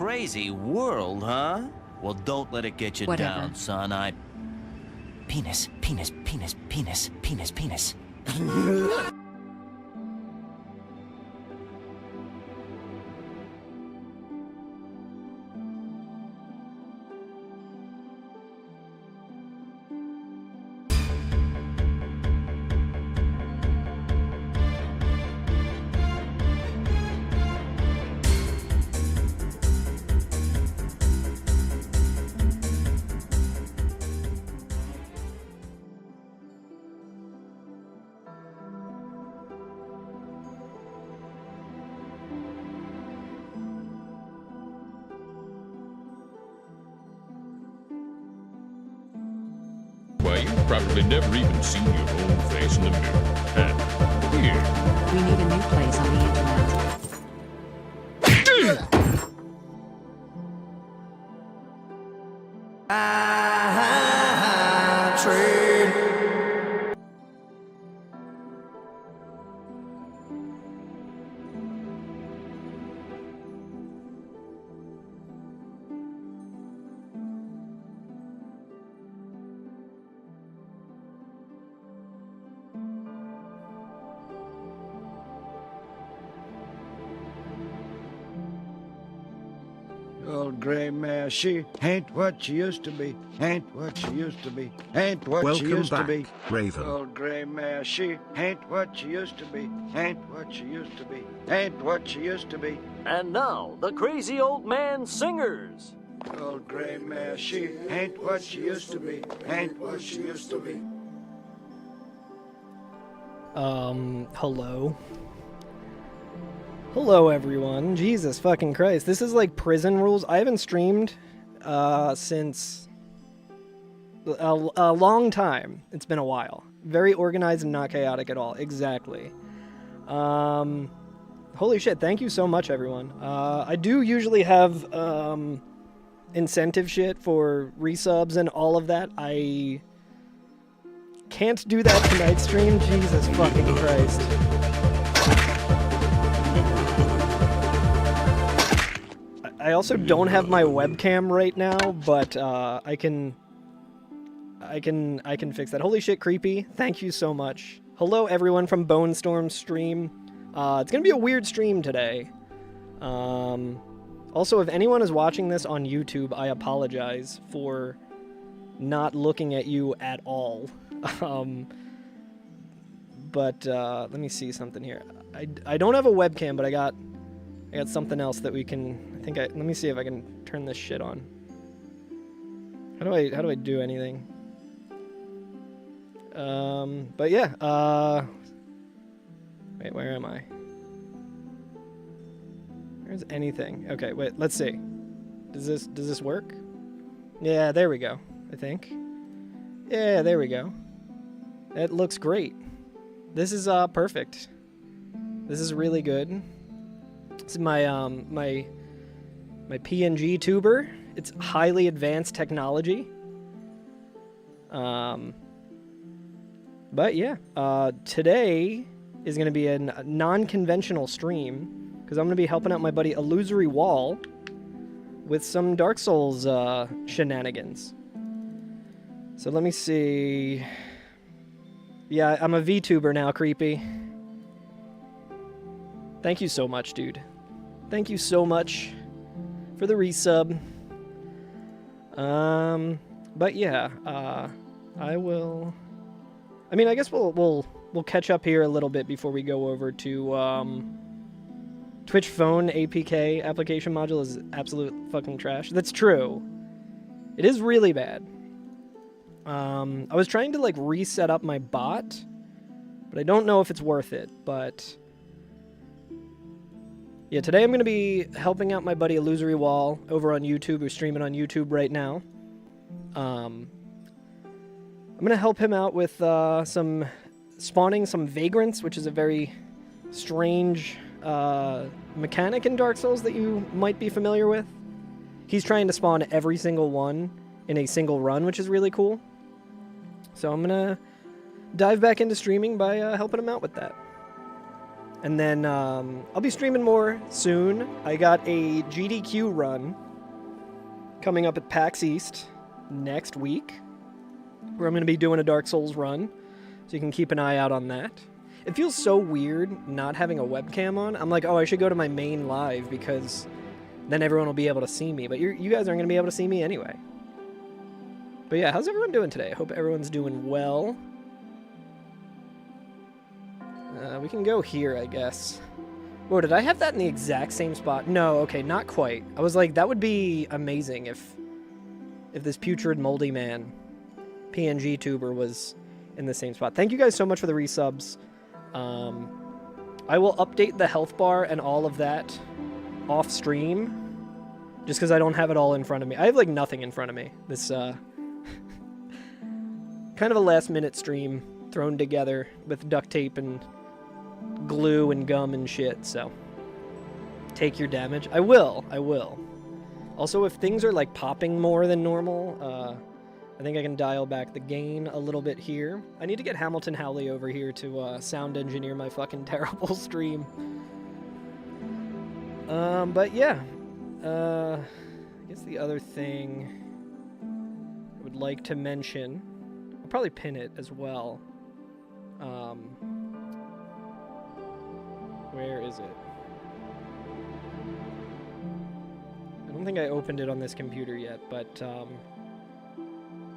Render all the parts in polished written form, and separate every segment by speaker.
Speaker 1: crazy world, huh? Well, don't let it get you down, son. Penis, penis, penis, penis, penis, penis.
Speaker 2: Why, you've probably never even seen your own face in the mirror. Here.
Speaker 3: We need a new place on the internet.
Speaker 4: Old gray mare, she ain't what she used to be, ain't what she used to be, ain't what she
Speaker 5: Welcome
Speaker 4: used
Speaker 5: back,
Speaker 4: to be.
Speaker 5: Raven.
Speaker 4: Old gray mare, she ain't what she used to be, ain't what she used to be, ain't what she used to be.
Speaker 6: And now, the Crazy Old Man Singers.
Speaker 4: Old gray mare, she ain't what she used to be, ain't what she used to be.
Speaker 7: Hello? Hello, everyone. Jesus fucking Christ. This is like prison rules. I haven't streamed, since a long time. It's been a while. Very organized and not chaotic at all. Exactly. Holy shit, thank you so much, everyone. I do usually have, incentive shit for resubs and all of that. I can't do that tonight stream. Jesus fucking Christ. I also don't have my webcam right now, but I can fix that. Holy shit, creepy. Thank you so much. Hello everyone from Bone Storm stream. It's gonna be a weird stream today. Also, if anyone is watching this on YouTube, I apologize for not looking at you at all. But let me see something here. I don't have a webcam, but I got something else that we can. Let me see if I can turn this shit on. How do I do anything? But yeah. Wait, where am I? Where's anything? Okay, wait. Let's see. Does this work? Yeah, there we go. I think. Yeah, there we go. It looks great. This is perfect. This is really good. This is my my PNG tuber. It's highly advanced technology. But yeah, today is going to be a non-conventional stream because I'm going to be helping out my buddy Illusory Wall with some Dark Souls shenanigans. So let me see. Yeah, I'm a VTuber now, creepy. Thank you so much, dude. Thank you so much for the resub. But yeah, I will. I mean, I guess we'll catch up here a little bit before we go over to Twitch phone APK application module is absolute fucking trash. That's true. It is really bad. I was trying to like reset up my bot, but I don't know if it's worth it. But yeah, today I'm going to be helping out my buddy Illusory Wall over on YouTube, who's streaming on YouTube right now. I'm going to help him out with spawning some Vagrants, which is a very strange mechanic in Dark Souls that you might be familiar with. He's trying to spawn every single one in a single run, which is really cool. So I'm going to dive back into streaming by helping him out with that. And then I'll be streaming more soon. I got a GDQ run coming up at PAX East next week, where I'm going to be doing a Dark Souls run, so you can keep an eye out on that. It feels so weird not having a webcam on. I'm like, oh, I should go to my main live because then everyone will be able to see me. But you guys aren't going to be able to see me anyway. But yeah, how's everyone doing today? I hope everyone's doing well. We can go here, I guess. Whoa, did I have that in the exact same spot? No, okay, not quite. I was like, that would be amazing if this putrid moldy man PNG tuber was in the same spot. Thank you guys so much for the resubs. I will update the health bar and all of that off stream, just because I don't have it all in front of me. I have like nothing in front of me. This kind of a last minute stream thrown together with duct tape and glue and gum and shit, so take your damage. I will. Also, if things are like popping more than normal, I think I can dial back the gain a little bit here. I need to get Hamilton Howley over here to sound engineer my fucking terrible stream. But yeah, I guess the other thing I would like to mention, I'll probably pin it as well. Where is it? I don't think I opened it on this computer yet, but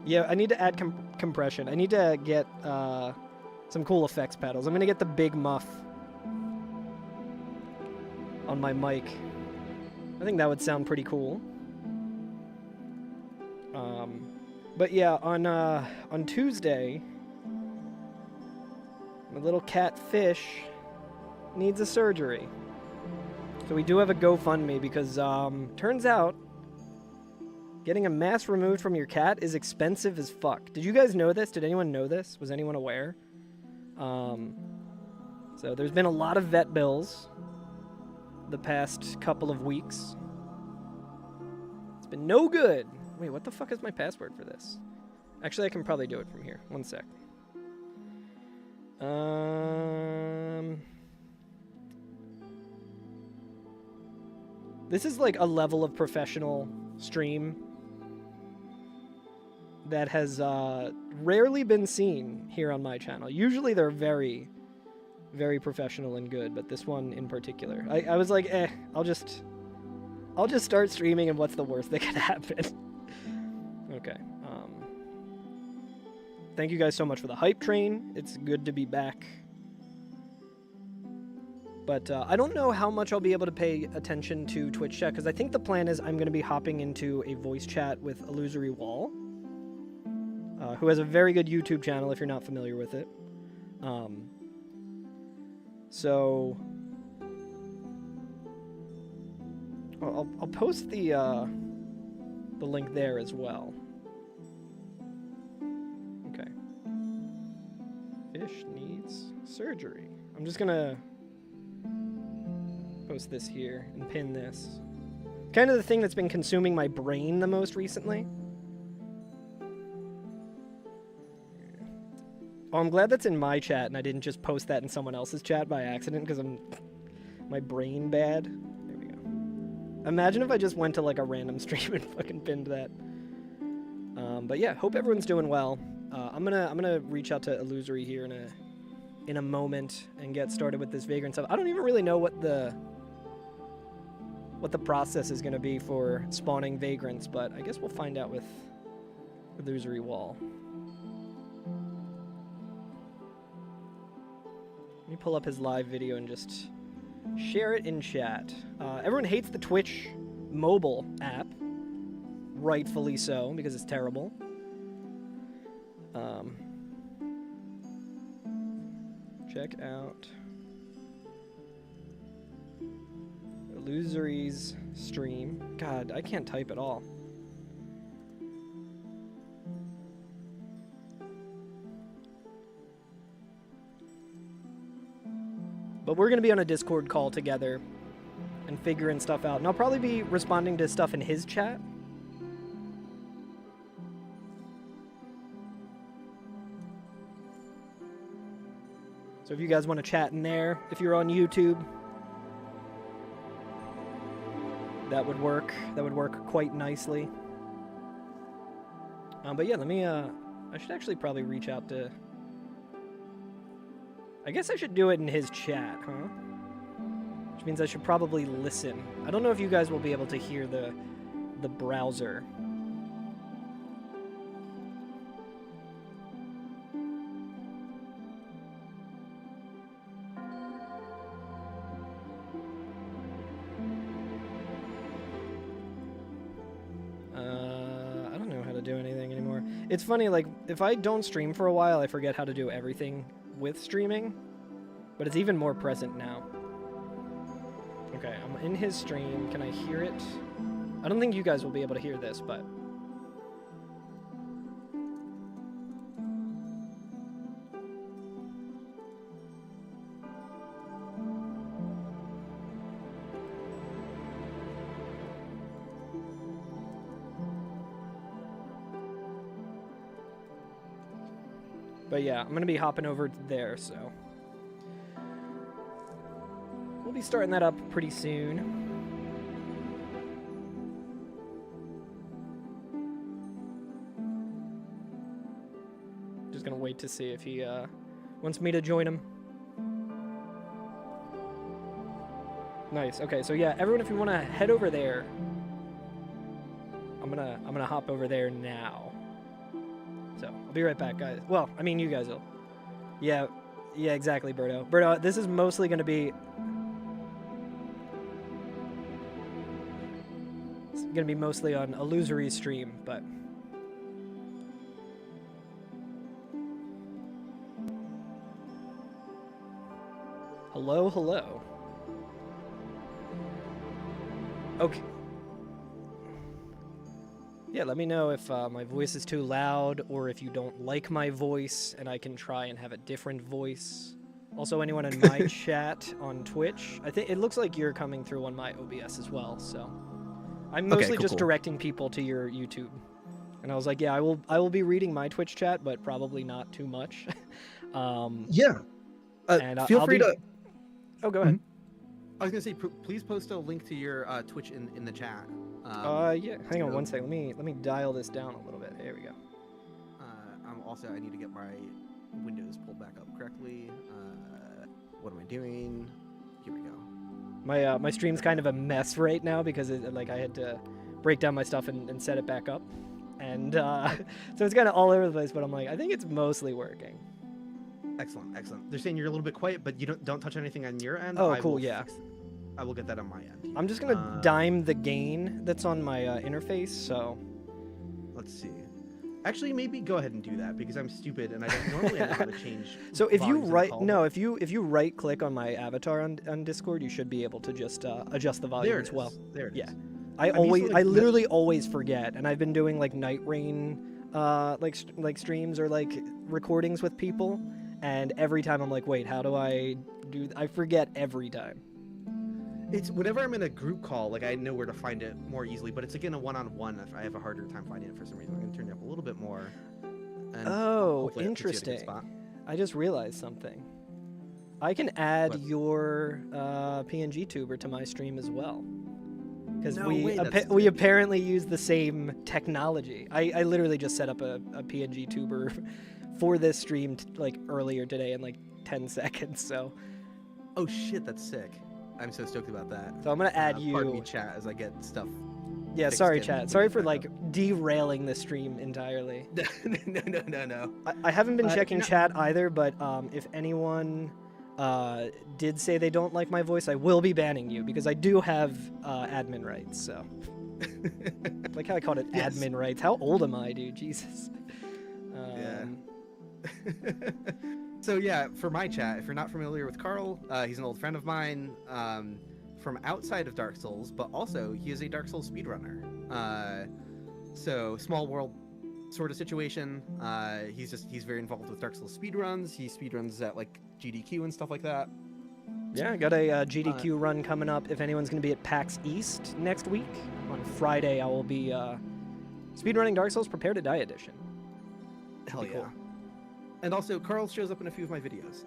Speaker 7: yeah, I need to add compression. I need to get some cool effects pedals. I'm gonna get the big muff on my mic. I think that would sound pretty cool. But yeah, on Tuesday, my little cat Fish needs a surgery. So we do have a GoFundMe because turns out getting a mass removed from your cat is expensive as fuck. Did you guys know this? Did anyone know this? Was anyone aware? So there's been a lot of vet bills the past couple of weeks. It's been no good. Wait, what the fuck is my password for this? Actually, I can probably do it from here. One sec. This is like a level of professional stream that has rarely been seen here on my channel. Usually they're very, very professional and good, but this one in particular, I was like, I'll just start streaming, and what's the worst that could happen? Okay. Thank you guys so much for the hype train. It's good to be back. But I don't know how much I'll be able to pay attention to Twitch chat, because I think the plan is I'm going to be hopping into a voice chat with Illusory Wall, who has a very good YouTube channel if you're not familiar with it. So I'll post the link there as well. Okay. Fish needs surgery. I'm just gonna post this here and pin this. Kind of the thing that's been consuming my brain the most recently. Oh, I'm glad that's in my chat and I didn't just post that in someone else's chat by accident, because my brain bad. There we go. Imagine if I just went to like a random stream and fucking pinned that. But yeah, hope everyone's doing well. I'm gonna reach out to Illusory here in a moment and get started with this Vagrant stuff. I don't even really know what the process is going to be for spawning Vagrants, but I guess we'll find out with Illusory Wall. Let me pull up his live video and just share it in chat. Everyone hates the Twitch mobile app, rightfully so, because it's terrible. Check out Illusory's stream. God, I can't type at all. But we're going to be on a Discord call together and figuring stuff out. And I'll probably be responding to stuff in his chat. So So if you guys want to chat in there, if you're on YouTube, that would work. That would work quite nicely. But yeah, let me, I should actually probably reach out to... I guess I should do it in his chat, huh? Which means I should probably listen. I don't know if you guys will be able to hear the browser. I don't know how to do anything anymore. It's funny, like, if I don't stream for a while, I forget how to do everything with streaming, but it's even more present now. Okay, I'm in his stream. Can I hear it? I don't think you guys will be able to hear this, but... But yeah, I'm going to be hopping over there, so... We'll be starting that up pretty soon. Just going to wait to see if he wants me to join him. Nice. Okay, so yeah, everyone, if you want to head over there, I'm gonna hop over there now. So, I'll be right back, guys. Well, I mean, you guys will. Yeah, exactly, Berto. Berto, this is mostly going to be... It's going to be mostly on Illusory stream, but... Hello, hello. Okay. Yeah, let me know if my voice is too loud or if you don't like my voice and I can try and have a different voice. Also, anyone in my chat on Twitch, I think it looks like you're coming through on my OBS as well, so I'm mostly just directing people to your YouTube. And I was like, yeah, I will be reading my Twitch chat, but probably not too much.
Speaker 5: Yeah.
Speaker 7: And
Speaker 5: feel free to...
Speaker 7: Oh, go ahead.
Speaker 5: I was going to say, please post a link to your Twitch in the chat.
Speaker 7: Yeah. Hang on one second. Let me dial this down a little bit. There we go.
Speaker 5: I need to get my windows pulled back up correctly. What am I doing? Here we go.
Speaker 7: My stream's kind of a mess right now because I had to break down my stuff and set it back up, and so it's kind of all over the place. But I'm like, I think it's mostly working.
Speaker 5: Excellent. They're saying you're a little bit quiet, but you don't touch anything on your end.
Speaker 7: Oh, cool. Yeah.
Speaker 5: I will get that on my end.
Speaker 7: I'm just gonna dime the gain that's on my interface. So
Speaker 5: let's see. Actually, maybe go ahead and do that because I'm stupid and I don't normally know how to change.
Speaker 7: So if you right click on my avatar on Discord, you should be able to just adjust the volume as well.
Speaker 5: There it is.
Speaker 7: I literally always forget, and I've been doing like Night Rain like streams or like recordings with people, and every time I'm like, wait, how do I do? I forget every time.
Speaker 5: It's whenever I'm in a group call, like I know where to find it more easily, but it's again a one-on-one. If I have a harder time finding it for some reason, I'm gonna turn it up a little bit more. And
Speaker 7: oh, interesting. I just realized something. I can add your PNG tuber to my stream as well. Because we apparently use the same technology. I literally just set up a PNG tuber for this stream like earlier today in like 10 seconds. So.
Speaker 5: Oh shit, that's sick. I'm so stoked about that.
Speaker 7: So I'm gonna add you.
Speaker 5: Pardon me, chat, as I get stuff.
Speaker 7: Yeah, sorry, chat. Sorry for like derailing the stream entirely.
Speaker 5: No.
Speaker 7: I haven't been checking chat either, but if anyone did say they don't like my voice, I will be banning you because I do have admin rights. So, like how I called it admin rights. How old am I, dude? Jesus.
Speaker 5: Yeah. So yeah, for my chat, if you're not familiar with Carl, he's an old friend of mine from outside of Dark Souls, but also he is a Dark Souls speedrunner. So small world sort of situation. He's very involved with Dark Souls speedruns. He speedruns at like GDQ and stuff like that.
Speaker 7: Yeah, I got a GDQ run coming up. If anyone's going to be at PAX East next week, on Friday I will be speedrunning Dark Souls Prepare to Die edition.
Speaker 5: Hell yeah. Cool. And also, Carl shows up in a few of my videos.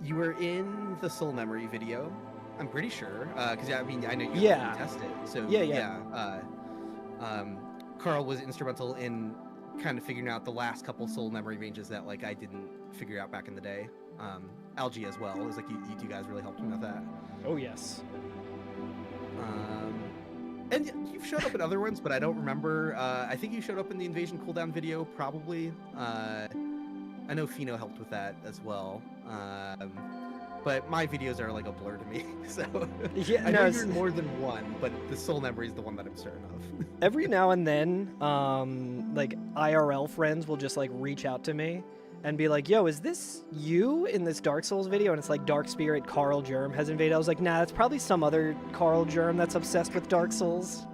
Speaker 5: You were in the Soul Memory video, I'm pretty sure, because I mean, I know you
Speaker 7: Yeah.
Speaker 5: tested. So
Speaker 7: Yeah.
Speaker 5: Carl was instrumental in kind of figuring out the last couple Soul Memory ranges that like I didn't figure out back in the day. Algae as well. It was like you two guys really helped me with that.
Speaker 7: Oh yes.
Speaker 5: And you've showed up in other ones, but I don't remember. I think you showed up in the Invasion cooldown video, probably. I know Fino helped with that as well. But my videos are like a blur to me, so
Speaker 7: Yeah,
Speaker 5: I
Speaker 7: no,
Speaker 5: know
Speaker 7: it's-
Speaker 5: you're in more than one, but the Soul Memory is the one that I'm certain of.
Speaker 7: Every now and then, like IRL friends will just like reach out to me and be like, "Yo, is this you in this Dark Souls video?" And it's like Dark Spirit Carl Germ has invaded. I was like, "Nah, it's probably some other Carl Germ that's obsessed with Dark Souls."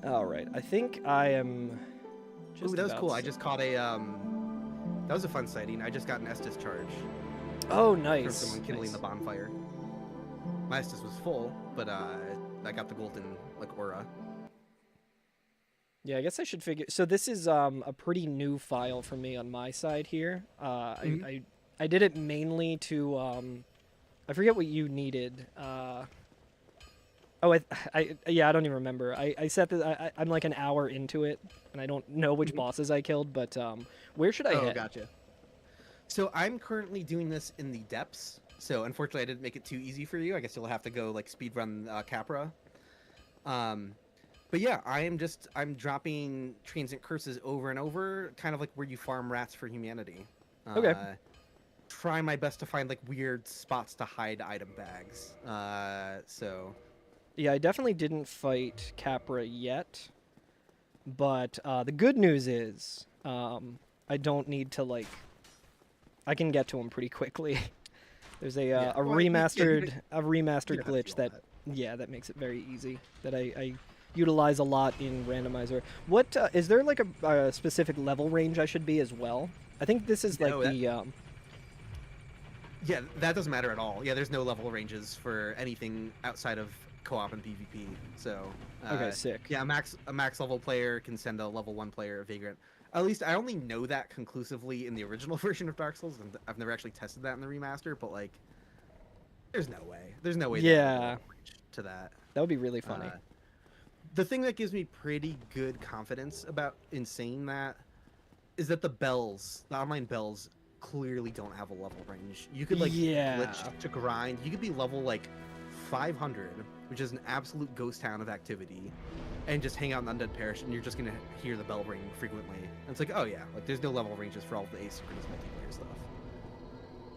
Speaker 7: All right, I think I am. Just
Speaker 5: Ooh, that was
Speaker 7: about
Speaker 5: cool. I
Speaker 7: set.
Speaker 5: just caught a that was a fun sighting. I just got an Estus charge
Speaker 7: Oh,
Speaker 5: from
Speaker 7: nice.
Speaker 5: someone kindling the bonfire. My Estus was full, but I got the golden like aura.
Speaker 7: Yeah, I guess I should figure. So this is a pretty new file for me on my side here. I did it mainly to I forget what you needed. Oh, yeah, I don't even remember. I set the I'm like an hour into it, and I don't know which bosses I killed. But where should I
Speaker 5: Oh,
Speaker 7: head?
Speaker 5: gotcha. So I'm currently doing this in the depths. So unfortunately, I didn't make it too easy for you. I guess you'll have to go like speedrun Capra. But yeah, I'm dropping transient curses over and over, kind of like where you farm rats for humanity.
Speaker 7: Okay.
Speaker 5: Try my best to find like weird spots to hide item bags. So
Speaker 7: Yeah, I definitely didn't fight Capra yet, but the good news is I don't need to like. I can get to him pretty quickly. There's a
Speaker 5: Yeah,
Speaker 7: a
Speaker 5: well, you
Speaker 7: remastered
Speaker 5: don't
Speaker 7: a remastered
Speaker 5: have to
Speaker 7: glitch
Speaker 5: do all
Speaker 7: that that makes it very easy. That I utilize a lot in randomizer. What is there like a specific level range I should be as well? I think this is like
Speaker 5: No,
Speaker 7: the
Speaker 5: yeah, that doesn't matter at all. Yeah, there's no level ranges for anything outside of co-op and PvP. So
Speaker 7: okay, sick.
Speaker 5: yeah, a max level player can send a level 1 player a Vagrant. At least I only know that conclusively in the original version of Dark Souls, and I've never actually tested that in the remaster. But like, there's no way. There's no way. they have a
Speaker 7: Yeah.
Speaker 5: level range to that.
Speaker 7: That would be really funny.
Speaker 5: The thing that gives me pretty good confidence about in saying that is that the online bells, clearly don't have a level range. You could like
Speaker 7: Yeah.
Speaker 5: glitch to grind. You could be level like 500, which is an absolute ghost town of activity, and just hang out in Undead Parish, and you're just gonna hear the bell ring frequently. And it's like, oh yeah, like there's no level ranges for all of the asynchronous multiplayer stuff.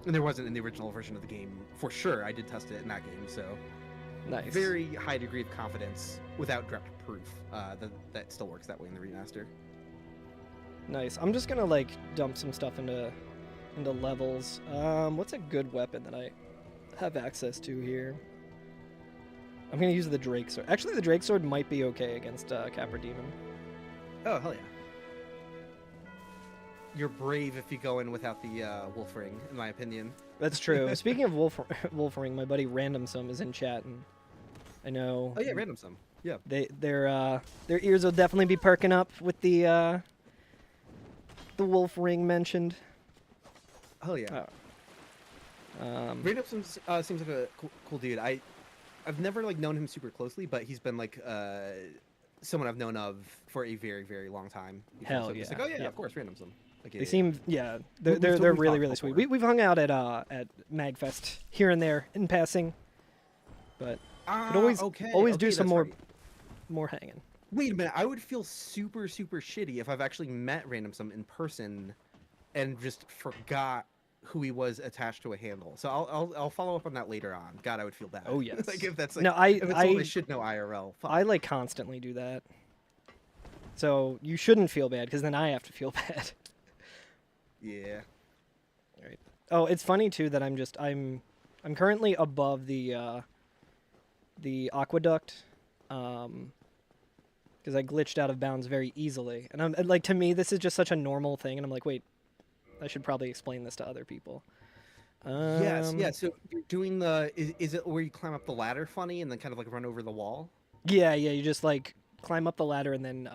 Speaker 5: And there wasn't in the original version of the game for sure. I did test it in that game, so
Speaker 7: Nice.
Speaker 5: very high degree of confidence without direct proof that still works that way in the remaster.
Speaker 7: Nice. I'm just gonna like dump some stuff into levels. What's a good weapon that I have access to here? I'm gonna use the Drake Sword. Actually, the Drake Sword might be okay against Capra Demon.
Speaker 5: Oh hell yeah! You're brave if you go in without the wolf ring, in my opinion.
Speaker 7: That's true. Speaking of Wolfering, my buddy Randomsome is in chat, and I know.
Speaker 5: Oh yeah, random sum. Yeah.
Speaker 7: Their ears will definitely be perking up with the wolf ring mentioned.
Speaker 5: Hell yeah. Random sum seems like a cool dude. I've never like known him super closely, but he's been like someone I've known of for a very, very long time.
Speaker 7: Hell
Speaker 5: so it's
Speaker 7: yeah.
Speaker 5: like, oh yeah,
Speaker 7: Yeah.
Speaker 5: of course, random sum. Like,
Speaker 7: They seem, yeah, they're
Speaker 5: We've
Speaker 7: they're
Speaker 5: totally
Speaker 7: really
Speaker 5: talked
Speaker 7: really sweet.
Speaker 5: before.
Speaker 7: We've hung out at Magfest here and there in passing, but could always do some
Speaker 5: that's right.
Speaker 7: more hanging.
Speaker 5: Wait a minute, I would feel super shitty if I've actually met Random Sum in person and just forgot who he was attached to a handle. So I'll follow up on that later on. God, I would feel bad.
Speaker 7: Oh, yes.
Speaker 5: Like if that's like
Speaker 7: No,
Speaker 5: if it's someone I should know IRL. Fuck.
Speaker 7: I like constantly do that. So you shouldn't feel bad because then I have to feel bad.
Speaker 5: Yeah.
Speaker 7: Right. Oh, it's funny too that I'm currently above the aqueduct, because I glitched out of bounds very easily, and I'm like, to me this is just such a normal thing, and I'm like, wait, I should probably explain this to other people.
Speaker 5: Yes. Yeah. So you're doing the is it where you climb up the ladder funny and then kind of like run over the wall?
Speaker 7: Yeah. You just like climb up the ladder and then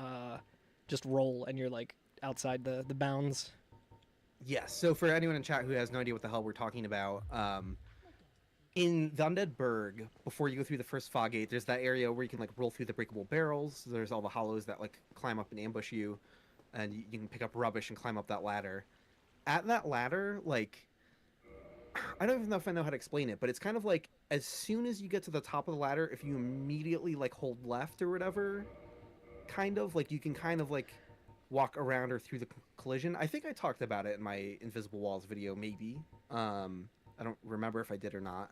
Speaker 7: just roll, and you're like outside the bounds.
Speaker 5: Yes. So for anyone in chat who has no idea what the hell we're talking about, in the Undead Burg, before you go through the first fog gate, there's that area where you can like roll through the breakable barrels. There's all the hollows that like climb up and ambush you, and you can pick up rubbish and climb up that ladder. At that ladder, like, I don't even know if I know how to explain it, but it's kind of like as soon as you get to the top of the ladder, if you immediately like hold left or whatever, kind of like you can kind of like walk around or through the collision. I think I talked about it in my Invisible Walls video, maybe. I don't remember if I did or not.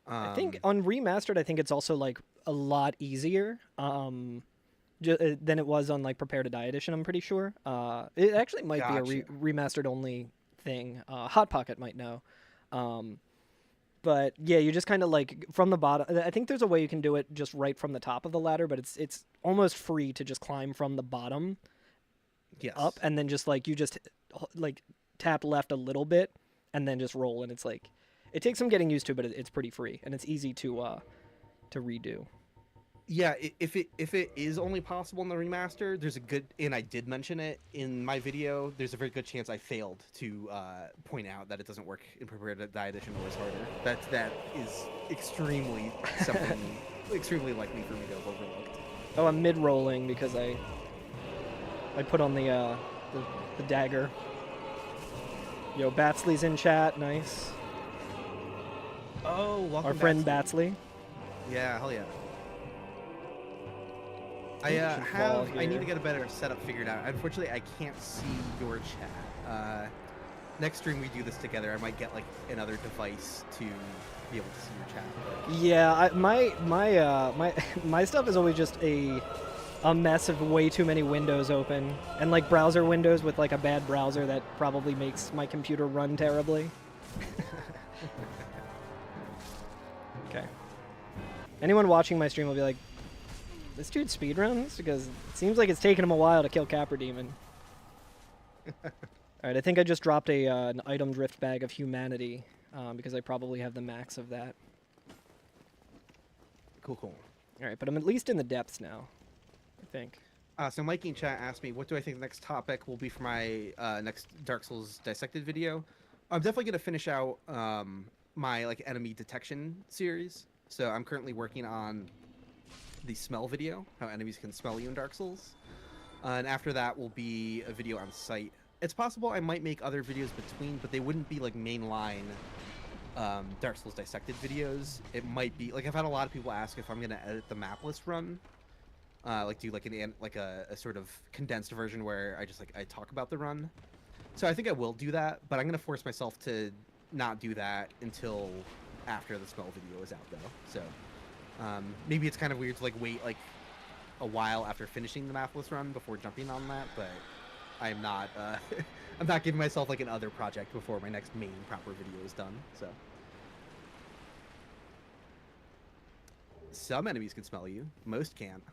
Speaker 7: I think on remastered, I think it's also like a lot easier than it was on like Prepare to Die edition. I'm pretty sure. It actually might be a remastered only thing. Hot Pocket might know. But yeah, you just kind of like from the bottom. I think there's a way you can do it just right from the top of the ladder, but it's almost free to just climb from the bottom up, and then just like you just like tap left a little bit and then just roll, and it's like it takes some getting used to, but it's pretty free and it's easy to redo.
Speaker 5: Yeah, if it is only possible in the remaster, there's a good, and I did mention it in my video, there's a very good chance I failed to point out that it doesn't work in Prepare to Die edition or is harder. That is extremely something extremely likely for me to have overlooked.
Speaker 7: Oh, I'm mid-rolling because I put on the dagger. Yo, Batsley's in chat, nice.
Speaker 5: Oh, welcome,
Speaker 7: our friend
Speaker 5: Batsley.
Speaker 7: Batsley.
Speaker 5: Yeah, hell yeah. I need to get a better setup figured out. Unfortunately, I can't see your chat. Next stream we do this together, I might get like another device to be able to see your chat.
Speaker 7: Yeah, my stuff is always just a mess of way too many windows open, and like browser windows with like a bad browser that probably makes my computer run terribly. Okay. Anyone watching my stream will be like, this dude speedruns? Because it seems like it's taken him a while to kill Capra Demon. Alright, I think I just dropped an item drift bag of humanity, because I probably have the max of that.
Speaker 5: Cool.
Speaker 7: Alright, but I'm at least in the depths now, I think.
Speaker 5: So Mikey in chat asked me, what do I think the next topic will be for my next Dark Souls Dissected video? I'm definitely going to finish out my like enemy detection series. So I'm currently working on the smell video, how enemies can smell you in Dark Souls. And after that will be a video on sight. It's possible I might make other videos between, but they wouldn't be like mainline Dark Souls Dissected videos. It might be, like I've had a lot of people ask if I'm going to edit the map list run. Like do like a sort of condensed version where I talk about the run. So I think I will do that, but I'm going to force myself to not do that until after the smell video is out though. So maybe it's kind of weird to like wait like a while after finishing the map list run before jumping on that, but I'm not I'm not giving myself like an other project before my next main proper video is done. So some enemies can smell you, most can't.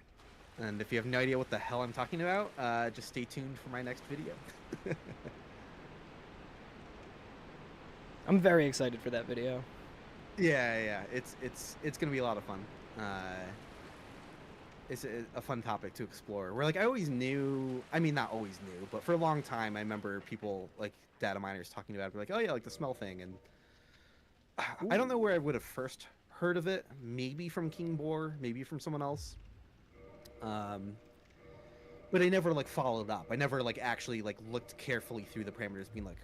Speaker 5: And if you have no idea what the hell I'm talking about, just stay tuned for my next video.
Speaker 7: I'm very excited for that video.
Speaker 5: Yeah, it's gonna be a lot of fun. It's a fun topic to explore. Where like I always knew, I mean not always knew, but for a long time I remember people like data miners talking about it, like, oh yeah, like the smell thing, and I don't know where I would have first heard of it. Maybe from King Boar, maybe from someone else. But I never like followed up. I never like actually like looked carefully through the parameters, being like,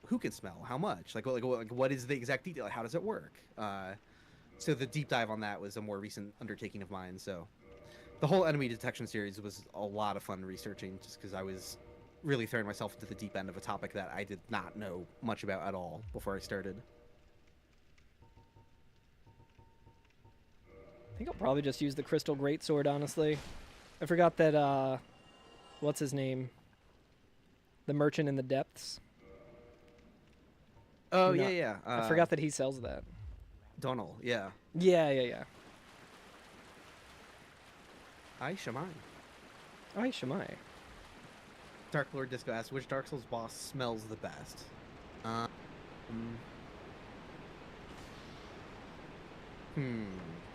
Speaker 5: who can smell? How much? Like what is the exact detail? How does it work? So the deep dive on that was a more recent undertaking of mine. So the whole enemy detection series was a lot of fun researching, just because I was really throwing myself into the deep end of a topic that I did not know much about at all before I started.
Speaker 7: I think I'll probably just use the Crystal Greatsword, honestly. I forgot that, what's his name? The Merchant in the Depths.
Speaker 5: Oh, yeah.
Speaker 7: I forgot that he sells that.
Speaker 5: Donald, yeah.
Speaker 7: Yeah.
Speaker 5: Hi, Shamai.
Speaker 7: Oh, hey, Shamai.
Speaker 5: Dark Lord Disco asks, which Dark Souls boss smells the best?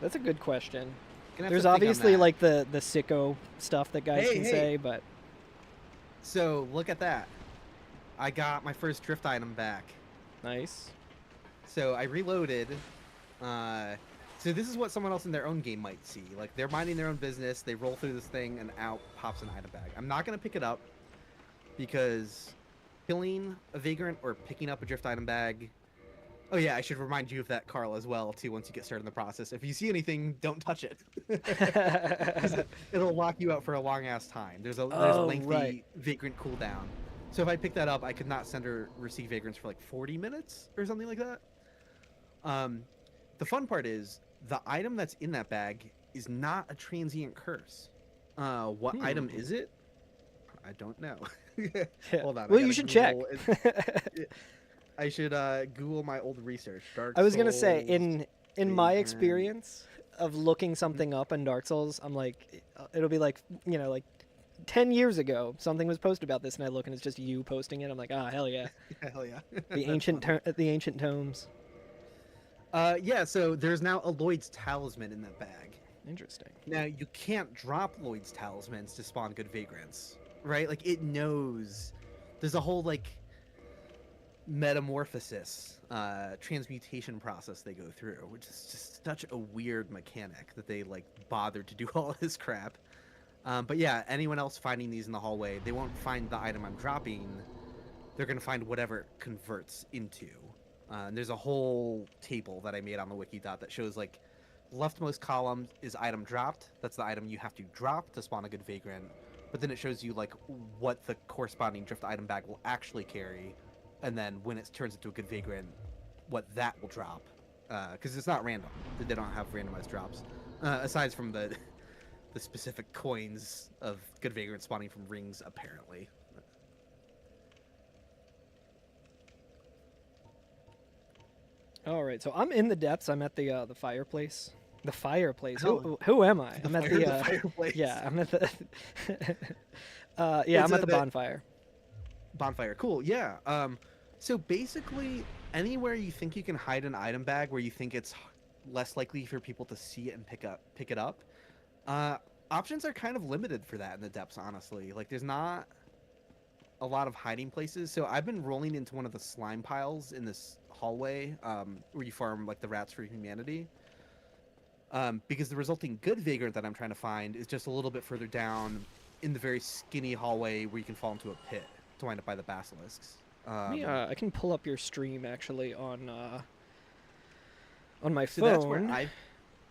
Speaker 7: That's a good question.
Speaker 5: Gonna have
Speaker 7: There's
Speaker 5: to think on
Speaker 7: obviously
Speaker 5: that.
Speaker 7: like the sicko stuff that guys
Speaker 5: Hey,
Speaker 7: can
Speaker 5: hey.
Speaker 7: say, but
Speaker 5: So look at that. I got my first drift item back.
Speaker 7: nice.
Speaker 5: So I reloaded. So this is what someone else in their own game might see. Like they're minding their own business. They roll through this thing, and out pops an item bag. I'm not gonna pick it up because killing a vagrant or picking up a drift item bag. Oh yeah, I should remind you of that, Carl, as well too. Once you get started in the process, if you see anything, don't touch it. 'Cause it'll lock you out for a long ass time. There's a
Speaker 7: Oh,
Speaker 5: lengthy
Speaker 7: right.
Speaker 5: vagrant cooldown. So if I pick that up, I could not send or receive vagrants for like 40 minutes or something like that. The fun part is the item that's in that bag is not a transient curse. What item is it? I don't know. Hold on.
Speaker 7: Well, you should check.
Speaker 5: I should Google my old research. Dark
Speaker 7: I was gonna say,
Speaker 5: Souls,
Speaker 7: in my
Speaker 5: Vagrant.
Speaker 7: experience of looking something up in Dark Souls, I'm like, it'll be like, you know, like 10 years ago, something was posted about this, and I look and it's just you posting it. I'm like, ah, hell yeah,
Speaker 5: Hell yeah.
Speaker 7: the ancient tomes.
Speaker 5: Yeah. So there's now a Lloyd's talisman in that bag.
Speaker 7: Interesting.
Speaker 5: Now you can't drop Lloyd's talismans to spawn good vagrants, right? Like it knows. There's a whole like metamorphosis, transmutation process they go through, which is just such a weird mechanic that they like bothered to do all this crap. But yeah, anyone else finding these in the hallway, they won't find the item I'm dropping. They're gonna find whatever it converts into. And there's a whole table that I made on the wiki that shows like leftmost column is item dropped. That's the item you have to drop to spawn a good vagrant. But then it shows you like what the corresponding drift item bag will actually carry, and then when it turns into a good vagrant, what that will drop. Because it's not random. They don't have randomized drops. Aside from the specific coins of good vagrant spawning from rings, apparently.
Speaker 7: All right, so I'm in the depths. I'm at the fireplace. The fireplace.
Speaker 5: Oh.
Speaker 7: Who am I?
Speaker 5: The
Speaker 7: I'm at
Speaker 5: fire-
Speaker 7: the
Speaker 5: the fireplace.
Speaker 7: Yeah, I'm at the. Yeah,
Speaker 5: It's
Speaker 7: I'm at the
Speaker 5: the-
Speaker 7: bonfire.
Speaker 5: Bonfire, cool. Yeah. So basically, anywhere you think you can hide an item bag where you think it's less likely for people to see it and pick it up, options are kind of limited for that in the depths. Honestly, like there's not a lot of hiding places. So I've been rolling into one of the slime piles in this hallway, where you farm like the rats for humanity. Because the resulting good vagrant that I'm trying to find is just a little bit further down in the very skinny hallway where you can fall into a pit to wind up by the basilisks.
Speaker 7: I can pull up your stream actually on my
Speaker 5: So
Speaker 7: phone.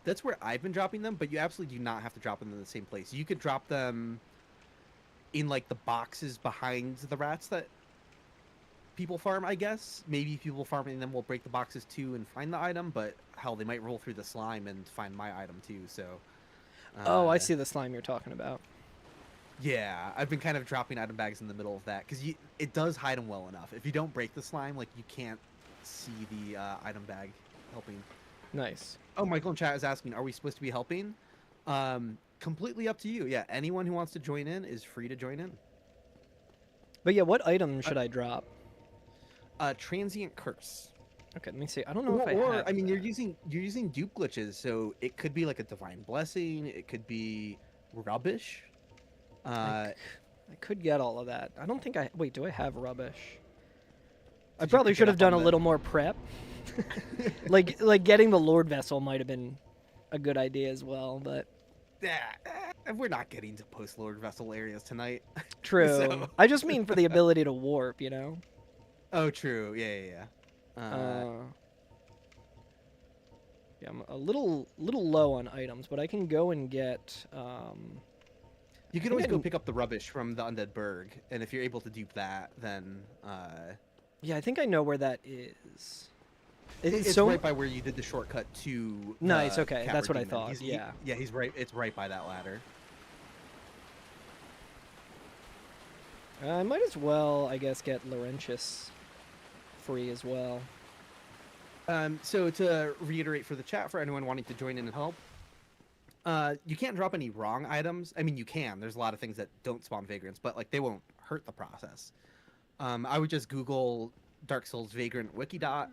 Speaker 5: that's where I've been dropping them, but you absolutely do not have to drop them in the same place. You could drop them in like the boxes behind the rats that people farm, I guess. Maybe people farming them will break the boxes too and find the item, but hell, they might roll through the slime and find my item too. So
Speaker 7: Oh, I see the slime you're talking about.
Speaker 5: Yeah, I've been kind of dropping item bags in the middle of that because it does hide them well enough. If you don't break the slime, like you can't see the item bag helping.
Speaker 7: Nice.
Speaker 5: Oh, Michael in chat is asking, are we supposed to be helping? Completely up to you. Yeah, anyone who wants to join in is free to join in.
Speaker 7: But yeah, what item should I drop?
Speaker 5: Transient curse.
Speaker 7: Okay, let me see. I don't know
Speaker 5: Or,
Speaker 7: if I have
Speaker 5: I mean,
Speaker 7: that.
Speaker 5: you're using dupe glitches, so it could be like a divine blessing. It could be rubbish.
Speaker 7: I could get all of that. I don't think I... Wait, do I have rubbish? I
Speaker 5: Did you
Speaker 7: probably
Speaker 5: pick it
Speaker 7: should have
Speaker 5: up
Speaker 7: done a
Speaker 5: on the-
Speaker 7: little more prep. like getting the Lord Vessel might have been a good idea as well, but...
Speaker 5: Yeah, we're not getting to post Lord Vessel areas tonight.
Speaker 7: True.
Speaker 5: So-
Speaker 7: I just mean for the ability to warp, you know?
Speaker 5: Oh, true. Yeah.
Speaker 7: Yeah, I'm a little low on items, but I can go and get...
Speaker 5: You can
Speaker 7: think
Speaker 5: always
Speaker 7: I
Speaker 5: go
Speaker 7: can-
Speaker 5: pick up the rubbish from the Undead Berg, and if you're able to dupe that, then
Speaker 7: Yeah, I think I know where that is.
Speaker 5: it's
Speaker 7: so
Speaker 5: right by where you did the shortcut to.
Speaker 7: Nice,
Speaker 5: the
Speaker 7: okay,
Speaker 5: Cat
Speaker 7: that's what I
Speaker 5: Demon.
Speaker 7: thought, yeah.
Speaker 5: Yeah, he's right. It's right by that ladder.
Speaker 7: I might as well, I guess, get Laurentius free as well.
Speaker 5: So to reiterate for the chat, for anyone wanting to join in and help, you can't drop any wrong items. I mean, you can. There's a lot of things that don't spawn vagrants, but like they won't hurt the process. I would just Google Dark Souls Vagrant Wikidot.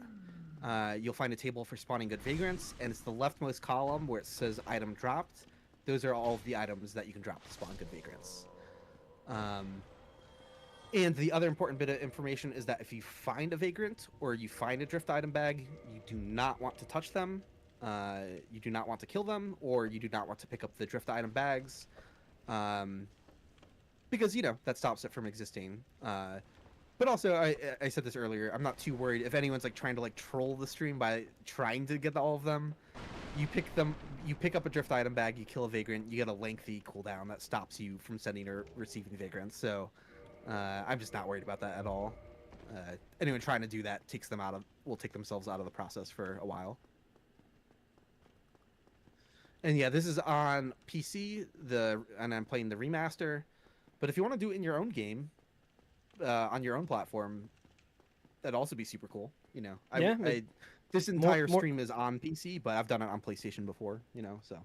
Speaker 5: You'll find a table for spawning good vagrants, and it's the leftmost column where it says item dropped. those are all of the items that you can drop to spawn good vagrants. And the other important bit of information is that if you find a vagrant or you find a drift item bag, you do not want to touch them, you do not want to kill them, or you do not want to pick up the drift item bags, because, you know, that stops it from existing. But also, I said this earlier, I'm not too worried if anyone's like trying to like troll the stream by trying to get all of them. You pick up a drift item bag, you kill a vagrant, you get a lengthy cooldown that stops you from sending or receiving vagrants. So I'm just not worried about that at all. Anyone trying to do that will take themselves out of the process for a while. And yeah, this is on PC, and I'm playing the remaster. But if you want to do it in your own game, on your own platform, that'd also be super cool. You know, this entire stream is on PC, but I've done it on PlayStation before. You know, so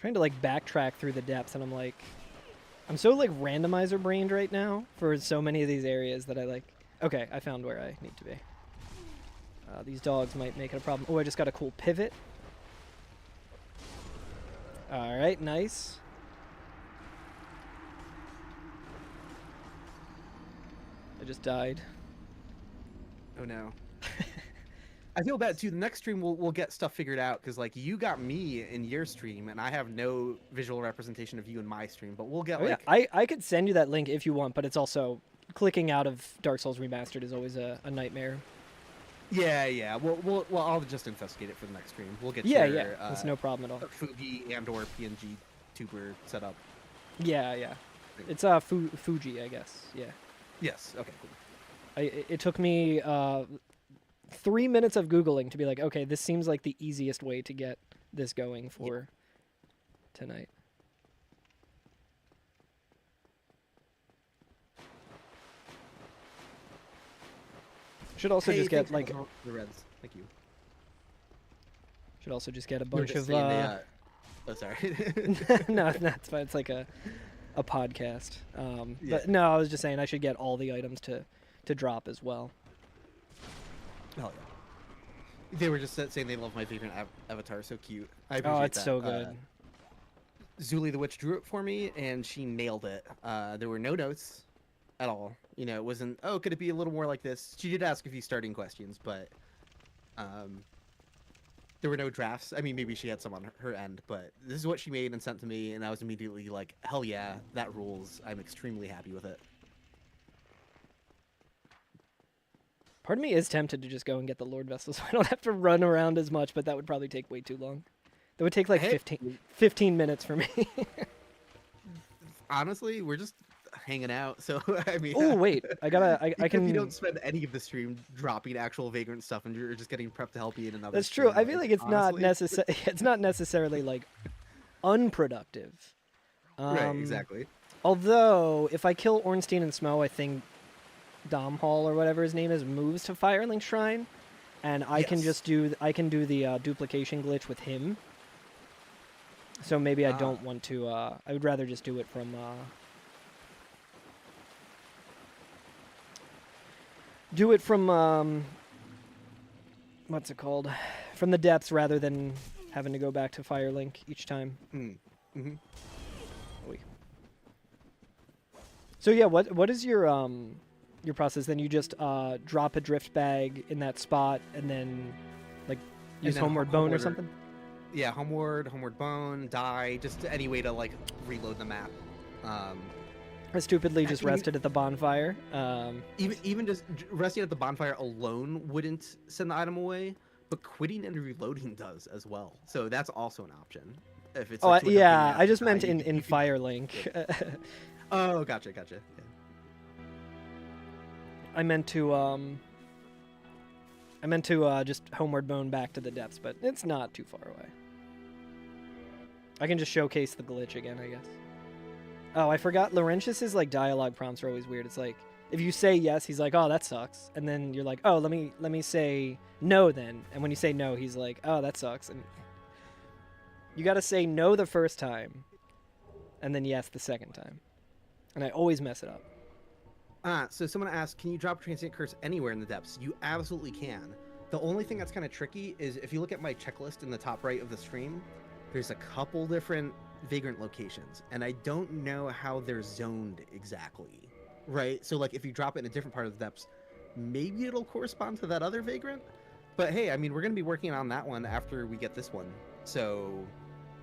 Speaker 7: Trying to like backtrack through the depths, and I'm so like randomizer brained right now for so many of these areas that I like. Okay, I found where I need to be. These dogs might make it a problem. Oh, I just got a cool pivot. All right, nice. I just died.
Speaker 5: Oh no. I feel bad too. The next stream we'll get stuff figured out, because like you got me in your stream and I have no visual representation of you in my stream, but we'll get
Speaker 7: I could send you that link if you want, but it's also clicking out of Dark Souls Remastered is always a nightmare.
Speaker 5: Yeah. Well, I'll just investigate it for the next stream. We'll get
Speaker 7: yeah. That's no problem at all.
Speaker 5: Fugi and/or PNG tuber set up.
Speaker 7: Yeah. It's Fuji, I guess. Yeah.
Speaker 5: Yes. Okay. Cool.
Speaker 7: It took me 3 minutes of Googling to be like, okay, this seems like the easiest way to get this going for tonight. Should also just get like
Speaker 5: the Reds. Thank you.
Speaker 7: Should also just get a bunch of.
Speaker 5: Oh, sorry.
Speaker 7: No, it's fine. It's like a podcast. But no, I was just saying I should get all the items to drop as well.
Speaker 5: Oh yeah. They were just saying they love my favorite avatar. So cute. I appreciate that.
Speaker 7: Oh, it's so good.
Speaker 5: Zuli the Witch drew it for me, and she nailed it. There were no notes at all. You know, it wasn't, oh, could it be a little more like this? She did ask a few starting questions, but there were no drafts. I mean, maybe she had some on her end, but this is what she made and sent to me, and I was immediately like, hell yeah, that rules. I'm extremely happy with it.
Speaker 7: Part of me is tempted to just go and get the Lord Vessel so I don't have to run around as much, but that would probably take way too long. That would take like 15 minutes for me.
Speaker 5: Honestly, we're just hanging out, so I mean.
Speaker 7: Oh wait, I can.
Speaker 5: If you don't spend any of the stream dropping actual vagrant stuff, and you're just getting prepped to help you in another.
Speaker 7: That's true.
Speaker 5: stream,
Speaker 7: I feel like it's not necessary. It's not necessarily like unproductive.
Speaker 5: Right. Exactly.
Speaker 7: Although, if I kill Ornstein and Smo, I think Dom Hall or whatever his name is moves to Firelink Shrine, and I can just do the duplication glitch with him. So maybe I don't want to. I would rather just do it from. Do it from what's it called? From the depths rather than having to go back to Firelink each time.
Speaker 5: Mm-hmm.
Speaker 7: So yeah, what is your process? Then you just drop a drift bag in that spot and then like use Homeward Bone or something?
Speaker 5: Yeah, Homeward Bone, die, just any way to like reload the map.
Speaker 7: I stupidly just rested at the bonfire.
Speaker 5: Even just resting at the bonfire alone wouldn't send the item away, but quitting and reloading does as well. So that's also an option. If it's like
Speaker 7: yeah, I just meant in Firelink.
Speaker 5: Oh, gotcha. Yeah.
Speaker 7: I meant to just Homeward Bone back to the depths, but it's not too far away. I can just showcase the glitch again, I guess. Oh, I forgot. Laurentius's like dialogue prompts are always weird. It's like if you say yes, he's like, "Oh, that sucks," and then you're like, "Oh, let me say no then." And when you say no, he's like, "Oh, that sucks." And you got to say no the first time, and then yes the second time. And I always mess it up.
Speaker 5: So someone asked, can you drop a transient curse anywhere in the depths? You absolutely can. The only thing that's kind of tricky is if you look at my checklist in the top right of the stream, there's a couple different vagrant locations, and I don't know how they're zoned exactly, right? So like if you drop it in a different part of the depths, maybe it'll correspond to that other vagrant. But hey, I mean, we're gonna be working on that one after we get this one, so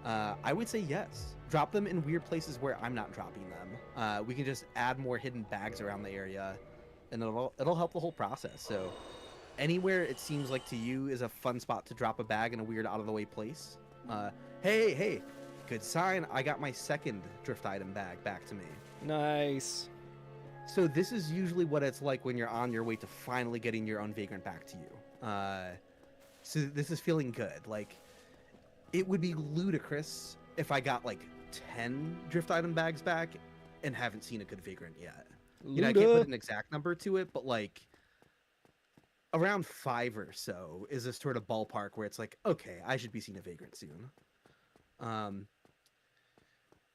Speaker 5: I would say yes. Drop them in weird places where I'm not dropping them. We can just add more hidden bags around the area, and it'll help the whole process. So anywhere it seems like to you is a fun spot to drop a bag in a weird out of the way place. Hey, good sign. I got my second drift item bag back to me.
Speaker 7: Nice.
Speaker 5: So this is usually what it's like when you're on your way to finally getting your own vagrant back to you. So this is feeling good. Like, it would be ludicrous if I got like 10 drift item bags back and haven't seen a good vagrant yet. You know, I can't put an exact number to it, but like around 5 or so is a sort of ballpark where it's like, okay, I should be seeing a vagrant soon.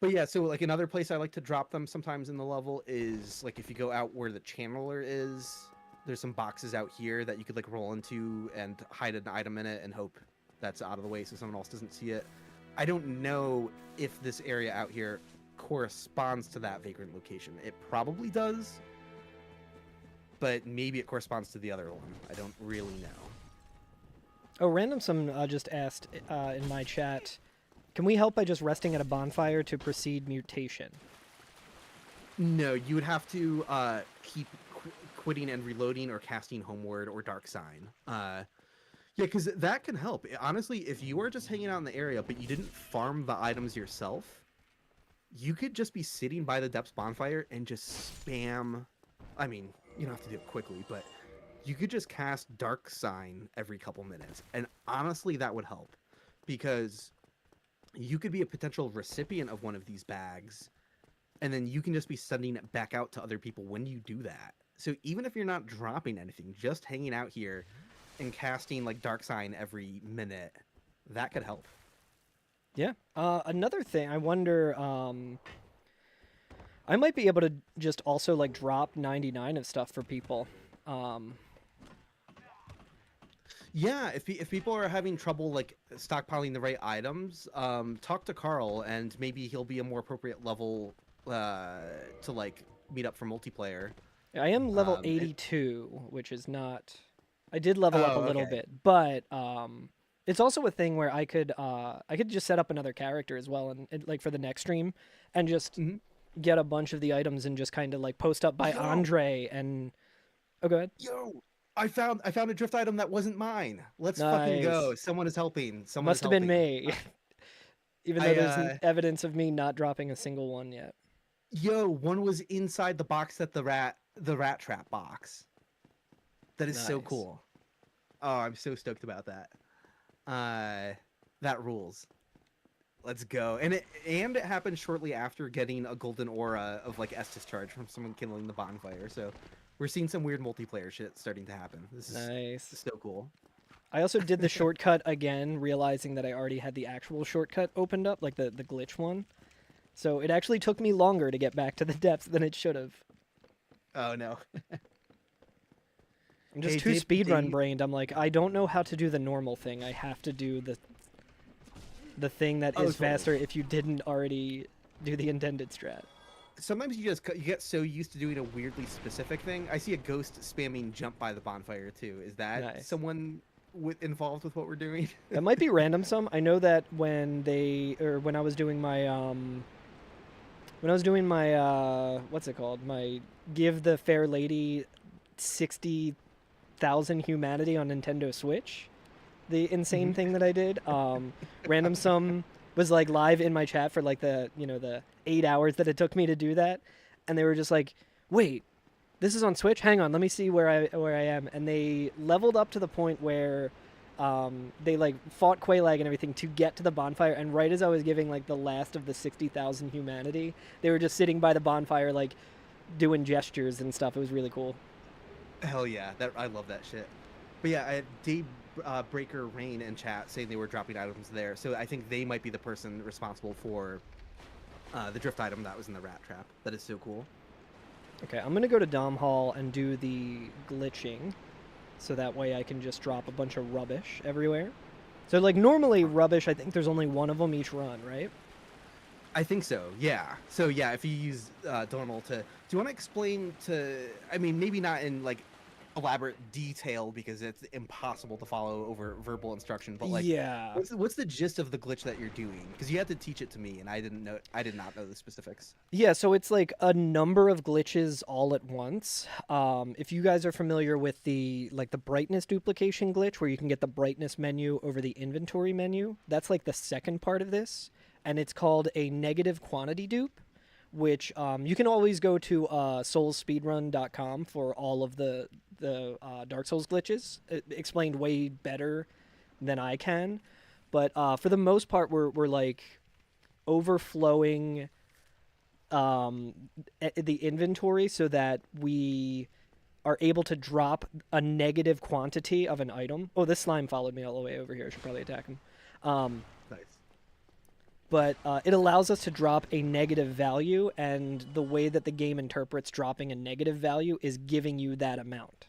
Speaker 5: But yeah, so like another place I like to drop them sometimes in the level is like if you go out where the channeler is, there's some boxes out here that you could like roll into and hide an item in it and hope that's out of the way so someone else doesn't see it. I don't know if this area out here corresponds to that vagrant location. It probably does, but maybe it corresponds to the other one. I don't really know.
Speaker 7: Oh, Randomsome just asked in my chat, can we help by just resting at a bonfire to proceed mutation?
Speaker 5: No, you would have to keep quitting and reloading or casting Homeward or Dark Sign. Yeah, because that can help. Honestly, if you are just hanging out in the area but you didn't farm the items yourself, you could just be sitting by the Depths bonfire and just spam. I mean, you don't have to do it quickly, but you could just cast Dark Sign every couple minutes. And honestly, that would help because you could be a potential recipient of one of these bags, and then you can just be sending it back out to other people when you do that. So even if you're not dropping anything, just hanging out here and casting like Dark Sign every minute, that could help.
Speaker 7: Yeah. Another thing, I wonder, I might be able to just also like drop 99 of stuff for people.
Speaker 5: Yeah, if people are having trouble like stockpiling the right items, talk to Carl and maybe he'll be a more appropriate level to like meet up for multiplayer.
Speaker 7: I am level 82, which is not. I did level up a little bit, but it's also a thing where I could just set up another character as well, and like for the next stream, and just get a bunch of the items and just kind of like post up by Andre and. Oh, go ahead.
Speaker 5: Yo, I found a drift item that wasn't mine. Let's fucking go. Someone is helping. Someone
Speaker 7: must have been me. Even though there's evidence of me not dropping a single one yet.
Speaker 5: Yo, one was inside the box at the rat trap box. That is so cool. Oh, I'm so stoked about that. That rules. Let's go. And it happened shortly after getting a golden aura of like S discharge from someone kindling the bonfire. So we're seeing some weird multiplayer shit starting to happen. This is so cool.
Speaker 7: I also did the shortcut again, realizing that I already had the actual shortcut opened up, like the glitch one. So it actually took me longer to get back to the depths than it should have.
Speaker 5: Oh, no.
Speaker 7: I'm just too speedrun brained. I'm like, I don't know how to do the normal thing. I have to do the thing that is faster if you didn't already do the intended strat.
Speaker 5: Sometimes you get so used to doing a weirdly specific thing. I see a ghost spamming jump by the bonfire too. Is that someone involved with what we're doing?
Speaker 7: That might be Randomsome. I know that when I was doing my what's it called? My give the fair lady 60,000 humanity on Nintendo Switch. The insane thing that I did. Randomsome was like live in my chat for like the 8 hours that it took me to do that, and they were just like, wait, this is on Switch? Hang on, let me see where I am. And they leveled up to the point where they like fought Quaylag and everything to get to the bonfire, and right as I was giving like the last of the 60,000 humanity, they were just sitting by the bonfire like doing gestures and stuff. It was really cool.
Speaker 5: Hell yeah, I love that shit. But yeah, I had Dave Breaker Rain in chat saying they were dropping items there, so I think they might be the person responsible for the drift item that was in the rat trap. That is so cool.
Speaker 7: Okay, I'm gonna go to Dom Hall and do the glitching, so that way I can just drop a bunch of rubbish everywhere. So, like, normally rubbish, I think there's only one of them each run, right?
Speaker 5: I think so, yeah. So yeah, if you use Donal to, do you want to explain to? I mean, maybe not in like elaborate detail because it's impossible to follow over verbal instruction. But like,
Speaker 7: Yeah.
Speaker 5: what's the gist of the glitch that you're doing? Because you had to teach it to me, and I did not know the specifics.
Speaker 7: Yeah, so it's like a number of glitches all at once. If you guys are familiar with the brightness duplication glitch, where you can get the brightness menu over the inventory menu, that's like the second part of this, and it's called a negative quantity dupe, which you can always go to soulspeedrun.com for all of the Dark Souls glitches, explained way better than I can. But for the most part, we're like overflowing the inventory so that we are able to drop a negative quantity of an item. Oh, this slime followed me all the way over here. I should probably attack him.
Speaker 5: Nice.
Speaker 7: But it allows us to drop a negative value, and the way that the game interprets dropping a negative value is giving you that amount.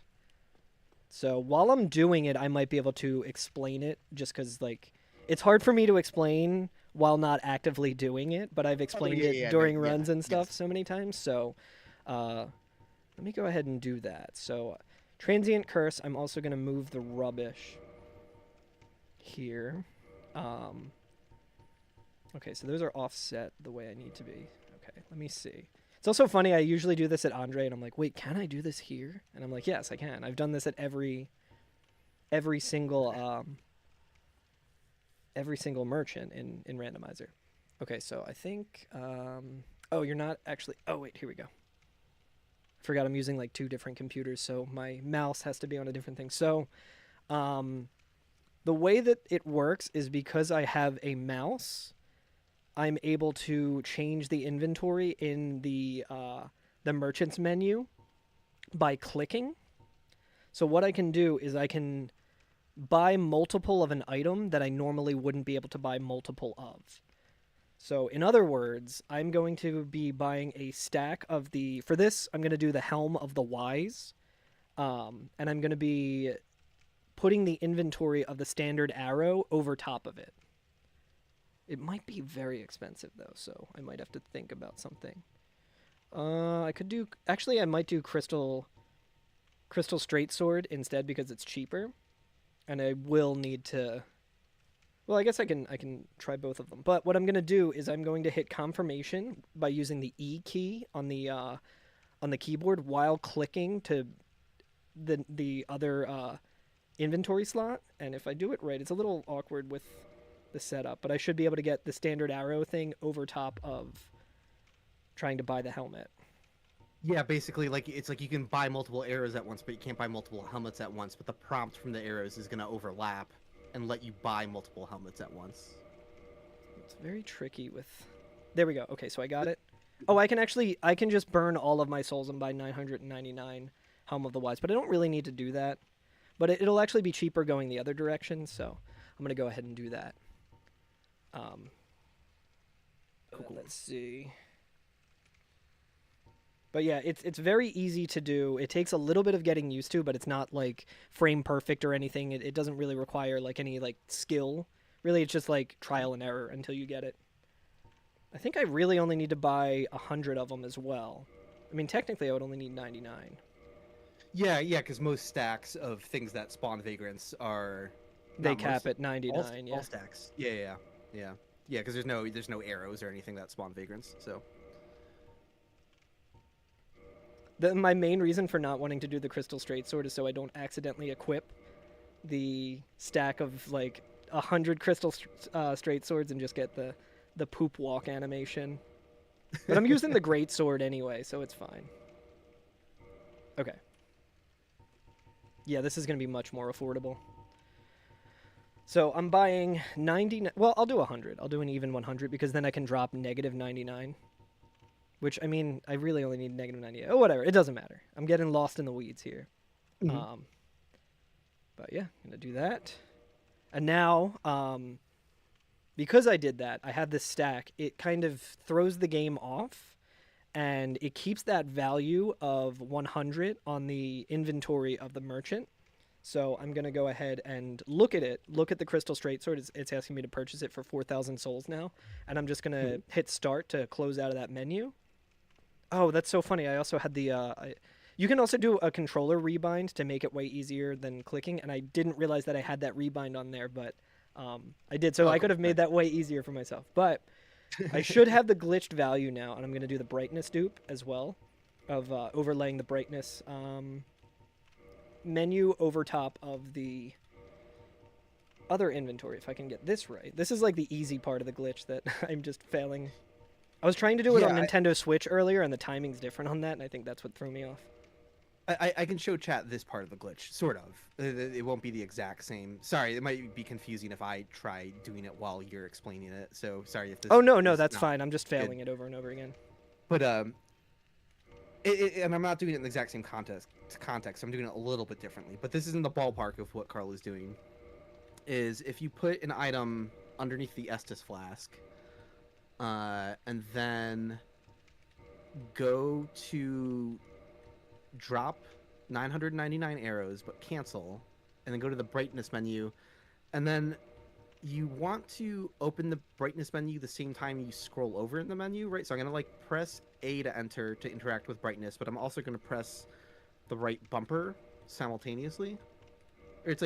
Speaker 7: So while I'm doing it, I might be able to explain it, just because, like, it's hard for me to explain while not actively doing it, but I've explained it during runs and stuff so many times. So let me go ahead and do that. So transient curse, I'm also going to move the rubbish here. Okay, so those are offset the way I need to be. Okay, let me see. It's also funny, I usually do this at Andre, and I'm like, wait, can I do this here? And I'm like, yes, I can. I've done this at every single merchant in Randomizer. Okay, so I think, oh, you're not actually, oh, wait, here we go. I forgot I'm using like 2 different computers, so my mouse has to be on a different thing. So, the way that it works is because I have a mouse, I'm able to change the inventory in the merchant's menu by clicking. So what I can do is I can buy multiple of an item that I normally wouldn't be able to buy multiple of. So in other words, I'm going to be buying a stack of for this, I'm going to do the Helm of the Wise, and I'm going to be putting the inventory of the standard arrow over top of it. It might be very expensive, though, so I might have to think about something. I might do Crystal Straight Sword instead because it's cheaper. And I will need to... Well, I guess I can try both of them. But what I'm going to do is I'm going to hit confirmation by using the E key on the keyboard while clicking to the other inventory slot. And if I do it right, it's a little awkward with the setup, but I should be able to get the standard arrow thing over top of trying to buy the helmet.
Speaker 5: Yeah, basically, like it's like you can buy multiple arrows at once, but you can't buy multiple helmets at once. But the prompt from the arrows is going to overlap and let you buy multiple helmets at once.
Speaker 7: It's very tricky with... There we go. Okay, so I got it. Oh, I can just burn all of my souls and buy 999 Helm of the Wise, but I don't really need to do that. But it'll actually be cheaper going the other direction, so I'm going to go ahead and do that. Let's see. But yeah, it's very easy to do. It takes a little bit of getting used to, but it's not like frame perfect or anything. It doesn't really require like any like skill. Really, it's just like trial and error until you get it. I think I really only need to buy 100 of them as well. I mean, technically, I would only need 99.
Speaker 5: Yeah, because most stacks of things that spawn vagrants are...
Speaker 7: They cap at 99, yeah.
Speaker 5: All stacks. Yeah, because there's no arrows or anything that spawn vagrants, so...
Speaker 7: My main reason for not wanting to do the Crystal Straight Sword is so I don't accidentally equip the stack of, like, 100 Crystal Straight Swords and just get the poop walk animation. But I'm using the Great Sword anyway, so it's fine. Okay. Yeah, this is going to be much more affordable. So I'm buying 99... Well, I'll do 100. I'll do an even 100 because then I can drop negative 99. Which, I mean, I really only need negative 98. Oh, whatever. It doesn't matter. I'm getting lost in the weeds here.
Speaker 5: Mm-hmm.
Speaker 7: But yeah, I'm going to do that. And now, because I did that, I had this stack. It kind of throws the game off, and it keeps that value of 100 on the inventory of the merchant. So I'm going to go ahead and look at it. Look at the Crystal Straight Sword. It's asking me to purchase it for 4,000 souls now. And I'm just going to hit start to close out of that menu. Oh, that's so funny. I also had the... you can also do a controller rebind to make it way easier than clicking. And I didn't realize that I had that rebind on there, but I did. So I could have made that way easier for myself. But I should have the glitched value now. And I'm going to do the brightness dupe as well of overlaying the brightness... menu over top of the other inventory, if I can get this right. This is like the easy part of the glitch that I'm just failing. I was trying to do it on Nintendo Switch earlier, and the timing's different on that, and I think that's what threw me off.
Speaker 5: I can show chat this part of the glitch, sort of. It won't be the exact same. Sorry, it might be confusing if I try doing it while you're explaining it, so sorry if this...
Speaker 7: Oh, no, that's fine. I'm just failing it over and over again.
Speaker 5: But, and I'm not doing it in the exact same context. I'm doing it a little bit differently. But this is in the ballpark of what Carl is doing. Is if you put an item underneath the Estus flask, and then go to drop 999 arrows, but cancel, and then go to the brightness menu, and then you want to open the brightness menu the same time you scroll over in the menu, right? So I'm going to press A to enter to interact with brightness, but I'm also going to press the right bumper simultaneously. Or it's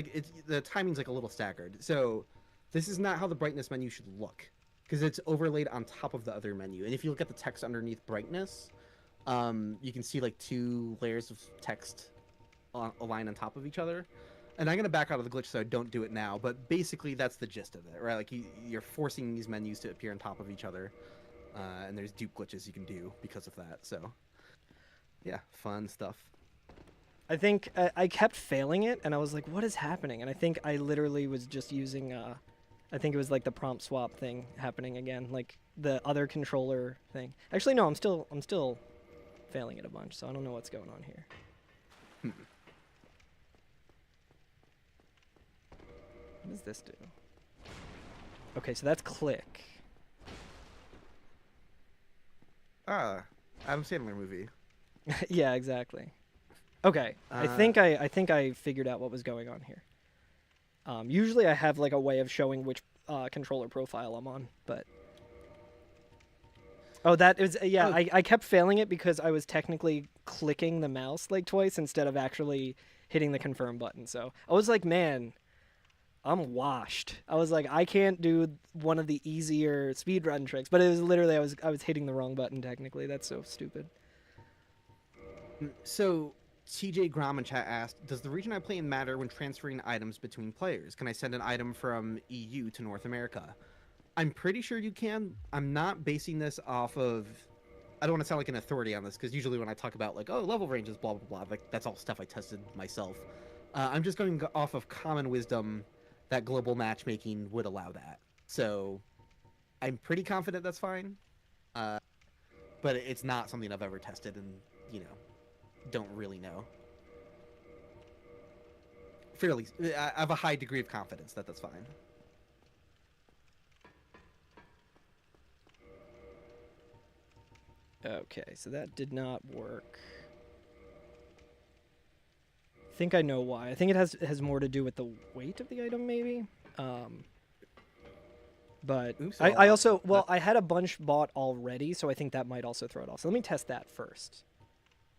Speaker 5: the timing's a little staggered. So this is not how the brightness menu should look, because it's overlaid on top of the other menu. And if you look at the text underneath brightness, you can see 2 layers of text aligned on top of each other. And I'm going to back out of the glitch so I don't do it now, but basically that's the gist of it, right? You're forcing these menus to appear on top of each other, and there's dupe glitches you can do because of that, so yeah, fun stuff.
Speaker 7: I think I kept failing it, and I was like, what is happening? And I think I literally was just using, I think it was the prompt swap thing happening again, the other controller thing. Actually, no, I'm still failing it a bunch, so I don't know what's going on here. What does this do? Okay, so that's click.
Speaker 5: Adam Sandler movie.
Speaker 7: Yeah, exactly. Okay, I think I figured out what was going on here. Usually I have a way of showing which controller profile I'm on, but that is I kept failing it because I was technically clicking the mouse twice instead of actually hitting the confirm button. So I was like, man, I'm washed. I was like, I can't do one of the easier speedrun tricks, but it was literally I was hitting the wrong button technically. That's so stupid.
Speaker 5: So TJ Grom in chat asked, does the region I play in matter when transferring items between players? Can I send an item from EU to North America? I'm pretty sure you can. I'm not basing this off of... I don't want to sound like an authority on this, because usually when I talk about level ranges, blah, blah, blah, that's all stuff I tested myself. I'm just going off of common wisdom that global matchmaking would allow that. So I'm pretty confident that's fine. But it's not something I've ever tested and, don't really know. I have a high degree of confidence that that's fine.
Speaker 7: Okay, so that did not work. I think I know why. I think it has more to do with the weight of the item, maybe. But I also I had a bunch bought already, so I think that might also throw it off. So let me test that first,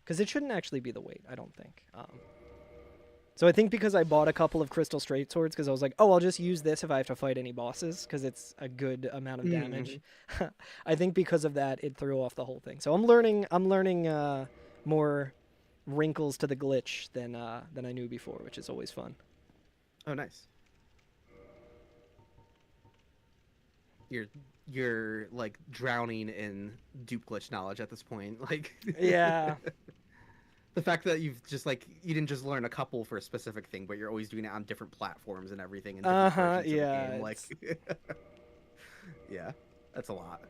Speaker 7: because it shouldn't actually be the weight, I don't think. So I think because I bought a couple of Crystal Straight Swords, because I was like, oh, I'll just use this if I have to fight any bosses, because it's a good amount of damage. I think because of that, it threw off the whole thing. So I'm learning more wrinkles to the glitch than I knew before, which is always fun.
Speaker 5: Oh, nice. You're drowning in dupe glitch knowledge at this point.
Speaker 7: Yeah.
Speaker 5: The fact that you've just you didn't just learn a couple for a specific thing, but you're always doing it on different platforms and everything. And different versions of the game. Yeah, that's a lot.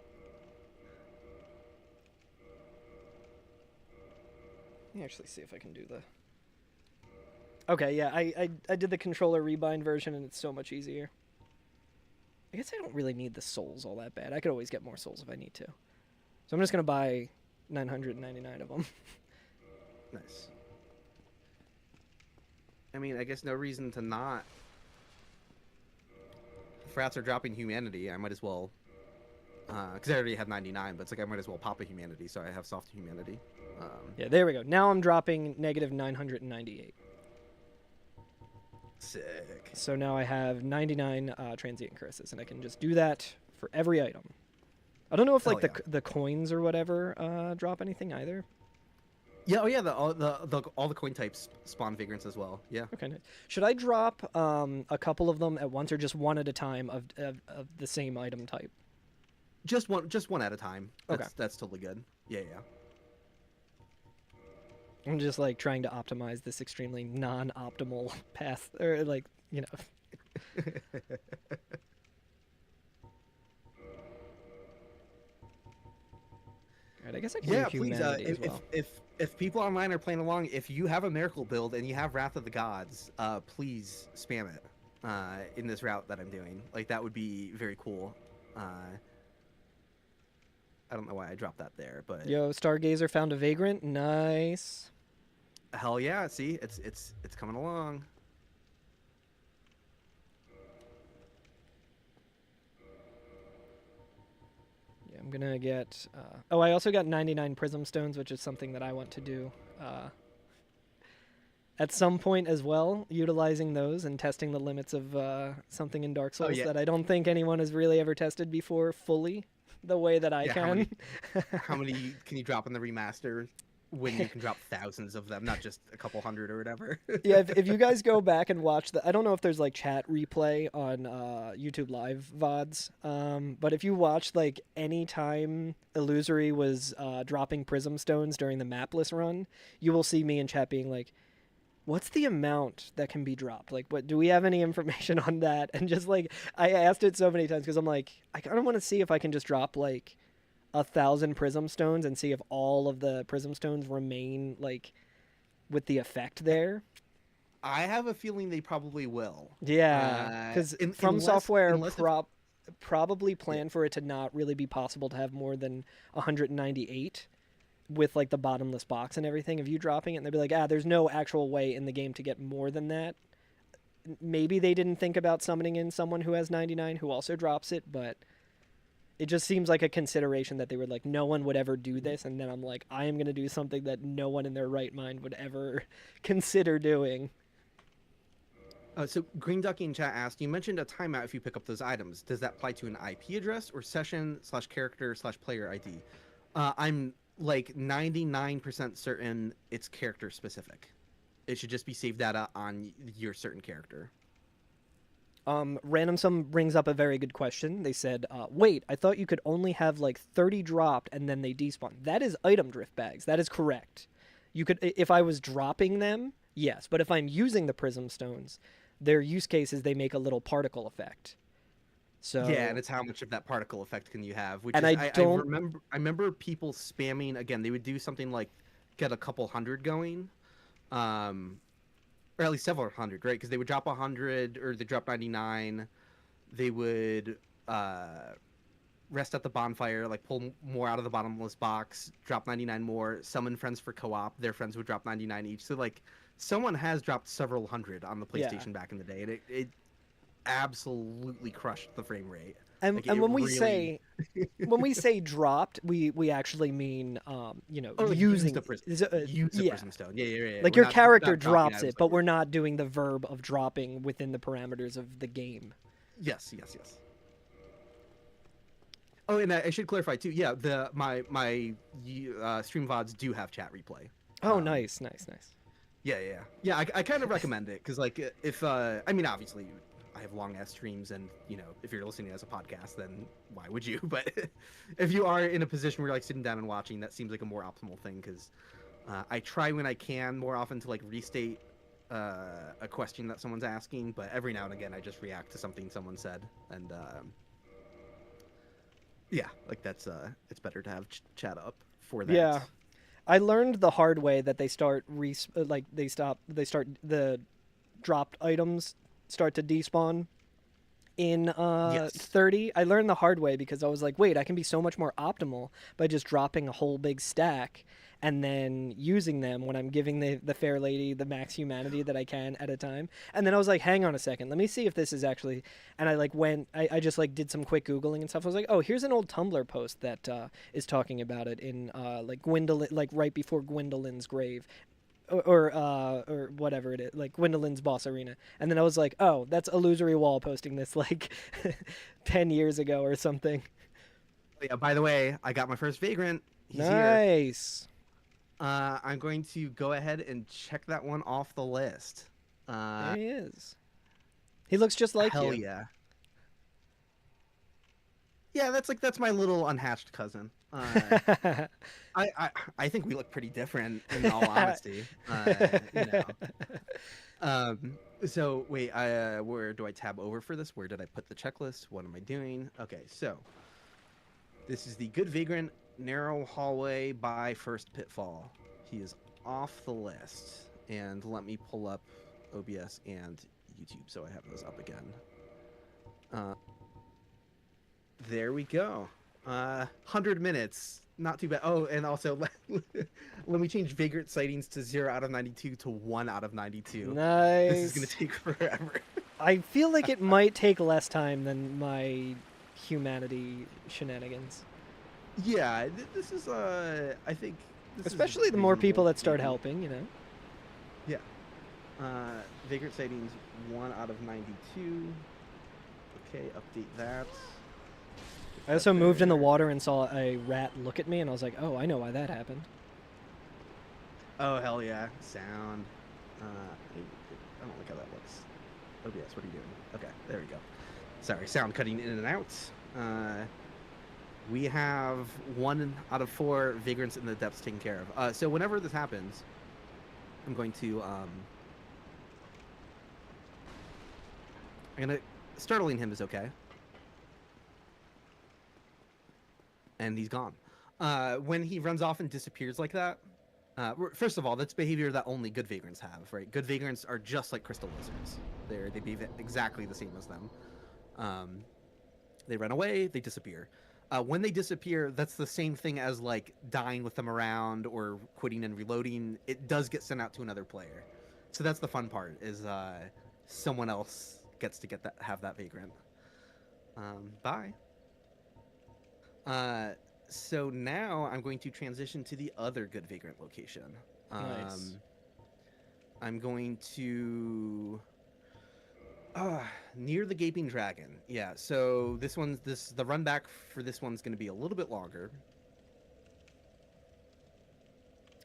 Speaker 7: Let me actually see if I can do the... Okay, yeah, I did the controller rebind version, and it's so much easier. I guess I don't really need the souls all that bad. I could always get more souls if I need to. So I'm just going to buy 999 of them.
Speaker 5: Nice. I mean, I guess no reason to not. If rats are dropping humanity, I might as well. Because I already have 99, but it's like I might as well pop a humanity, so I have soft humanity.
Speaker 7: Yeah, there we go. Now I'm dropping negative 998.
Speaker 5: Sick.
Speaker 7: So now I have 99 transient curses, and I can just do that for every item. I don't know if like the coins or whatever drop anything either.
Speaker 5: Yeah, oh yeah, all the coin types spawn vagrants as well. Yeah.
Speaker 7: Okay. Nice. Should I drop a couple of them at once, or just one at a time of the same item type?
Speaker 5: Just one at a time.
Speaker 7: Okay.
Speaker 5: That's totally good. Yeah.
Speaker 7: I'm just like trying to optimize this extremely non-optimal path, or like, you know. Alright, I guess I can do
Speaker 5: please.
Speaker 7: humanity as well.
Speaker 5: If people online are playing along, if you have a miracle build and you have Wrath of the Gods, please spam it in this route that I'm doing. Like that would be very cool. I don't know why I dropped that there, but
Speaker 7: Yo, Stargazer found a vagrant. Nice.
Speaker 5: hell yeah! See, it's coming along.
Speaker 7: Yeah, I'm gonna get. Oh, I also got 99 prism stones, which is something that I want to do at some point as well, utilizing those and testing the limits of something in Dark Souls that I don't think anyone has really ever tested before fully, the way that I can.
Speaker 5: How many can you drop in the remaster when you can drop thousands of them, not just a couple hundred or whatever?
Speaker 7: Yeah, if you guys go back and watch I don't know if there's like chat replay on YouTube Live VODs, but if you watch like any time Illusory was dropping prism stones during the mapless run, you will see me in chat being like, what's the amount that can be dropped? Like, what do we have any information on that? And just like, I asked it so many times because I'm like, I kind of want to see if I can just drop like 1,000 prism stones and see if all of the prism stones remain like with the effect there.
Speaker 5: I have a feeling they probably will.
Speaker 7: Yeah, because From Software probably
Speaker 5: Yeah.
Speaker 7: planned for it to not really be possible to have more than 198 with like the bottomless box and everything of you dropping it, and they'd be like, there's no actual way in the game to get more than that. Maybe they didn't think about summoning in someone who has 99 who also drops it, but it just seems like a consideration that they were like, no one would ever do this, and then I'm like, I am going to do something that no one in their right mind would ever consider doing.
Speaker 5: So Green Ducky in chat asked, you mentioned a timeout if you pick up those items. Does that apply to an IP address or session/character/player ID? I'm like 99% certain it's character specific. It should just be save data on your certain character.
Speaker 7: Randomsome brings up a very good question. They said, wait, I thought you could only have like 30 dropped and then they despawn. That is item drift bags. That is correct. You could, if I was dropping them, yes. But if I'm using the prism stones, their use case is they make a little particle effect. So
Speaker 5: yeah, and it's how much of that particle effect can you have? Which
Speaker 7: and
Speaker 5: is,
Speaker 7: I
Speaker 5: remember people spamming again. They would do something like get a couple hundred going, or at least several hundred, right? Because they would drop 100 or they drop 99. They would rest at the bonfire, like pull more out of the bottomless box, drop 99 more, summon friends for co-op. Their friends would drop 99 each. So like someone has dropped several hundred on the PlayStation back in the day, and it absolutely crushed the frame rate.
Speaker 7: And,
Speaker 5: like,
Speaker 7: and when we
Speaker 5: really...
Speaker 7: say when we say dropped, we actually mean using
Speaker 5: use the prism stone. Yeah.
Speaker 7: Like
Speaker 5: We're
Speaker 7: your character
Speaker 5: not
Speaker 7: drops it,
Speaker 5: like
Speaker 7: but we're not doing the verb of dropping within the parameters of the game.
Speaker 5: Yes. Oh, and I should clarify too. Yeah, my stream VODs do have chat replay.
Speaker 7: Oh, nice.
Speaker 5: Yeah. I kind of recommend it because like if I mean obviously I have long ass streams, and if you're listening as a podcast, then why would you? But if you are in a position where you're like sitting down and watching, that seems like a more optimal thing because I try when I can more often to like restate a question that someone's asking, but every now and again I just react to something someone said, and yeah, like that's it's better to have chat up for that.
Speaker 7: Yeah, I learned the hard way that they start the dropped items start to despawn in
Speaker 5: Yes.
Speaker 7: 30. I learned the hard way because I was like, wait, I can be so much more optimal by just dropping a whole big stack and then using them when I'm giving the fair lady the max humanity that I can at a time. And then I was like, hang on a second, let me see if this is actually. And I like I just like did some quick Googling and stuff. I was like, oh, here's an old Tumblr post that is talking about it in like Gwendolyn, like right before Gwendolyn's grave. Or whatever it is, like Gwendolyn's Boss Arena. And then I was like, oh, that's Illusory Wall posting this like 10 years ago or something.
Speaker 5: Yeah, by the way, I got my first Vagrant. He's here.
Speaker 7: Nice.
Speaker 5: I'm going to go ahead and check that one off the list.
Speaker 7: There he is. He looks just like
Speaker 5: Hell
Speaker 7: you.
Speaker 5: yeah. Yeah, that's my little unhatched cousin. I think we look pretty different in all honesty. You know. So wait, where do I tab over for this? Where did I put the checklist? What am I doing? Okay, so this is the Good Vagrant narrow hallway by first pitfall. He is off the list, and let me pull up OBS and YouTube so I have those up again. There we go. 100 minutes. Not too bad. Oh, and also let me change Vagrant sightings to 0 out of 92 to 1 out of 92.
Speaker 7: Nice.
Speaker 5: This is going to take forever.
Speaker 7: I feel like it might take less time than my humanity shenanigans.
Speaker 5: Yeah, this is, I think...
Speaker 7: Especially the more people that start helping, you know?
Speaker 5: Yeah. Vagrant sightings 1 out of 92. Okay, update that.
Speaker 7: I also moved in the water and saw a rat look at me, and I was like, oh, I know why that happened.
Speaker 5: Oh, hell yeah. Sound. I don't like how that looks. OBS, what are you doing? Okay, there we go. Sorry, sound cutting in and out. We have 1 out of 4 Vagrants in the depths taken care of. So whenever this happens, I'm going to... Startling him is okay. And he's gone. When he runs off and disappears like that, first of all, that's behavior that only good Vagrants have, right? Good Vagrants are just like crystal lizards. They behave exactly the same as them. They run away, they disappear. When they disappear, that's the same thing as like dying with them around or quitting and reloading. It does get sent out to another player. So that's the fun part, is someone else gets to have that Vagrant. Bye. So now I'm going to transition to the other Good Vagrant location.
Speaker 7: Nice.
Speaker 5: I'm going to near the Gaping Dragon. Yeah, so the run back for this one's going to be a little bit longer.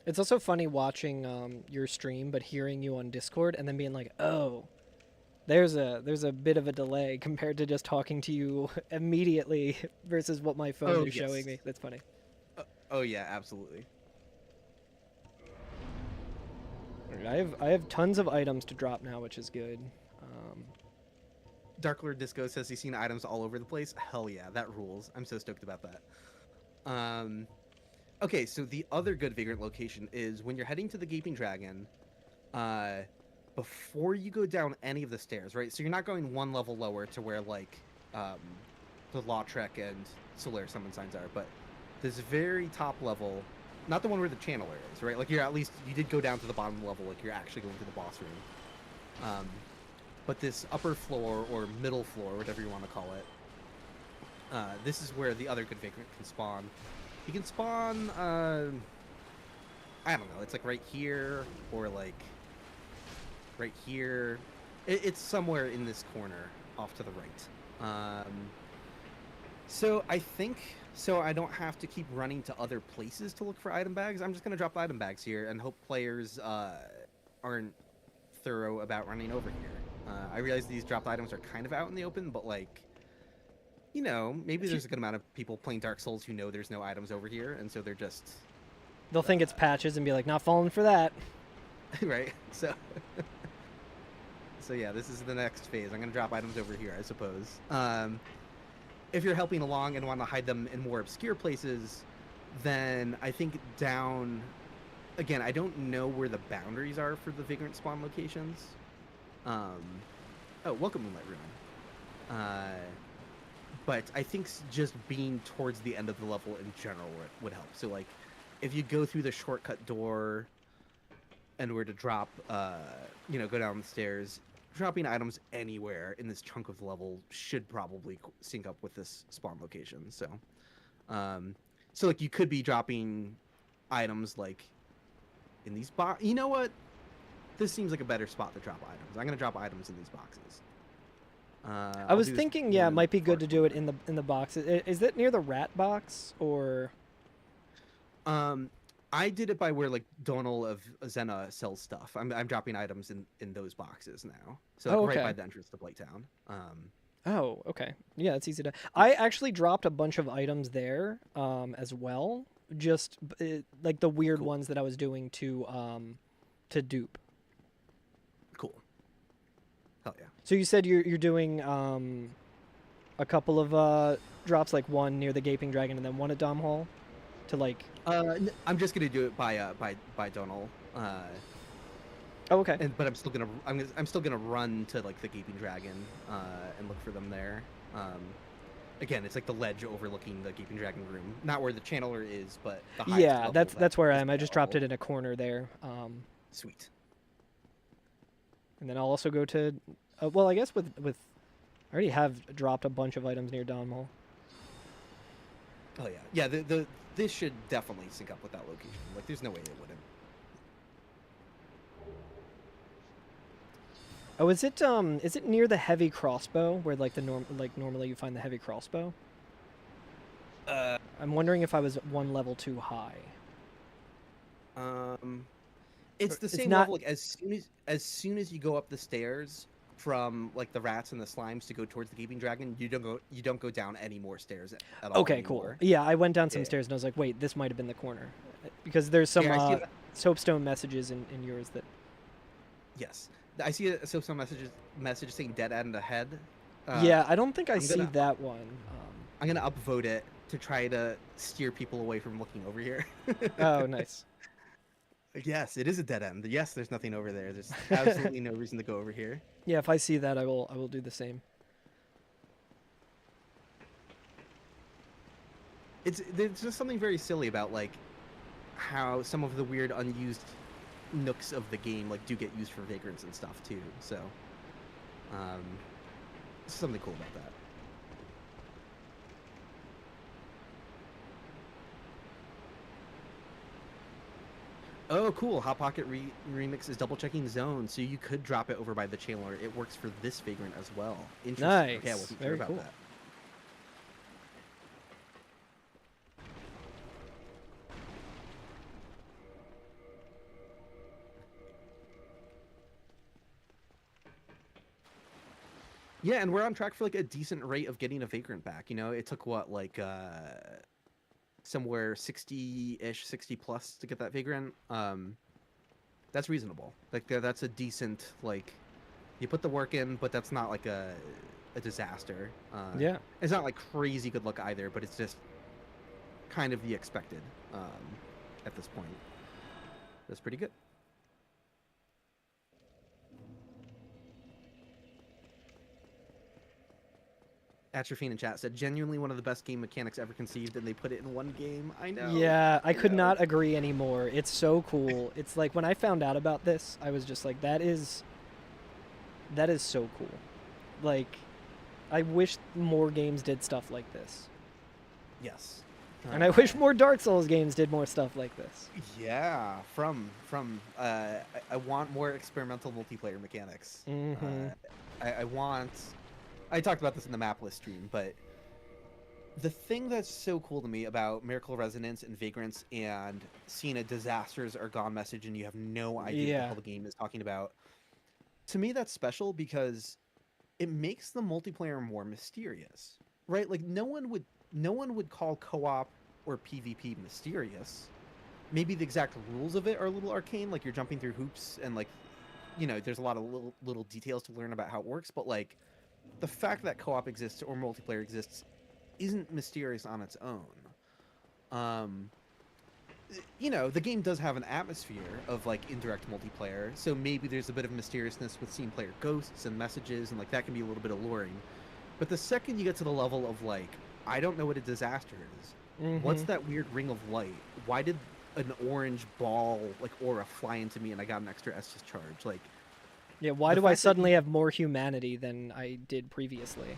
Speaker 7: It's also funny watching your stream, but hearing you on Discord and then being like, oh, there's a bit of a delay compared to just talking to you immediately versus what my phone is showing me. That's funny.
Speaker 5: Oh yeah, absolutely.
Speaker 7: I have tons of items to drop now, which is good.
Speaker 5: Dark Lord Disco says he's seen items all over the place. Hell yeah, that rules. I'm so stoked about that. Okay, so the other Good Vagrant location is when you're heading to the Gaping Dragon, before you go down any of the stairs, right? So you're not going one level lower to where, like, the Lautrec and Solaire summon signs are, but this very top level, not the one where the channeler is, right? Like, you did go down to the bottom level, like you're actually going to the boss room. But this upper floor, or middle floor, whatever you want to call it, this is where the other Good Vagrant can spawn. You can spawn, I don't know, it's like right here, or like right here. It's somewhere in this corner off to the right. So I think, so I don't have to keep running to other places to look for item bags, I'm just going to drop item bags here and hope players aren't thorough about running over here. I realize these dropped items are kind of out in the open, but like, you know, maybe there's a good amount of people playing Dark Souls who know there's no items over here, and so they're just...
Speaker 7: They'll think it's patches and be like, not falling for that.
Speaker 5: Right, so... So yeah, this is the next phase. I'm going to drop items over here, I suppose. If you're helping along and want to hide them in more obscure places, then I think down... Again, I don't know where the boundaries are for the Vagrant spawn locations. Oh, welcome, Moonlight But I think just being towards the end of the level in general would help. So like, if you go through the shortcut door and were to drop, go down the stairs, dropping items anywhere in this chunk of the level should probably sync up with this spawn location. So, like you could be dropping items like in these You know what? This seems like a better spot to drop items. I'm gonna drop items in these boxes.
Speaker 7: I was thinking, yeah, it might be good to do it in the box. Is it near the rat box or?
Speaker 5: I did it by where like Donal of Zena sells stuff. I'm dropping items in those boxes now. So like, right by the entrance to Blighttown.
Speaker 7: Oh, okay. Yeah, it's easy to. I actually dropped a bunch of items there, as well. Just like the weird ones that I was doing to dupe.
Speaker 5: Cool. Hell yeah.
Speaker 7: So you said you're doing a couple of drops, like one near the Gaping Dragon and then one at Dom Hall, to like.
Speaker 5: I'm just gonna do it by Donal.
Speaker 7: Oh, okay.
Speaker 5: But I'm still gonna run to like the Gaping Dragon and look for them there. Again, it's like the ledge overlooking the Gaping Dragon room, not where the channeler is, but the highest
Speaker 7: yeah,
Speaker 5: level
Speaker 7: that's where I am. I
Speaker 5: that
Speaker 7: just dropped it
Speaker 5: level.
Speaker 7: in a corner there.
Speaker 5: Sweet.
Speaker 7: And then I'll also go to, well, I guess with I already have dropped a bunch of items near Dom Hall.
Speaker 5: Oh yeah, this should definitely sync up with that location. Like, there's no way it wouldn't.
Speaker 7: Oh, is it near the heavy crossbow where like normally you find the heavy crossbow? I'm wondering if I was one level too high.
Speaker 5: It's the same
Speaker 7: not...
Speaker 5: level. Like, as soon as you go up the stairs from like the rats and the slimes to go towards the Gaping Dragon, you don't go down any more stairs at all.
Speaker 7: Okay,
Speaker 5: anymore.
Speaker 7: Cool. Yeah, I went down some stairs and I was like, wait, this might have been the corner, because there's some soapstone messages in yours that.
Speaker 5: Yes, I see a soapstone message saying dead end ahead.
Speaker 7: Yeah, I don't think I see that one.
Speaker 5: I'm gonna upvote it to try to steer people away from looking over here.
Speaker 7: Oh, nice.
Speaker 5: Yes, it is a dead end. Yes, there's nothing over there. There's absolutely no reason to go over here.
Speaker 7: Yeah, if I see that, I will do the same.
Speaker 5: There's just something very silly about like how some of the weird unused nooks of the game like do get used for vagrants and stuff too. So, something cool about that. Oh, cool. Hot Pocket Remix is double checking zone, so you could drop it over by the channeler. It works for this vagrant as well. Interesting.
Speaker 7: Nice.
Speaker 5: Okay, I wasn't sure
Speaker 7: Very
Speaker 5: about
Speaker 7: cool.
Speaker 5: that. Yeah, and we're on track for like a decent rate of getting a vagrant back. You know, it took what, like somewhere 60-ish, 60 plus to get that vagrant. That's reasonable. Like that's a decent, like, you put the work in, but that's not like a disaster.
Speaker 7: Yeah.
Speaker 5: It's not like crazy good luck either, but it's just kind of the expected at this point. That's pretty good. Atropine in chat said, genuinely one of the best game mechanics ever conceived, and they put it in one game. I know.
Speaker 7: Yeah, I could not agree anymore. It's so cool. It's like when I found out about this, I was just like, that is so cool. Like, I wish more games did stuff like this.
Speaker 5: Yes.
Speaker 7: And I wish more Dark Souls games did more stuff like this.
Speaker 5: Yeah, I want more experimental multiplayer mechanics.
Speaker 7: Mm-hmm.
Speaker 5: I talked about this in the map list stream, but the thing that's so cool to me about Miracle Resonance and Vagrants and seeing a disasters are gone message and you have no idea what the hell the game is talking about, to me that's special because it makes the multiplayer more mysterious, right? Like no one would call co-op or PvP mysterious. Maybe the exact rules of it are a little arcane, like you're jumping through hoops and like, you know, there's a lot of little details to learn about how it works, but like the fact that co-op exists or multiplayer exists isn't mysterious on its own. You know, the game does have an atmosphere of like indirect multiplayer, so maybe there's a bit of mysteriousness with seeing player ghosts and messages, and like that can be a little bit alluring. But the second you get to the level of like, I don't know what a disaster is. What's that weird ring of light? Why did an orange ball like aura fly into me and I got an extra Estus charge? Like,
Speaker 7: Yeah, why
Speaker 5: the
Speaker 7: do I
Speaker 5: fact that
Speaker 7: suddenly
Speaker 5: you-
Speaker 7: have more humanity than I did previously?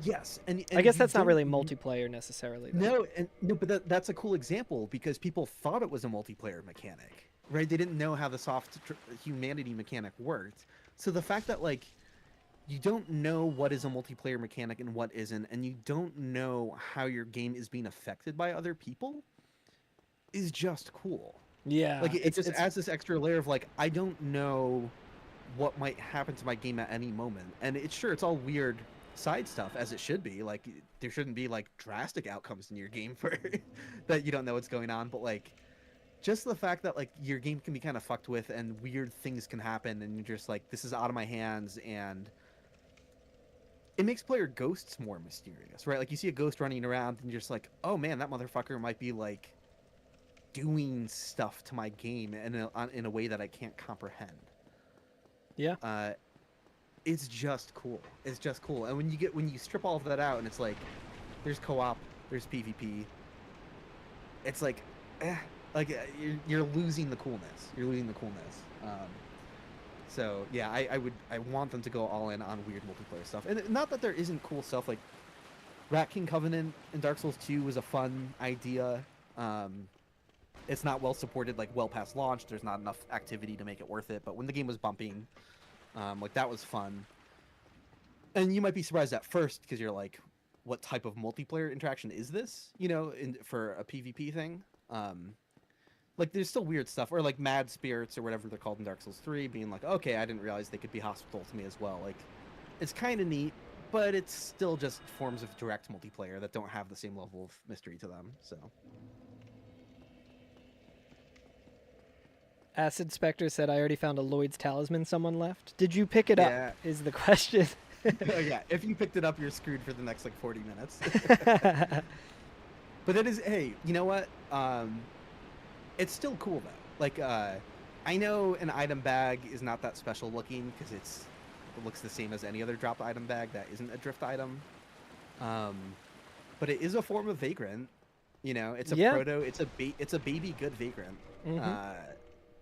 Speaker 5: Yes, and
Speaker 7: I guess
Speaker 5: you
Speaker 7: that's not really
Speaker 5: don't-
Speaker 7: multiplayer necessarily. Though.
Speaker 5: No, but that's a cool example because people thought it was a multiplayer mechanic, right? They didn't know how the humanity mechanic worked. So the fact that like you don't know what is a multiplayer mechanic and what isn't, and you don't know how your game is being affected by other people, is just cool.
Speaker 7: Yeah,
Speaker 5: Like it just adds this extra layer of like, I don't know what might happen to my game at any moment, and it's all weird side stuff as it should be. Like there shouldn't be like drastic outcomes in your game for that you don't know what's going on, but like just the fact that like your game can be kind of fucked with and weird things can happen and you're just like, this is out of my hands, and it makes player ghosts more mysterious, right? Like you see a ghost running around and you're just like, oh man, that motherfucker might be like doing stuff to my game in a way that I can't comprehend.
Speaker 7: yeah.
Speaker 5: It's just cool. It's just cool. And when you strip all of that out and it's like, there's co-op, there's PvP. It's like, you're losing the coolness. You're losing the coolness. So yeah, I want them to go all in on weird multiplayer stuff. And not that there isn't cool stuff, like Rat King Covenant in Dark Souls 2 was a fun idea. It's not well supported, like well past launch. There's not enough activity to make it worth it. But when the game was bumping, like that was fun. And you might be surprised at first because you're like, what type of multiplayer interaction is this? You know, for a PvP thing. Like there's still weird stuff, or like mad spirits or whatever they're called in Dark Souls 3 being like, okay, I didn't realize they could be hostile to me as well. Like it's kind of neat, but it's still just forms of direct multiplayer that don't have the same level of mystery to them. So
Speaker 7: Acid Spectre said, I already found a Lloyd's Talisman someone left. Did you pick it up?
Speaker 5: Yeah.
Speaker 7: Is the question.
Speaker 5: yeah, if you picked it up, you're screwed for the next like 40 minutes. But that is, hey, you know what? It's still cool though. Like, I know an item bag is not that special looking because it looks the same as any other dropped item bag that isn't a drift item. But it is a form of vagrant. You know, it's a proto. It's a baby good vagrant.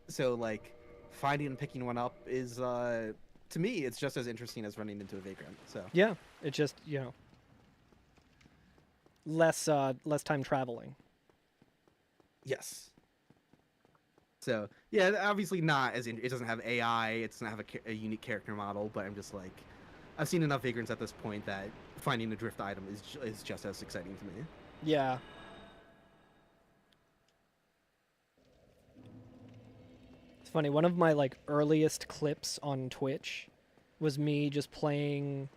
Speaker 5: So like, finding and picking one up is to me, it's just as interesting as running into a vagrant. So
Speaker 7: Yeah, it's just, less time traveling.
Speaker 5: yes. So yeah, obviously not as it doesn't have AI, it doesn't have a unique character model, but I'm just like, I've seen enough vagrants at this point that finding a drift item is just as exciting to me.
Speaker 7: Yeah. It's funny, one of my like earliest clips on Twitch was me just playing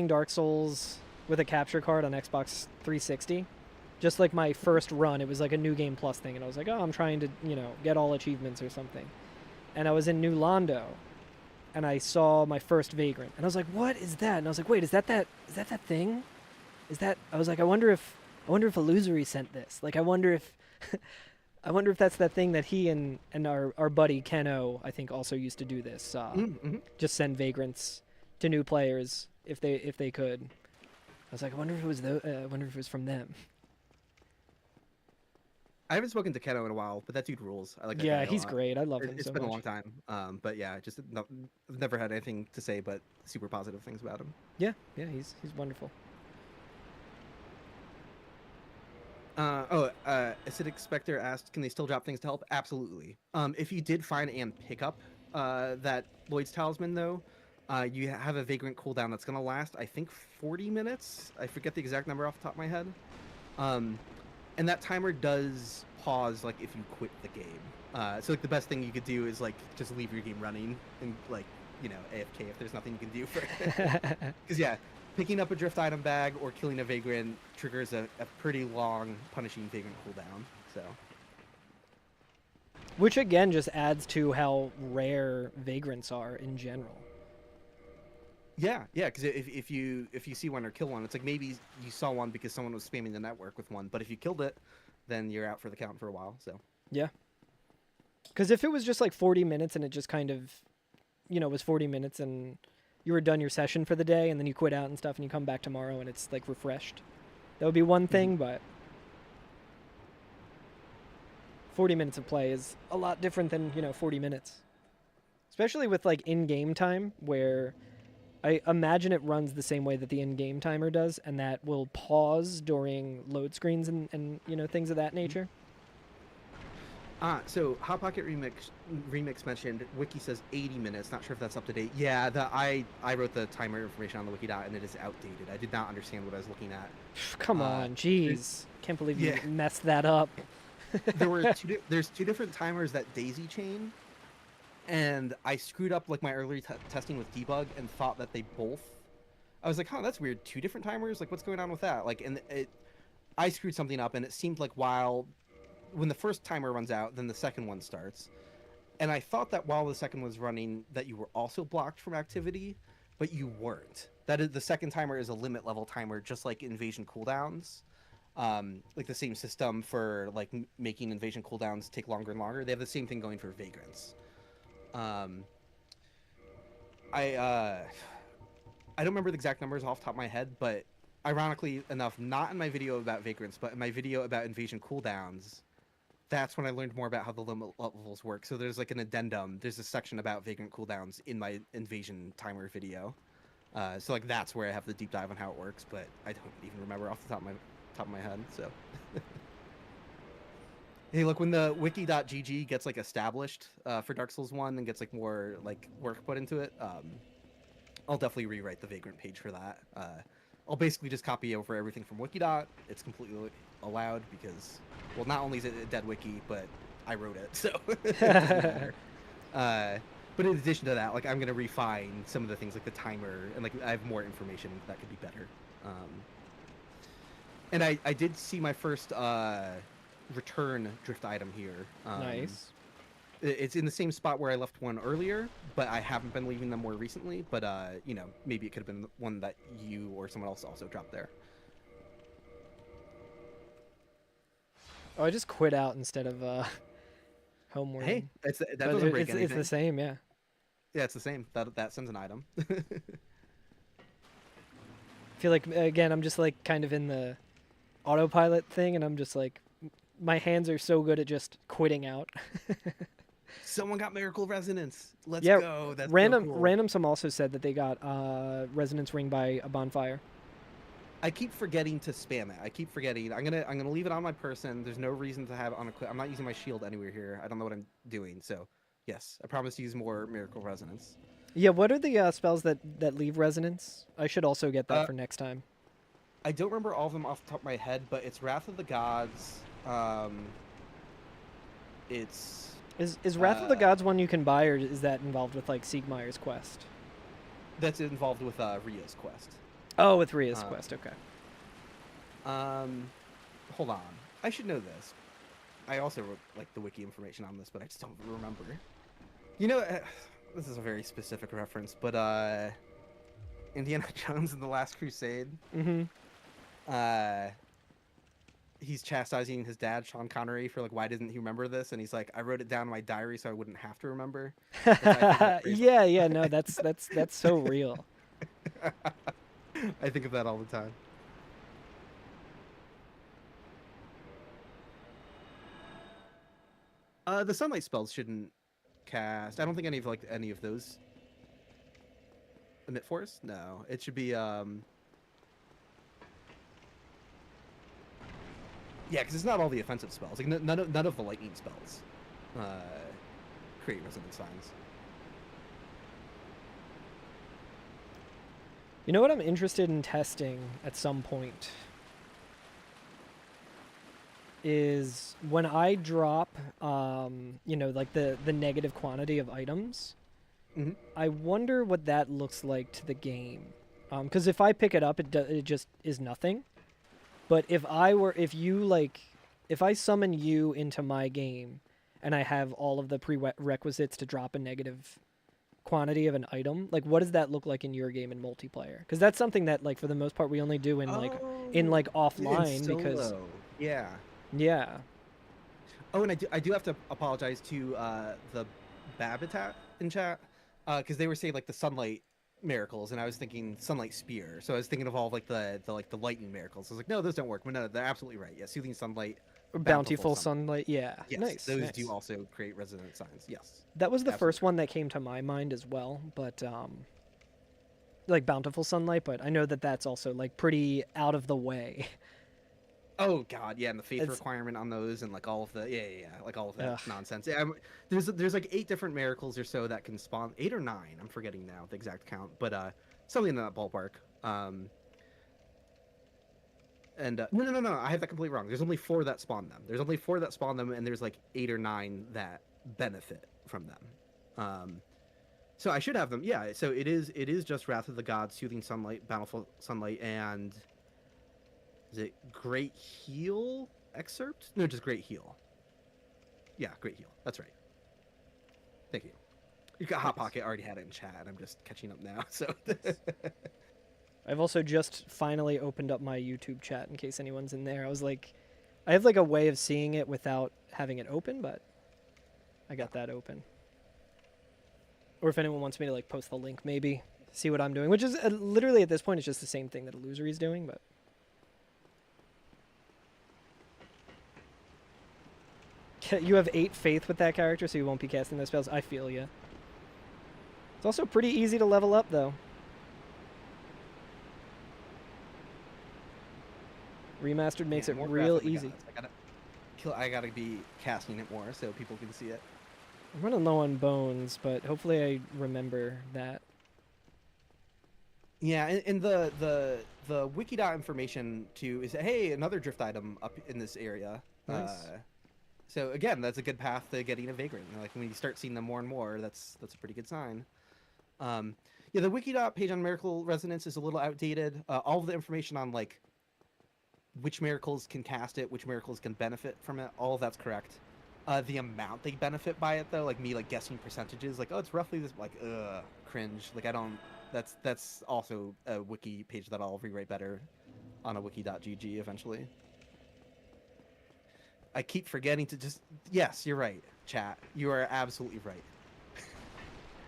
Speaker 7: Dark Souls with a capture card on Xbox 360. Just like my first run, it was like a New Game Plus thing, and I was like, oh, I'm trying to, get all achievements or something. And I was in New Londo, and I saw my first Vagrant, and I was like, what is that? And I was like, wait, is that thing? I was like, I wonder if Illusory sent this. Like, I wonder if that's that thing that he and our buddy Keno, I think, also used to do this. Just send Vagrants to new players if they could. I was like, I wonder if it was from them.
Speaker 5: I haven't spoken to Keto in a while, but that dude rules. I like that guy
Speaker 7: Yeah,
Speaker 5: a
Speaker 7: he's
Speaker 5: lot.
Speaker 7: great. I love him
Speaker 5: It's
Speaker 7: so
Speaker 5: been
Speaker 7: much.
Speaker 5: a long time, but yeah, I've never had anything to say but super positive things about him.
Speaker 7: Yeah, he's wonderful.
Speaker 5: Acidic Spectre asked, can they still drop things to help? Absolutely. If you did find and pick up that Lloyd's Talisman, though, you have a Vagrant cooldown that's going to last, I think, 40 minutes. I forget the exact number off the top of my head. And that timer does pause, like, if you quit the game. So, like, the best thing you could do is, like, just leave your game running and, like, AFK if there's nothing you can do for it. Because, yeah, picking up a drift item bag or killing a Vagrant triggers a pretty long punishing Vagrant cooldown, so...
Speaker 7: Which, again, just adds to how rare Vagrants are in general.
Speaker 5: Yeah, because if you see one or kill one, it's like maybe you saw one because someone was spamming the network with one, but if you killed it, then you're out for the count for a while, so...
Speaker 7: Yeah. Because if it was just like 40 minutes and it just kind of, was 40 minutes and you were done your session for the day, and then you quit out and stuff, and you come back tomorrow and it's like refreshed. That would be one thing, but 40 minutes of play is a lot different than, 40 minutes. Especially with like in-game time, where I imagine it runs the same way that the in-game timer does, and that will pause during load screens and things of that nature.
Speaker 5: So Hot Pocket Remix mentioned Wiki says 80 minutes. Not sure if that's up to date. Yeah, I wrote the timer information on the wiki dot, and it is outdated. I did not understand what I was looking at.
Speaker 7: Come on, jeez. Can't believe you messed that up.
Speaker 5: There's two different timers that daisy chain, and I screwed up like my early testing with debug and thought that they both. I was like, huh, that's weird. Two different timers? Like, what's going on with that? Like, and I screwed something up, and it seemed like when the first timer runs out, then the second one starts. And I thought that while the second was running, that you were also blocked from activity, but you weren't. That is, the second timer is a limit level timer, just like invasion cooldowns. Like the same system for like making invasion cooldowns take longer and longer. They have the same thing going for Vagrants. I don't remember the exact numbers off the top of my head, but ironically enough, not in my video about Vagrants, but in my video about invasion cooldowns, that's when I learned more about how the limit levels work. So there's like an addendum. There's a section about Vagrant cooldowns in my invasion timer video. So like that's where I have the deep dive on how it works, but I don't even remember off the top of my head. So hey, look, when the wiki.gg gets like established for Dark Souls 1 and gets like more like work put into it, I'll definitely rewrite the Vagrant page for that. I'll basically just copy over everything from Wikidot. It's completely allowed because, well, not only is it a dead wiki, but I wrote it, so it doesn't matter. But in addition to that, like, I'm gonna refine some of the things like the timer, and like I have more information that could be better. And I did see my first return drift item here.
Speaker 7: Nice.
Speaker 5: It's in the same spot where I left one earlier, but I haven't been leaving them more recently. But maybe it could have been one that you or someone else also dropped there.
Speaker 7: Oh, I just quit out instead of homework.
Speaker 5: Hey, that doesn't break anything.
Speaker 7: It's the same, yeah.
Speaker 5: Yeah, it's the same. That sends an item.
Speaker 7: I feel like, again, I'm just like kind of in the autopilot thing, and I'm just like, my hands are so good at just quitting out.
Speaker 5: Someone got Miracle Resonance. Let's go. That's
Speaker 7: random.
Speaker 5: so cool.
Speaker 7: Random. Some also said that they got Resonance Ring by a bonfire.
Speaker 5: I keep forgetting to spam it. I keep forgetting. I'm gonna leave it on my person. There's no reason to have it on a. I'm not using my shield anywhere here. I don't know what I'm doing. So, yes, I promise to use more Miracle Resonance.
Speaker 7: Yeah. What are the spells that leave resonance? I should also get that for next time.
Speaker 5: I don't remember all of them off the top of my head, but it's Wrath of the Gods.
Speaker 7: Is Wrath of the Gods one you can buy, or is that involved with like Siegmeyer's quest?
Speaker 5: That's involved with Ria's quest.
Speaker 7: Oh, with Ria's quest. Okay.
Speaker 5: Hold on. I should know this. I also wrote like the wiki information on this, but I just don't remember. You know, this is a very specific reference, but Indiana Jones and the Last Crusade.
Speaker 7: Mm-hmm.
Speaker 5: He's chastising his dad, Sean Connery, for like, why didn't he remember this? And he's like, I wrote it down in my diary so I wouldn't have to remember.
Speaker 7: Yeah, no, that's so real.
Speaker 5: I think of that all the time. The sunlight spells shouldn't cast. I don't think any of those emit force. No, it should be yeah, because it's not all the offensive spells. Like none of the lightning spells create resonance signs.
Speaker 7: You know what I'm interested in testing at some point is when I drop, like the negative quantity of items.
Speaker 5: Mm-hmm. I
Speaker 7: wonder what that looks like to the game. Because if I pick it up, it just is nothing. But if I summon you into my game and I have all of the prerequisites to drop a negative quantity of an item, like what does that look like in your game in multiplayer? Because that's something that like for the most part we only do in offline because
Speaker 5: yeah. Oh, and I do have to apologize to the Babitat in chat because they were saying like the sunlight miracles, and I was thinking sunlight spear. So I was thinking of all like the lightning miracles. I was like, no, those don't work. But no, they're absolutely right. Yeah, soothing sunlight,
Speaker 7: Bountiful sunlight. Yeah.
Speaker 5: Yes,
Speaker 7: Nice.
Speaker 5: those
Speaker 7: nice.
Speaker 5: do also create resonant signs. Yes.
Speaker 7: That was the
Speaker 5: Absolutely.
Speaker 7: first one that came to my mind as well, but like bountiful sunlight, but I know that that's also like pretty out of the way.
Speaker 5: Oh God, yeah, and the faith
Speaker 7: It's-
Speaker 5: requirement on those, and like all of the like all of that
Speaker 7: Ugh.
Speaker 5: nonsense. Yeah, there's like 8 different miracles or so that can spawn, 8 or 9. I'm forgetting now the exact count, but something in that ballpark. And no, I have that completely wrong. There's only 4 that spawn them. There's only 4 that spawn them, and there's like 8 or 9 that benefit from them. So I should have them. Yeah. So it is just Wrath of the Gods, Soothing Sunlight, Bountiful Sunlight, and is it Great Heal excerpt? No, just Great Heal. Yeah, Great Heal. That's right. Thank you. You got Hot Pocket already had it in chat, and I'm just catching up now. So
Speaker 7: I've also just finally opened up my YouTube chat in case anyone's in there. I was like, I have like a way of seeing it without having it open, but I got that open. Or if anyone wants me to like post the link, maybe see what I'm doing, which is literally at this point it's just the same thing that Illusory is doing, but. You have 8 faith with that character, so you won't be casting those spells. I feel ya. It's also pretty easy to level up, though. Remastered makes
Speaker 5: Yeah,
Speaker 7: it
Speaker 5: more
Speaker 7: real
Speaker 5: Wrath of the
Speaker 7: easy.
Speaker 5: Gods. I gotta be casting it more so people can see it.
Speaker 7: I'm running low on bones, but hopefully I remember that.
Speaker 5: Yeah, and the Wikidot information too is, hey, another drift item up in this area.
Speaker 7: Nice.
Speaker 5: So again, that's a good path to getting a vagrant. Like when you start seeing them more and more, that's a pretty good sign. Yeah, the Wikidot page on Miracle Resonance is a little outdated. All of the information on like which miracles can cast it, which miracles can benefit from it, all of that's correct. The amount they benefit by it though, like me like guessing percentages, like, oh, it's roughly this, like, cringe. Like I don't. That's also a wiki page that I'll rewrite better on a wiki.gg eventually. I keep forgetting to just... Yes, you're right, chat. You are absolutely right.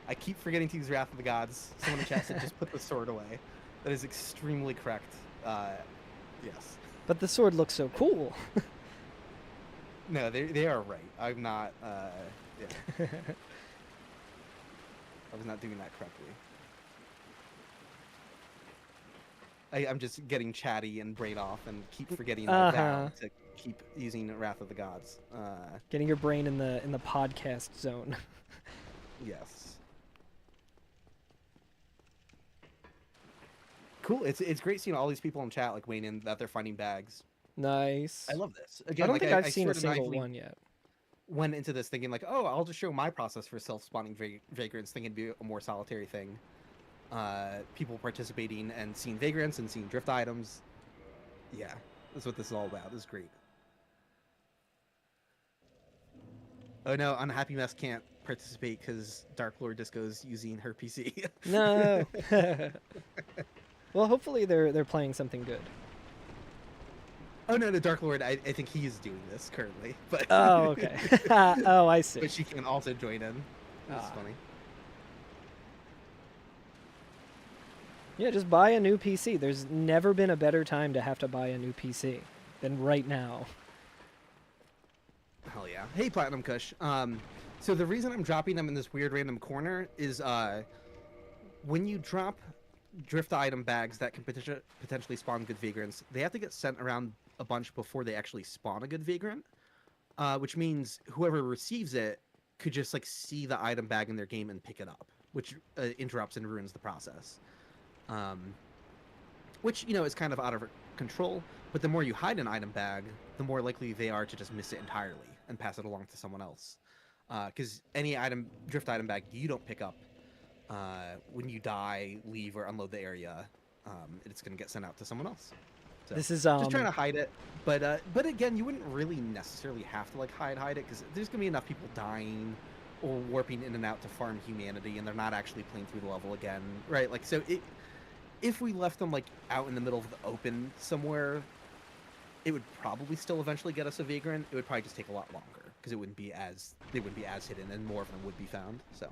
Speaker 5: I keep forgetting to use Wrath of the Gods. Someone in chat said just put the sword away. That is extremely correct. Yes.
Speaker 7: But the sword looks so cool.
Speaker 5: No, they are right. I'm not... yeah. I was not doing that correctly. I'm just getting chatty and brain off and keep forgetting that vow to keep using Wrath of the Gods.
Speaker 7: Getting your brain in the podcast zone.
Speaker 5: Yes. Cool. It's great seeing all these people in chat like weighing in that they're finding bags.
Speaker 7: Nice.
Speaker 5: I love this. Again,
Speaker 7: I don't
Speaker 5: like,
Speaker 7: think I've seen a
Speaker 5: sorta
Speaker 7: single
Speaker 5: naively
Speaker 7: one yet.
Speaker 5: went into this thinking like, oh, I'll just show my process for self-spawning vagrants, thinking it'd be a more solitary thing. People participating and seeing vagrants and seeing drift items. Yeah, that's what this is all about. This is great. Oh no, Unhappy Mess can't participate because Dark Lord Disco's using her PC.
Speaker 7: No. Well, hopefully they're playing something good.
Speaker 5: Oh no, the Dark Lord, I think he is doing this currently. But
Speaker 7: Oh, okay. Oh, I see.
Speaker 5: but she can also join in. That's funny.
Speaker 7: Yeah, just buy a new PC. There's never been a better time to have to buy a new PC than right now.
Speaker 5: Hell yeah. Hey, Platinum Kush. So the reason I'm dropping them in this weird random corner is when you drop drift item bags that can potentially spawn good vagrants, they have to get sent around a bunch before they actually spawn a good vagrant, which means whoever receives it could just like see the item bag in their game and pick it up, which interrupts and ruins the process. Which, you know, is kind of out of control, but the more you hide an item bag, the more likely they are to just miss it entirely and pass it along to someone else. Because any drift item bag you don't pick up, when you die, leave, or unload the area, it's going to get sent out to someone else. So,
Speaker 7: This is
Speaker 5: just trying to hide it, but again, you wouldn't really necessarily have to like hide it, because there's going to be enough people dying or warping in and out to farm humanity, and they're not actually playing through the level again, right? Like, so if we left them like out in the middle of the open somewhere, it would probably still eventually get us a vagrant. It would probably just take a lot longer because they wouldn't be as hidden, and more of them would be found. So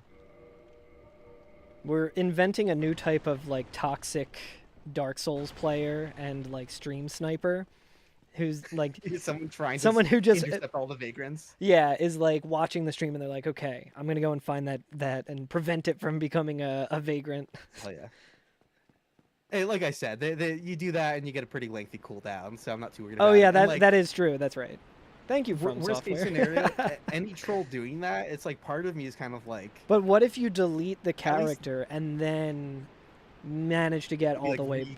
Speaker 7: We're inventing a new type of like toxic Dark Souls player and like stream sniper, who's like
Speaker 5: someone
Speaker 7: who just
Speaker 5: intercept all the vagrants.
Speaker 7: yeah is like watching the stream and they're like, okay, I'm gonna go and find that and prevent it from becoming a vagrant.
Speaker 5: Oh yeah. Hey, like I said, you do that and you get a pretty lengthy cooldown, so I'm not too worried about it.
Speaker 7: Oh yeah,
Speaker 5: And, like,
Speaker 7: that is true. That's right. Thank you, From
Speaker 5: worst case
Speaker 7: Software.
Speaker 5: scenario, any troll doing that, it's like part of me is kind of like.
Speaker 7: But what if you delete the character and then manage to get all
Speaker 5: like,
Speaker 7: the way?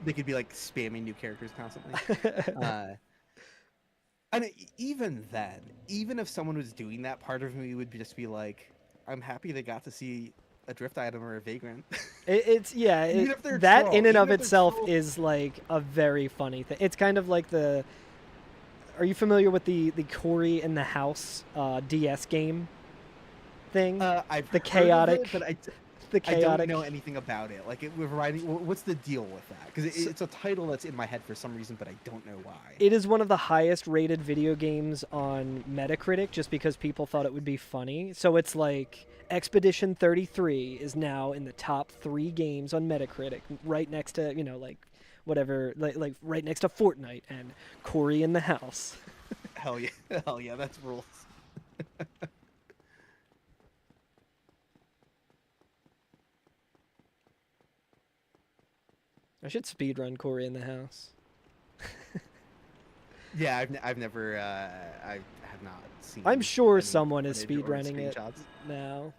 Speaker 5: They could be like spamming new characters constantly. And even then, even if someone was doing that, part of me would just be like, I'm happy they got to see a drift item or a vagrant.
Speaker 7: It's yeah.
Speaker 5: Even if they're
Speaker 7: that
Speaker 5: troll,
Speaker 7: in and
Speaker 5: even
Speaker 7: of
Speaker 5: if they're
Speaker 7: itself
Speaker 5: troll.
Speaker 7: is like a very funny thing. It's kind of like the. Are you familiar with the Cory in the House DS game thing?
Speaker 5: I've
Speaker 7: The
Speaker 5: heard
Speaker 7: chaotic-
Speaker 5: of it, but
Speaker 7: the
Speaker 5: I
Speaker 7: chaotic.
Speaker 5: don't know anything about it. Like, we're writing. What's the deal with that? Because it's a title that's in my head for some reason, but I don't know why.
Speaker 7: It is one of the highest rated video games on Metacritic just because people thought it would be funny. So it's like Expedition 33 is now in the top 3 games on Metacritic, right next to, like whatever, like right next to Fortnite and Cory in the House.
Speaker 5: Hell yeah, hell yeah, that's rules.
Speaker 7: I should speedrun Cory in the House.
Speaker 5: Yeah, I've never I have not seen.
Speaker 7: I'm sure
Speaker 5: any
Speaker 7: someone is
Speaker 5: footage or
Speaker 7: speedrunning it
Speaker 5: screenshots.
Speaker 7: now.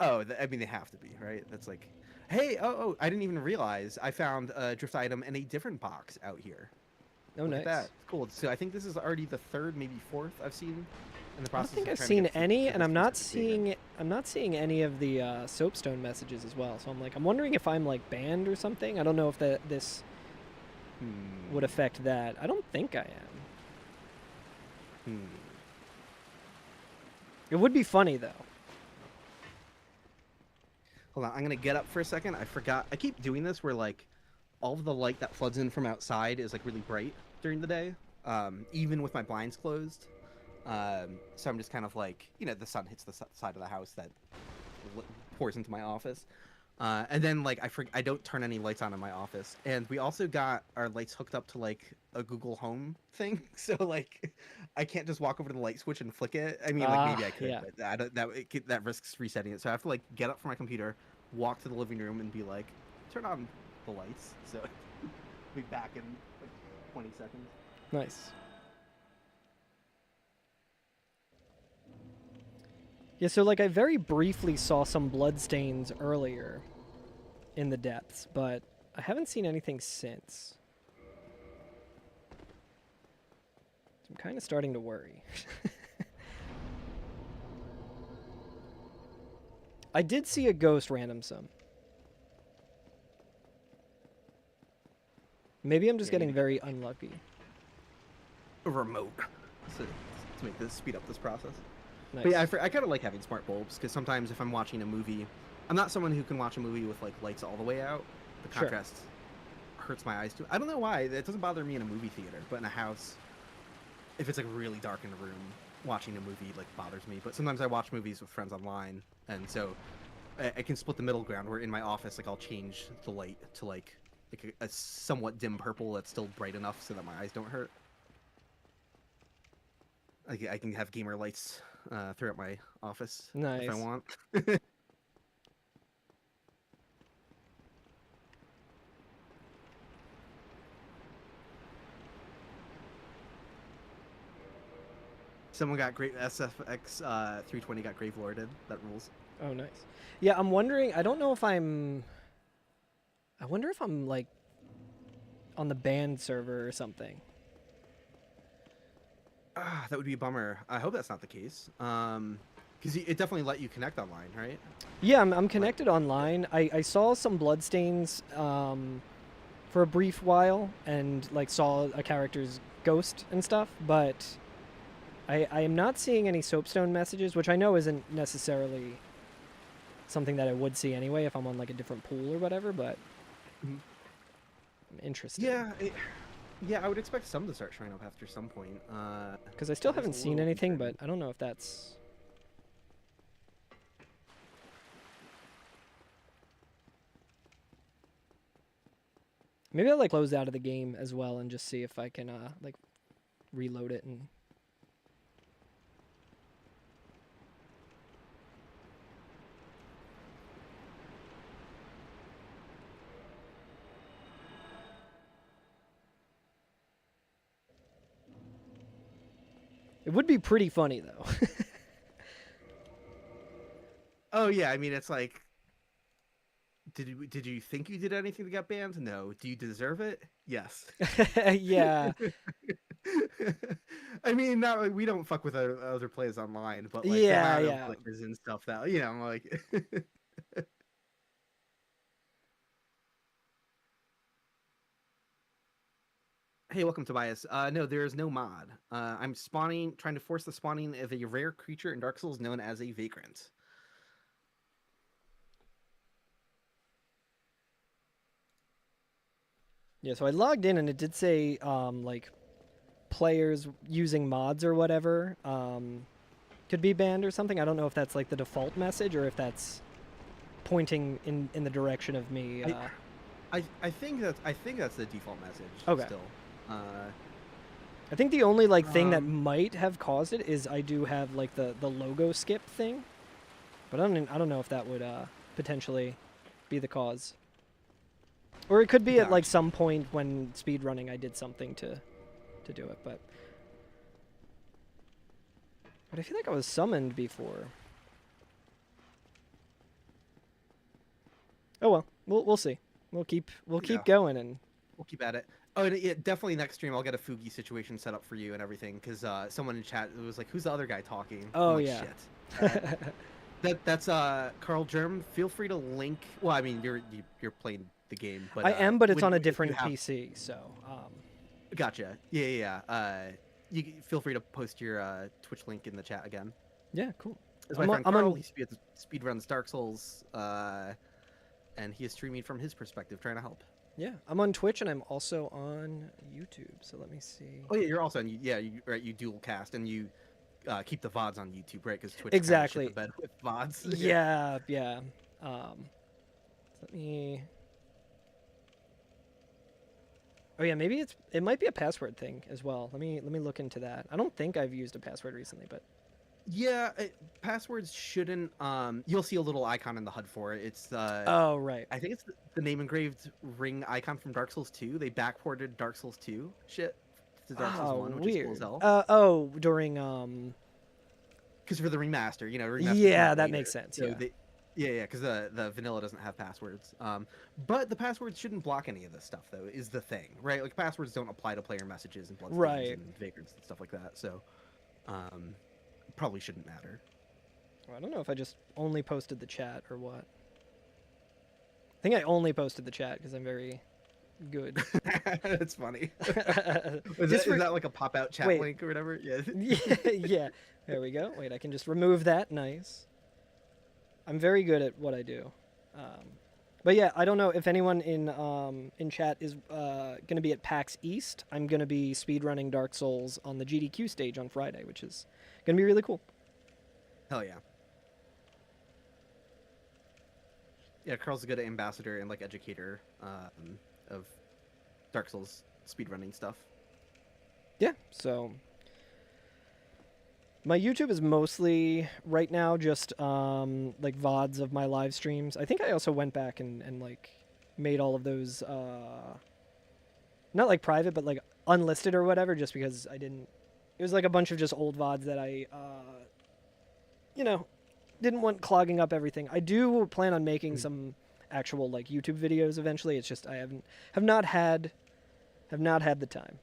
Speaker 5: Oh, I mean they have to be, right? That's like, hey, oh, I didn't even realize I found a drift item in a different box out here.
Speaker 7: Oh,
Speaker 5: Look
Speaker 7: nice.
Speaker 5: at that. Cool. So I think this is already the 3rd, maybe 4th I've seen in the
Speaker 7: I don't
Speaker 5: process.
Speaker 7: think
Speaker 5: of
Speaker 7: I've
Speaker 5: trying to
Speaker 7: seen
Speaker 5: get
Speaker 7: any,
Speaker 5: for
Speaker 7: and
Speaker 5: this
Speaker 7: I'm not
Speaker 5: specific vagrant.
Speaker 7: seeing any of the soapstone messages as well. So I'm wondering if I'm like banned or something. I don't know if this would affect that. I don't think I am. It would be funny though.
Speaker 5: Hold on, I'm gonna get up for a second. I forgot. I keep doing this where like all of the light that floods in from outside is like really bright during the day, even with my blinds closed. So I'm just kind of like, the sun hits the side of the house that pours into my office. And then like I don't turn any lights on in my office, and we also got our lights hooked up to like a Google Home thing, so like I can't just walk over to the light switch and flick it. I mean, like maybe I could,
Speaker 7: yeah.
Speaker 5: but I don't, that risks resetting it. So I have to like get up from my computer, walk to the living room, and be like, turn on the lights. So be back in like 20 seconds.
Speaker 7: Nice. Yeah, so like I very briefly saw some bloodstains earlier in the depths, but I haven't seen anything since. So I'm kind of starting to worry. I did see a ghost random some. Maybe I'm just getting very unlucky.
Speaker 5: A remote, so to make this speed up this process.
Speaker 7: Nice.
Speaker 5: But yeah, I kind of like having smart bulbs because sometimes if I'm watching a movie, I'm not someone who can watch a movie with like lights all the way out. The
Speaker 7: Sure.
Speaker 5: contrast hurts my eyes too. I don't know why. It doesn't bother me in a movie theater, but in a house, if it's like really dark in a room, watching a movie like bothers me. But sometimes I watch movies with friends online, and so I can split the middle ground. Where in my office, like I'll change the light to like a somewhat dim purple that's still bright enough so that my eyes don't hurt. I can have gamer lights throughout my office if I
Speaker 7: Nice.
Speaker 5: want. Someone got great SFX 320 got Grave Lorded. That rules.
Speaker 7: Oh, nice. Yeah, I'm wondering. I don't know if I'm. I wonder if I'm like on the banned server or something.
Speaker 5: Ah, that would be a bummer. I hope that's not the case. Because it definitely let you connect online, right?
Speaker 7: Yeah, I'm connected online. I saw some bloodstains for a brief while and like saw a character's ghost and stuff, but I am not seeing any soapstone messages, which I know isn't necessarily something that I would see anyway if I'm on like a different pool or whatever, but I'm interested.
Speaker 5: Yeah, I would expect some to start showing up after some point.
Speaker 7: Because I still
Speaker 5: That's a
Speaker 7: haven't seen
Speaker 5: little
Speaker 7: anything,
Speaker 5: concerning.
Speaker 7: but I don't know if that's... Maybe I'll like close out of the game as well and just see if I can like reload it and. It would be pretty funny though.
Speaker 5: Oh yeah, I mean it's like, did you think you did anything to get banned? No. Do you deserve it? Yes.
Speaker 7: Yeah.
Speaker 5: I mean, not we don't fuck with other players online, but like
Speaker 7: Yeah,
Speaker 5: the
Speaker 7: yeah.
Speaker 5: amount of glitches and stuff that like. Hey, welcome, Tobias. No, there is no mod. I'm trying to force the spawning of a rare creature in Dark Souls known as a Vagrant.
Speaker 7: Yeah, so I logged in and it did say like players using mods or whatever could be banned or something. I don't know if that's like the default message or if that's pointing in the direction of me.
Speaker 5: I think that's the default message.
Speaker 7: Okay.
Speaker 5: Still.
Speaker 7: I think the only like thing that might have caused it is I do have like the logo skip thing, but I don't know if that would potentially be the cause. Or it could be at like some point when speedrunning I did something to do it, but I feel like I was summoned before. Oh well, we'll see. We'll keep going and
Speaker 5: we'll keep at it. Oh, and yeah, definitely next stream I'll get a Fugi situation set up for you and everything because someone in chat was like, "Who's the other guy talking?"
Speaker 7: Oh,
Speaker 5: I'm like,
Speaker 7: yeah.
Speaker 5: Shit. That's Carl Germ. Feel free to link. Well, I mean you're playing the game, but
Speaker 7: I am, but it's on a
Speaker 5: if you
Speaker 7: different
Speaker 5: have-
Speaker 7: PC, so
Speaker 5: Gotcha. Yeah. You feel free to post your Twitch link in the chat again.
Speaker 7: yeah, cool.
Speaker 5: As my friend Carl, he speedruns Dark Souls, and he is streaming from his perspective, trying to help.
Speaker 7: Yeah, I'm on Twitch and I'm also on YouTube. So let me see.
Speaker 5: Oh yeah, you're also on. Yeah, you dual cast and you keep the VODs on YouTube, right? Because Twitch
Speaker 7: Exactly.
Speaker 5: Kind of shit the bed with VODs.
Speaker 7: Yeah. Let me. Oh yeah, maybe it might be a password thing as well. Let me look into that. I don't think I've used a password recently, but
Speaker 5: Yeah, passwords shouldn't. You'll see a little icon in the HUD for it. It's
Speaker 7: oh right.
Speaker 5: I think it's the name engraved ring icon from Dark Souls 2. They backported Dark Souls 2 shit to Dark Souls 1, which is cool as hell.
Speaker 7: During
Speaker 5: Because for the remaster, remaster.
Speaker 7: Yeah, that makes sense.
Speaker 5: So
Speaker 7: Yeah.
Speaker 5: Yeah, because the vanilla doesn't have passwords. But the passwords shouldn't block any of this stuff, though, is the thing, right? Like, passwords don't apply to player messages and bloodstains
Speaker 7: Right.
Speaker 5: and vagrants and stuff like that, so probably shouldn't matter.
Speaker 7: Well, I don't know if I just only posted the chat or what. I think I only posted the chat because I'm very good.
Speaker 5: That's funny.
Speaker 7: Is
Speaker 5: Is that like a pop-out chat
Speaker 7: Wait.
Speaker 5: link or whatever? Yeah.
Speaker 7: Yeah. There we go. Wait, I can just remove that. Nice. I'm very good at what I do. But yeah, I don't know if anyone in chat is going to be at PAX East. I'm going to be speedrunning Dark Souls on the GDQ stage on Friday, which is going to be really cool.
Speaker 5: Hell yeah. Yeah, Carl's a good ambassador and like educator of Dark Souls speedrunning stuff.
Speaker 7: Yeah, so my YouTube is mostly right now just like VODs of my live streams. I think I also went back and like made all of those not like private but like unlisted or whatever just because I didn't it was like a bunch of just old VODs that I didn't want clogging up everything. I do plan on making some actual like YouTube videos eventually. It's just I have not had the time.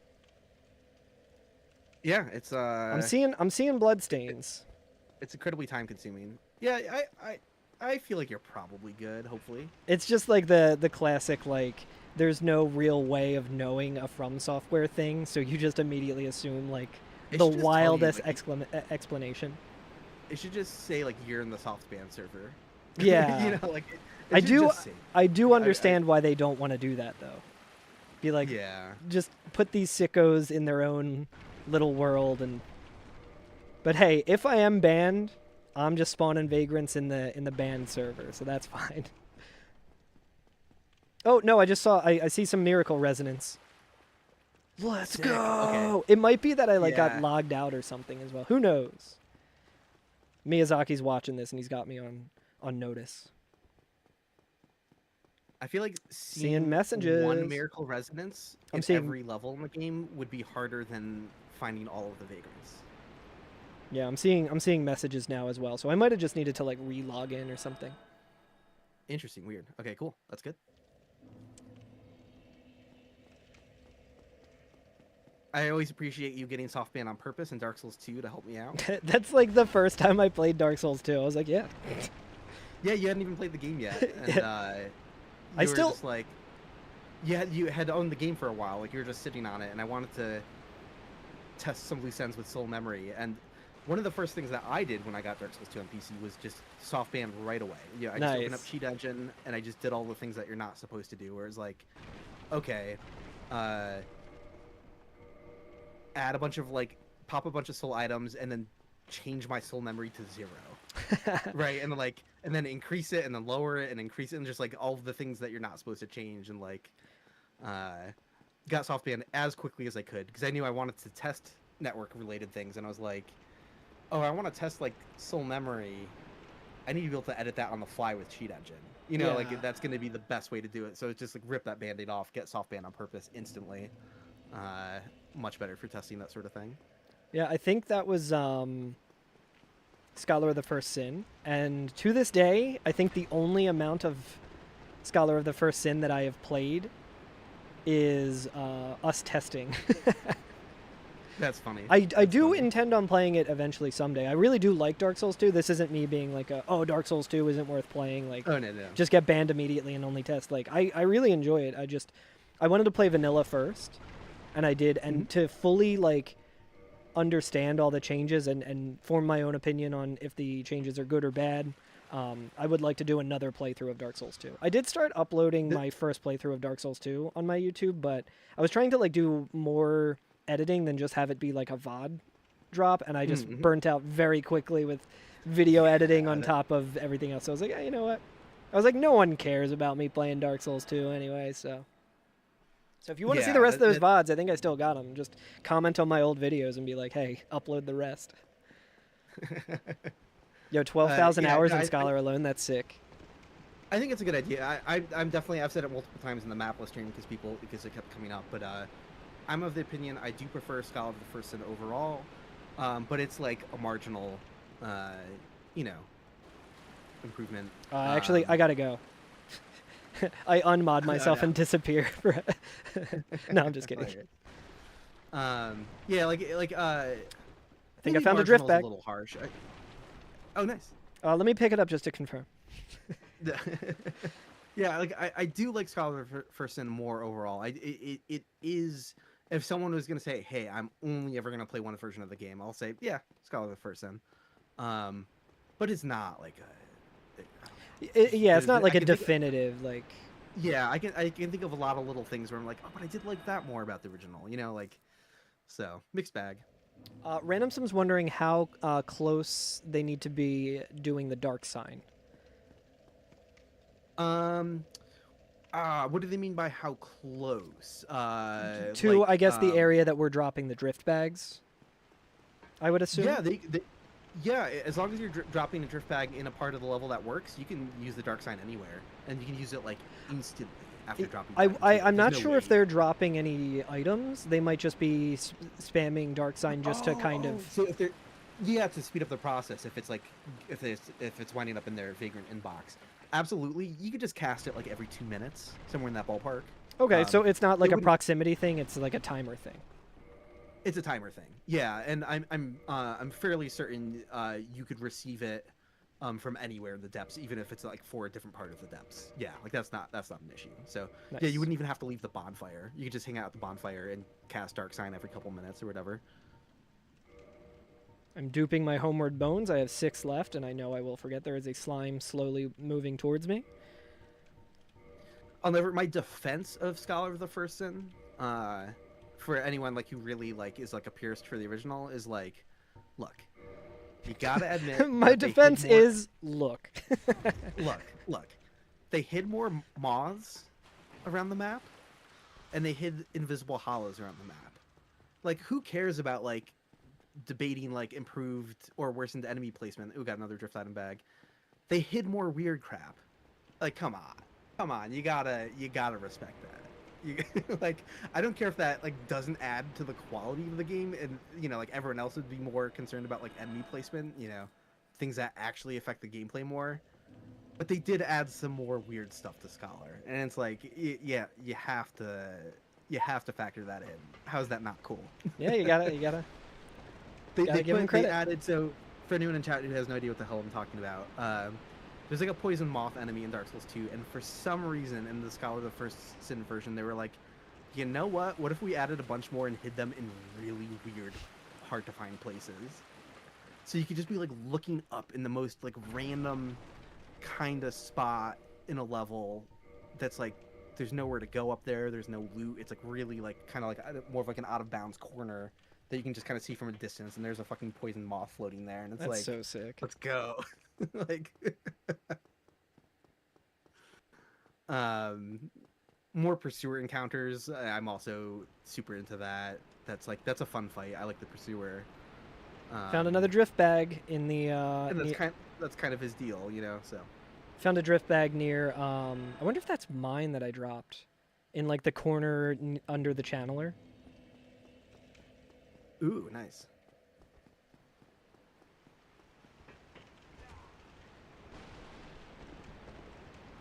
Speaker 5: Yeah, it's
Speaker 7: I'm seeing bloodstains.
Speaker 5: it's incredibly time consuming. Yeah, I feel like you're probably good, hopefully.
Speaker 7: It's just like the classic like there's no real way of knowing a From Software thing, so you just immediately assume like
Speaker 5: It
Speaker 7: the
Speaker 5: should just tell you,
Speaker 7: wildest
Speaker 5: like,
Speaker 7: explanation.
Speaker 5: It should just say like you're in the SoftBand server.
Speaker 7: Yeah.
Speaker 5: I
Speaker 7: I do understand why they don't want to do that though. Be like,
Speaker 5: yeah.
Speaker 7: just put these sickos in their own little world but hey, if I am banned, I'm just spawning vagrants in the banned server, so that's fine. Oh no, I just saw. I see some miracle resonance. Let's
Speaker 5: Sick.
Speaker 7: go.
Speaker 5: Okay.
Speaker 7: It might be that I got
Speaker 5: Yeah.
Speaker 7: logged out or something as well. Who knows? Miyazaki's watching this and he's got me on notice.
Speaker 5: I feel like
Speaker 7: Seeing messages.
Speaker 5: one miracle resonance
Speaker 7: I'm
Speaker 5: in
Speaker 7: seeing-
Speaker 5: every level in the game would be harder than finding all of the vagrants.
Speaker 7: Yeah, I'm seeing messages now as well. So I might have just needed to like re-log in or something.
Speaker 5: Interesting, weird. Okay, cool. That's good. I always appreciate you getting softband on purpose in Dark Souls 2 to help me out.
Speaker 7: That's like the first time I played Dark Souls 2. I was like, yeah.
Speaker 5: Yeah, you hadn't even played the game yet, and
Speaker 7: I
Speaker 5: you were
Speaker 7: still-
Speaker 5: just like, you had owned the game for a while, like you were just sitting on it, and I wanted to test some loose ends with Soul Memory, and one of the first things that I did when I got Dark Souls 2 on PC was just softband right away. Yeah, I just opened up
Speaker 7: Nice.
Speaker 5: Cheat Engine, and I just did all the things that you're not supposed to do, where it's like, okay, add a bunch of pop a bunch of soul items and then change my soul memory to 0. Right, and then increase it and then lower it and increase it, and just like all of the things that you're not supposed to change, and got softband as quickly as I could because I knew I wanted to test network related things, and I was like, oh, I want to test like soul memory. I need to be able to edit that on the fly with Cheat Engine. You know,
Speaker 7: Yeah.
Speaker 5: like that's going to be the best way to do it. So it's just like rip that band-aid off, get softband on purpose instantly. Much better for testing that sort of thing.
Speaker 7: Yeah, I think that was Scholar of the First Sin. And to this day, I think the only amount of Scholar of the First Sin that I have played is us testing.
Speaker 5: That's funny.
Speaker 7: I
Speaker 5: That's
Speaker 7: do
Speaker 5: funny.
Speaker 7: intend on playing it eventually someday. I really do like Dark Souls 2. This isn't me being like, oh, Dark Souls 2 isn't worth playing. Like,
Speaker 5: Oh, no.
Speaker 7: just get banned immediately and only test. Like, I really enjoy it. I wanted to play vanilla first, and I did. And to fully, like, understand all the changes and form my own opinion on if the changes are good or bad, I would like to do another playthrough of Dark Souls 2. I did start uploading my first playthrough of Dark Souls 2 on my YouTube, but I was trying to, like, do more editing than just have it be like a VOD drop, and I just burnt out very quickly with video editing on top of everything else. So I was like, you know what? I was like, no one cares about me playing Dark Souls 2 anyway, so if you want to see
Speaker 5: Yeah,
Speaker 7: the rest of those VODs, I think I still got them. Just comment on my old videos and be like, hey, upload the rest. Yo, 12,000
Speaker 5: yeah,
Speaker 7: hours
Speaker 5: no,
Speaker 7: in
Speaker 5: I-
Speaker 7: Scholar alone, that's sick.
Speaker 5: I think it's a good idea. I'm definitely, I've said it multiple times in the mapless stream because it kept coming up, but I'm of the opinion I do prefer Scholar of the First Sin overall, but it's like a marginal, improvement.
Speaker 7: Actually, I gotta go. I unmod myself
Speaker 5: no.
Speaker 7: and disappear. No, I'm just kidding.
Speaker 5: Okay. Yeah,
Speaker 7: I think I
Speaker 5: maybe
Speaker 7: found a drift
Speaker 5: marginal's
Speaker 7: bag.
Speaker 5: A little harsh. Oh, nice.
Speaker 7: Let me pick it up just to confirm.
Speaker 5: Yeah, like I do like Scholar of the First Sin more overall. It is. If someone was gonna say, "Hey, I'm only ever gonna play one version of the game," I'll say, "Yeah, Scholar of the First Sin." But it's not like
Speaker 7: Yeah, it's not like
Speaker 5: I
Speaker 7: a
Speaker 5: can think-
Speaker 7: definitive, like...
Speaker 5: Yeah, I can think of a lot of little things where I'm like, oh, but I did like that more about the original. You know, like, so mixed bag.
Speaker 7: Randomsom's wondering how close they need to be doing the dark sign.
Speaker 5: What do they mean by how close?
Speaker 7: To,
Speaker 5: like,
Speaker 7: I guess, the area that we're dropping the drift bags, I would assume?
Speaker 5: Yeah, yeah, as long as you're dropping a drift bag in a part of the level that works, you can use the dark sign anywhere, and you can use it like instantly after dropping.
Speaker 7: I'm not sure if they're dropping any items. They might just be spamming dark sign just to kind of...
Speaker 5: So if they're, yeah, to speed up the process. If it's like, if it's winding up in their vagrant inbox, absolutely, you could just cast it like every 2 minutes, somewhere in that ballpark.
Speaker 7: Okay, so it's not like a
Speaker 5: wouldn't-
Speaker 7: proximity thing. It's like a timer thing.
Speaker 5: It's a timer thing, yeah, and I'm fairly certain you could receive it from anywhere in the depths, even if it's like for a different part of the depths. Yeah, like that's not an issue. So yeah,
Speaker 7: Nice.
Speaker 5: you wouldn't even have to leave the bonfire. You could just hang out at the bonfire and cast dark sign every couple minutes or whatever.
Speaker 7: I'm duping my homeward bones. I have 6 left, and I know I will forget there is a slime slowly moving towards me.
Speaker 5: My defense of Scholar of the First Sin, for anyone like who really like is like a purist for the original, is like, look, you gotta admit
Speaker 7: My
Speaker 5: that they hid
Speaker 7: defense
Speaker 5: more-
Speaker 7: is, look.
Speaker 5: look, they hid more moths around the map, and they hid invisible hollows around the map. Like, who cares about like debating like improved or worsened enemy placement? Ooh, got another drift item bag. They hid more weird crap. Like, come on, you gotta respect that. You, like, I don't care if that like doesn't add to the quality of the game, and you know, like everyone else would be more concerned about like enemy placement, you know, things that actually affect the gameplay more. But they did add some more weird stuff to Scholar, and it's like, yeah, you have to factor that in. How is that not cool?
Speaker 7: Yeah, you gotta give them credit.
Speaker 5: They added, so for anyone in chat who has no idea what the hell I'm talking about, there's like a poison moth enemy in Dark Souls 2, and for some reason in the Scholar the First Sin version, they were like, you know what? What if we added a bunch more and hid them in really weird, hard to find places? So you could just be like looking up in the most like random kind of spot in a level that's like there's nowhere to go up there. There's no loot. It's like really like kind of like more of like an out of bounds corner that you can just kind of see from a distance, and there's a fucking poison moth floating there, and it's
Speaker 7: That's
Speaker 5: like,
Speaker 7: so sick.
Speaker 5: let's go. Like, more pursuer encounters. I'm also super into that. That's a fun fight. I like the pursuer.
Speaker 7: Found another drift bag in the.
Speaker 5: And that's kind of his deal, you know. So.
Speaker 7: Found a drift bag near. I wonder if that's mine that I dropped, in like the corner under the channeler.
Speaker 5: Ooh, nice.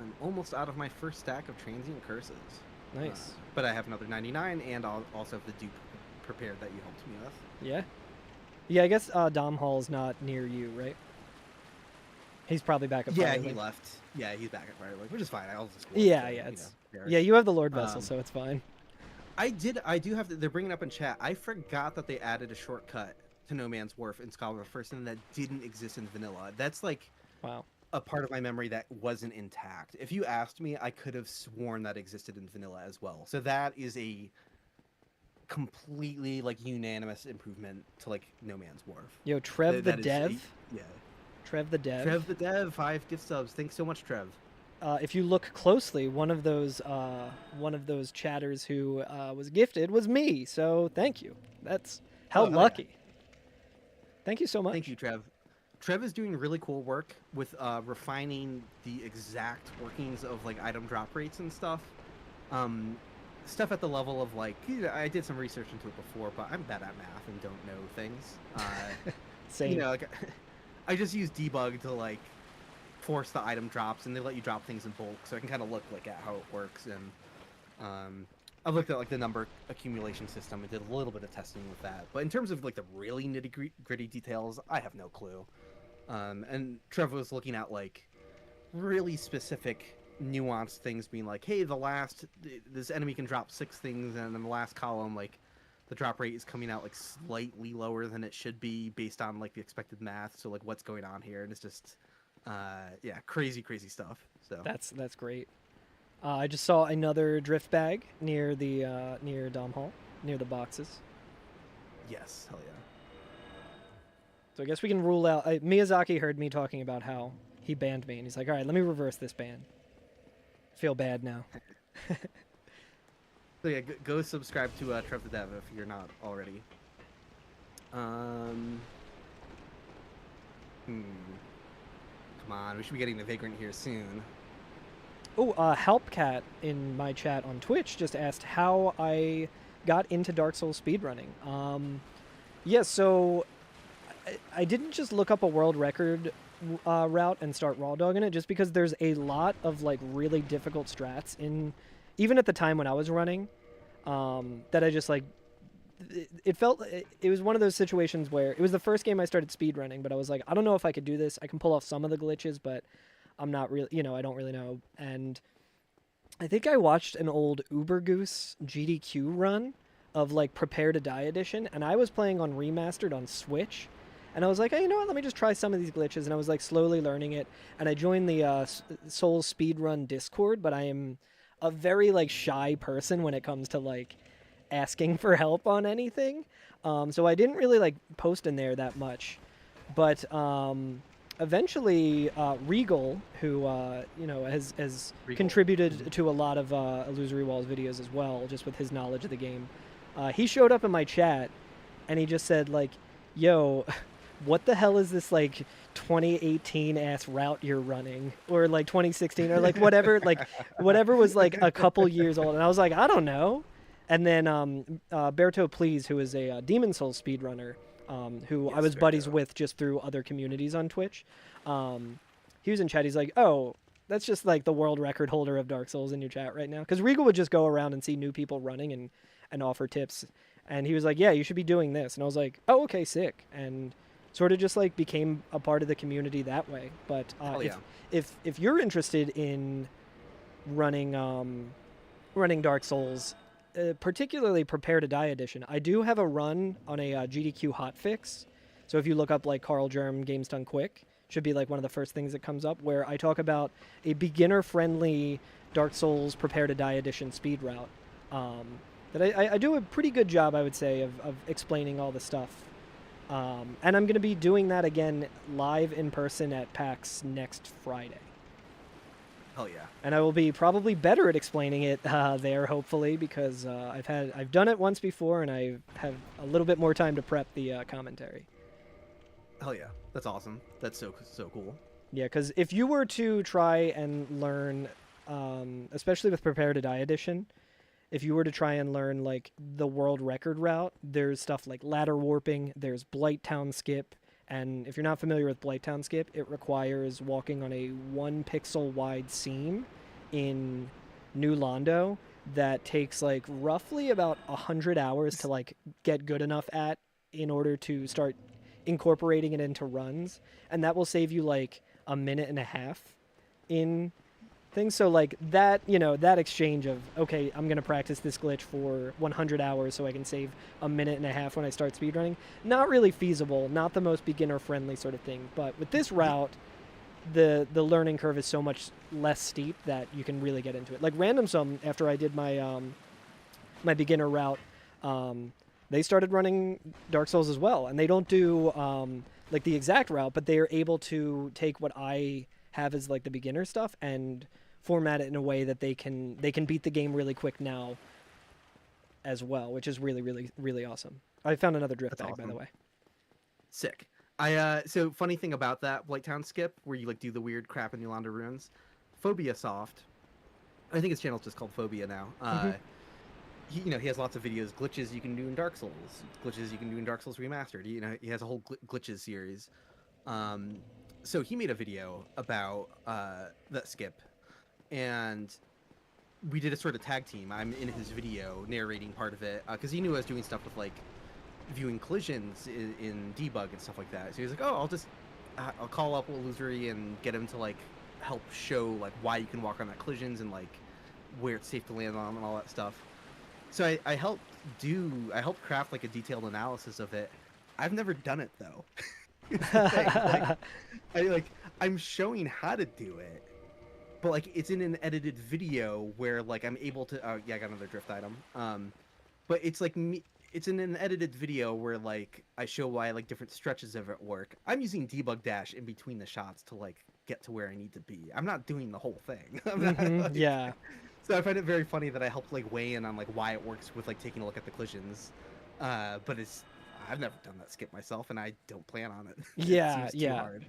Speaker 5: I'm almost out of my first stack of transient curses.
Speaker 7: Nice.
Speaker 5: But I have another 99, and I'll also have the dupe prepared that you helped me with.
Speaker 7: Yeah. Yeah, I guess Dom Hall's not near you, right? He's probably back at
Speaker 5: Yeah,
Speaker 7: Firelink.
Speaker 5: he left. Yeah, he's back at Firelink, which is fine. I'll just go
Speaker 7: Yeah,
Speaker 5: so,
Speaker 7: yeah, it's
Speaker 5: you know,
Speaker 7: yeah. You have the Lord Vessel, so it's fine.
Speaker 5: I do have to. They're bringing it up in chat. I forgot that they added a shortcut to No Man's Wharf in Scholar of the First, and that didn't exist in vanilla. That's like
Speaker 7: Wow.
Speaker 5: a part of my memory that wasn't intact. If you asked me, I could have sworn that existed in vanilla as well. So that is a completely like unanimous improvement to like No Man's Wharf.
Speaker 7: Yo, Trev the
Speaker 5: That is
Speaker 7: Dev.
Speaker 5: yeah.
Speaker 7: Trev the Dev.
Speaker 5: Trev the Dev, 5 gift subs. Thanks so much, Trev.
Speaker 7: If you look closely, one of those chatters who was gifted was me. So thank you. That's how lucky. Yeah. Thank you so much.
Speaker 5: Thank you, Trev. Trev is doing really cool work with refining the exact workings of like item drop rates and stuff. Stuff at the level of like, I did some research into it before, but I'm bad at math and don't know things.
Speaker 7: Same.
Speaker 5: You know, like, I just use debug to like force the item drops, and they let you drop things in bulk, so I can kind of look like at how it works. And I've looked at like the number accumulation system and did a little bit of testing with that. But in terms of like the really nitty gritty details, I have no clue. And Trevor was looking at like really specific nuanced things, being like, hey, this enemy can drop 6 things, and in the last column, like the drop rate is coming out like slightly lower than it should be based on like the expected math. So like, what's going on here? And it's just yeah, crazy stuff. So
Speaker 7: that's great. I just saw another drift bag near the near Dom Hall, near the boxes.
Speaker 5: Yes, hell yeah.
Speaker 7: So I guess we can rule out. Miyazaki heard me talking about how he banned me, and he's like, "All right, let me reverse this ban." Feel bad now.
Speaker 5: So yeah, go subscribe to Trev the Dev if you're not already. Come on, we should be getting the Vagrant here soon.
Speaker 7: Oh, Helpcat in my chat on Twitch just asked how I got into Dark Souls speedrunning. Yeah, so I didn't just look up a world record route and start raw dogging it, just because there's a lot of like really difficult strats in, even at the time when I was running, that I just like, it was one of those situations where it was the first game I started speedrunning, but I was like, I don't know if I could do this. I can pull off some of the glitches, but I'm not really, I don't really know. And I think I watched an old Uber Goose GDQ run of like Prepare to Die edition, and I was playing on remastered on Switch, and I was like, hey, you know what, let me just try some of these glitches, and I was like slowly learning it, and I joined the Souls Speedrun Discord, but I am a very like shy person when it comes to like asking for help on anything, so I didn't really like post in there that much, but eventually, Regal, who has
Speaker 5: Regal.
Speaker 7: contributed to a lot of Illusory Walls videos as well, just with his knowledge of the game. He showed up in my chat, and he just said like, "Yo, what the hell is this like 2018 ass route you're running, or like 2016, or like whatever, like whatever was like a couple years old?" And I was like, "I don't know." And then Berto Please, who is a Demon Souls speedrunner, who I was buddies with just through other communities on Twitch, he was in chat. He's like, "Oh, that's just like the world record holder of Dark Souls in your chat right now." Because Regal would just go around and see new people running and offer tips. And he was like, "Yeah, you should be doing this." And I was like, "Oh, okay, sick." And sort of just like became a part of the community that way. But if you're interested in running Dark Souls, particularly Prepare to Die edition, I do have a run on a GDQ hotfix. So if you look up like Carl Germ Games Done Quick, should be like one of the first things that comes up, where I talk about a beginner-friendly Dark Souls Prepare to Die edition speed route. That I do a pretty good job, I would say, of explaining all the stuff. And I'm going to be doing that again live in person at PAX next Friday.
Speaker 5: Hell yeah.
Speaker 7: And I will be probably better at explaining it there, hopefully, because I've done it once before, and I have a little bit more time to prep the commentary.
Speaker 5: Hell yeah. That's awesome. That's so cool.
Speaker 7: Yeah, because if you were to try and learn, especially with Prepare to Die edition, if you were to try and learn like the world record route, there's stuff like ladder warping, there's Blighttown skip, and if you're not familiar with Blighttown skip, it requires walking on a 1 pixel wide seam in New Londo that takes like roughly about 100 hours to like get good enough at in order to start incorporating it into runs, and that will save you like a minute and a half in things. So like that, that exchange of, okay, I'm going to practice this glitch for 100 hours so I can save a minute and a half when I start speedrunning, not really feasible, not the most beginner friendly sort of thing. But with this route, the learning curve is so much less steep that you can really get into it. Like Random Sum, after I did my my beginner route, they started running Dark Souls as well, and they don't do like the exact route, but they are able to take what I have as like the beginner stuff and format it in a way that they can beat the game really quick now as well, which is really, really, really awesome. I found another drift bag, by the way.
Speaker 5: Sick. So funny thing about that Blighttown skip, where you like do the weird crap in Yolanda Ruins, Phobia Soft, I think his channel's just called Phobia now. He has lots of videos, glitches you can do in Dark Souls, glitches you can do in Dark Souls Remastered. He has a whole glitches series. So he made a video about that skip, and we did a sort of tag team. I'm in his video narrating part of it because he knew I was doing stuff with like viewing collisions in debug and stuff like that. So he was like, "Oh, I'll call up Illusory and get him to like help show like why you can walk on that collisions and like where it's safe to land on and all that stuff." So I helped craft like a detailed analysis of it. I've never done it though. I'm showing how to do it, but like it's in an edited video where like I'm able to I got another drift item, but it's like it's in an edited video where like I show why like different stretches of it work. I'm using debug dash in between the shots to like get to where I need to be. I'm not doing the whole thing.
Speaker 7: Yeah.
Speaker 5: So I find it very funny that I helped like weigh in on like why it works with like taking a look at the collisions, but I've never done that skip myself, and I don't plan on it.
Speaker 7: Yeah,
Speaker 5: it seems too hard.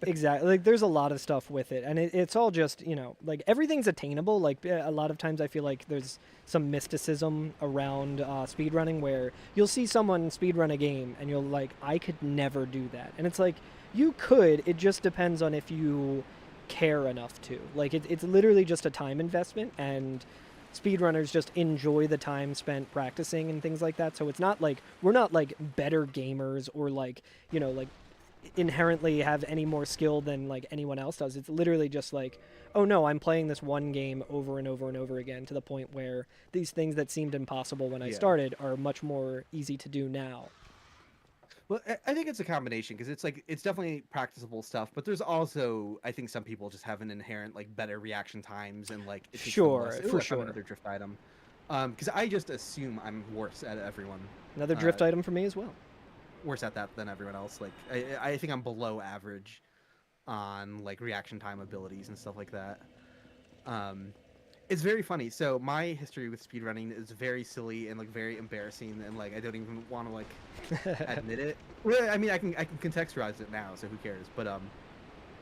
Speaker 7: Exactly. Like, there's a lot of stuff with it, and it's all just, like, everything's attainable. Like, a lot of times I feel like there's some mysticism around speedrunning where you'll see someone speedrun a game, and you'll like, I could never do that. And it's like, you could, it just depends on if you care enough to. Like, it's literally just a time investment, and speedrunners just enjoy the time spent practicing and things like that. So it's not like we're not like better gamers or like like inherently have any more skill than like anyone else does. It's literally just like, oh no, I'm playing this one game over and over and over again to the point where these things that seemed impossible when I started are much more easy to do now.
Speaker 5: Well, I think it's a combination because it's definitely practicable stuff, but there's also, I think some people just have an inherent like better reaction times and like it takes them less.
Speaker 7: For sure.
Speaker 5: Another drift item, because I just assume I'm worse at everyone.
Speaker 7: Another drift item for me as well.
Speaker 5: worse at that than everyone else. Like I think I'm below average on like reaction time abilities and stuff like that. It's very funny. So my history with speedrunning is very silly and like very embarrassing, and like I don't even want to like admit it. Well, I mean, I can contextualize it now, so who cares? But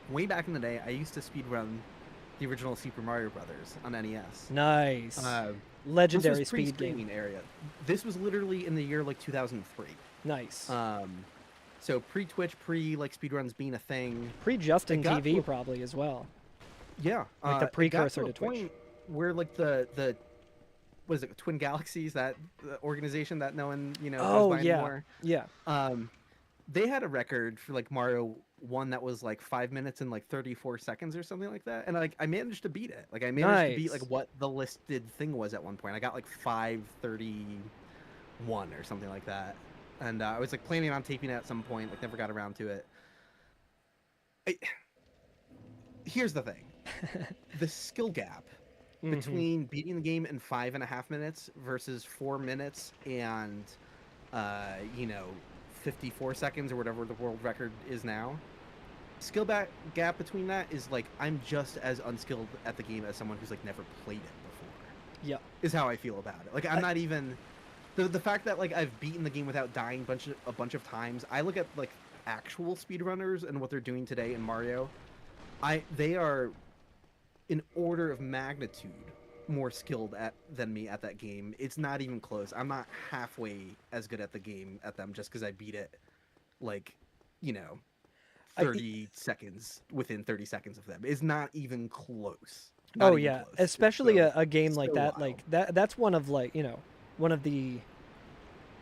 Speaker 5: way back in the day, I used to speedrun the original Super Mario Brothers on NES.
Speaker 7: Nice. Legendary
Speaker 5: this was
Speaker 7: speed game.
Speaker 5: pre-streaming area. This was literally in the year like 2003.
Speaker 7: Nice.
Speaker 5: So pre-Twitch, like speedruns being a thing.
Speaker 7: Pre-Justin TV probably as well.
Speaker 5: Yeah.
Speaker 7: Like the precursor
Speaker 5: it
Speaker 7: to
Speaker 5: got to a
Speaker 7: Twitch.
Speaker 5: point where like the what is it, Twin Galaxies, that the organization that no one goes by anymore.
Speaker 7: Yeah.
Speaker 5: They had a record for like Mario 1 that was like 5 minutes and like 34 seconds or something like that, and like I managed to beat it. Like I managed to beat like what the listed thing was at one point. I got like 5:31 or something like that, and I was like planning on taping it at some point. Like never got around to it. Here's the thing: the skill gap between beating the game in 5.5 minutes versus 4 minutes and 54 seconds or whatever the world record is now. Skill gap between that is like I'm just as unskilled at the game as someone who's like never played it before.
Speaker 7: Yeah,
Speaker 5: is how I feel about it. Like I'm not even the fact that like I've beaten the game without dying a bunch of times. I look at like actual speedrunners and what they're doing today in Mario. They are an order of magnitude more skilled than me at that game. It's not even close. I'm not halfway as good at the game at them just because I beat it like 30 seconds within 30 seconds of them. It's not even close. Not even close.
Speaker 7: Especially a game like that.
Speaker 5: wild.
Speaker 7: Like that's one of like one of the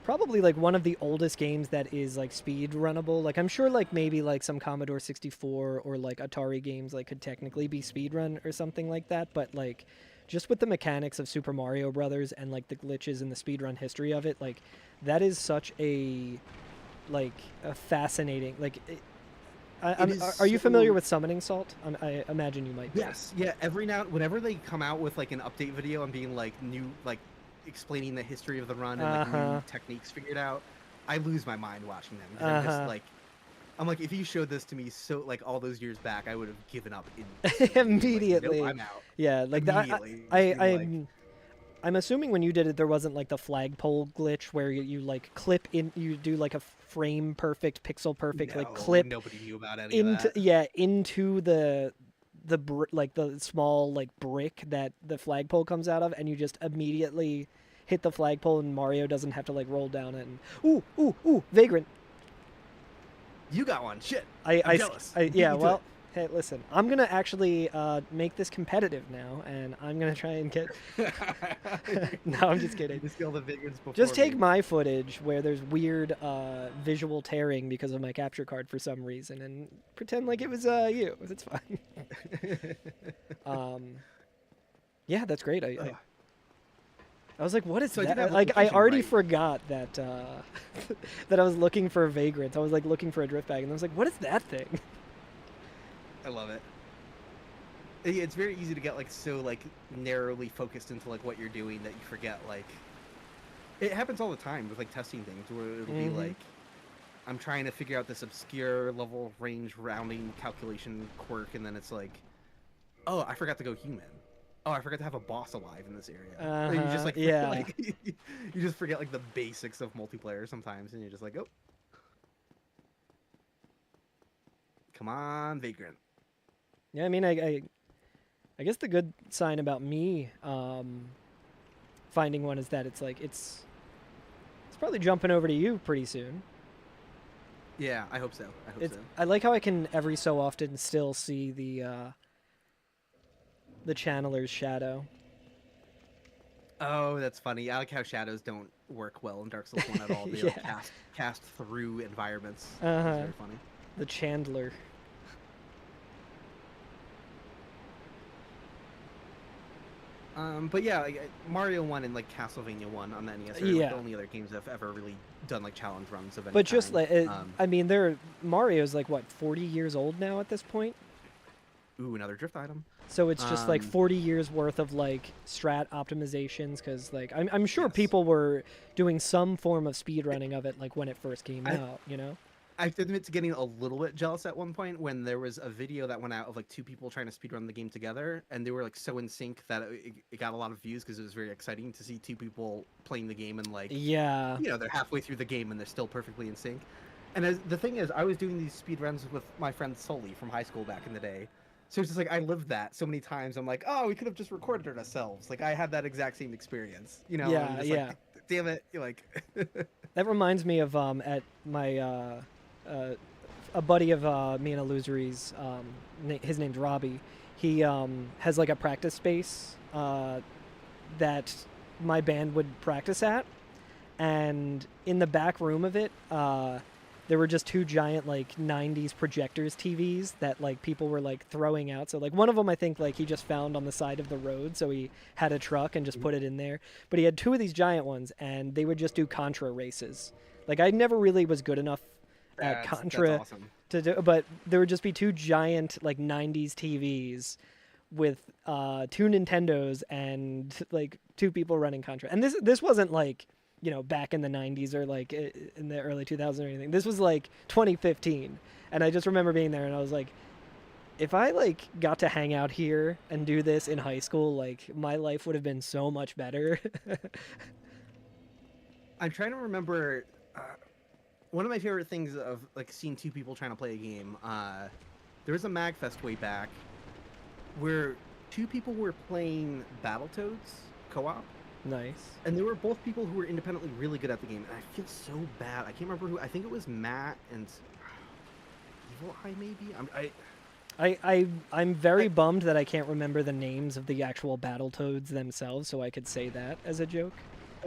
Speaker 7: probably like one of the oldest games that is like speed runnable. Like I'm sure like maybe like some Commodore 64 or like Atari games like could technically be speedrun or something like that, but like just with the mechanics of Super Mario Brothers and like the glitches and the speedrun history of it, like that is such a fascinating like. Are you familiar with Summoning Salt? I imagine you might be.
Speaker 5: Yes, yeah. Whenever they come out with like an update video and being like new, like explaining the history of the run and like new techniques figured out, I lose my mind watching them. I'm just like, if you showed this to me so like all those years back, I would have given up
Speaker 7: immediately.
Speaker 5: Like, nope, I'm out.
Speaker 7: Yeah, like that. I'm assuming when you did it, there wasn't like the flagpole glitch where you like clip in, you do like a frame perfect, pixel perfect, like clip.
Speaker 5: Nobody knew about any of that.
Speaker 7: Yeah, into the small like brick that the flagpole comes out of, and you just immediately hit the flagpole, and Mario doesn't have to like roll down it. And ooh, Vagrant.
Speaker 5: You got one. Shit.
Speaker 7: I'm
Speaker 5: jealous.
Speaker 7: Well, hey, listen. I'm gonna actually make this competitive now, and I'm gonna try and get. No, I'm just kidding. Just take my footage where there's weird visual tearing because of my capture card for some reason, and pretend like it was you. It's fine. Yeah, that's great. I was like, what is that? Like, I already forgot that that I was looking for Vagrant. I was like looking for a drift bag, and I was like, what is that thing?
Speaker 5: I love it. It's very easy to get like so like narrowly focused into like what you're doing that you forget. Like, it happens all the time with like testing things where it'll be like, I'm trying to figure out this obscure level range rounding calculation quirk, and then it's like, oh, I forgot to go human. Oh, I forgot to have a boss alive in this area. And you just like, you just forget like the basics of multiplayer sometimes, and you're just like, oh, come on, Vagrant.
Speaker 7: Yeah, I mean, I guess the good sign about me finding one is that it's like it's probably jumping over to you pretty soon.
Speaker 5: Yeah, I hope so.
Speaker 7: I like how I can every so often still see the channeler's shadow.
Speaker 5: Oh, that's funny. I like how shadows don't work well in Dark Souls 1 at all. They like cast through environments. It's very funny.
Speaker 7: The Chandler.
Speaker 5: But yeah, like, Mario 1 and like Castlevania 1 on the NES are like, the only other games I've ever really done like challenge runs of any
Speaker 7: just
Speaker 5: kind.
Speaker 7: like, I mean, Mario's like what, 40 years old now at this point?
Speaker 5: Ooh, another drift item.
Speaker 7: So it's just like
Speaker 5: Um,
Speaker 7: 40 years worth of like strat optimizations, because like I'm sure
Speaker 5: Yes.
Speaker 7: people were doing some form of speedrunning of it like when it first came
Speaker 5: I-
Speaker 7: out, you know?
Speaker 5: I have to admit to getting a little bit jealous at one point when there was a video that went out of like two people trying to speedrun the game together, and they were like so in sync that it got a lot of views because it was very exciting to see two people playing the game and like
Speaker 7: Yeah.
Speaker 5: they're halfway through the game and they're still perfectly in sync. And the thing is, I was doing these speedruns with my friend Sully from high school back in the day. So it's just like I lived that so many times. I'm like, oh, we could have just recorded it ourselves. Like I had that exact same experience, you know?
Speaker 7: Yeah,
Speaker 5: I'm just
Speaker 7: yeah.
Speaker 5: Like, damn it, you're like.
Speaker 7: That reminds me of at my a buddy of me and Illusory's, his name's Robbie. He has like a practice space that my band would practice at, and in the back room of it, there were just two giant like 90s projectors TVs that like people were like throwing out. So like one of them I think like he just found on the side of the road, so he had a truck and just put it in there. But he had two of these giant ones, and they would just do Contra races. Like I never really was good enough at Contra
Speaker 5: That's awesome.
Speaker 7: to do, but there would just be two giant like 90s TVs with two Nintendos and like two people running Contra. And this wasn't like, you know, back in the 90s or like in the early 2000s or anything. This was like 2015. And I just remember being there and I was like, if I like got to hang out here and do this in high school, like my life would have been so much better.
Speaker 5: I'm trying to remember. One of my favorite things of like seeing two people trying to play a game. There was a MagFest way back where two people were playing Battletoads co-op,
Speaker 7: Nice.
Speaker 5: and they were both people who were independently really good at the game. And I feel so bad. I can't remember who. I think it was Matt and Evil Eye, maybe.
Speaker 7: I'm very bummed that I can't remember the names of the actual Battletoads themselves, so I could say that as a joke.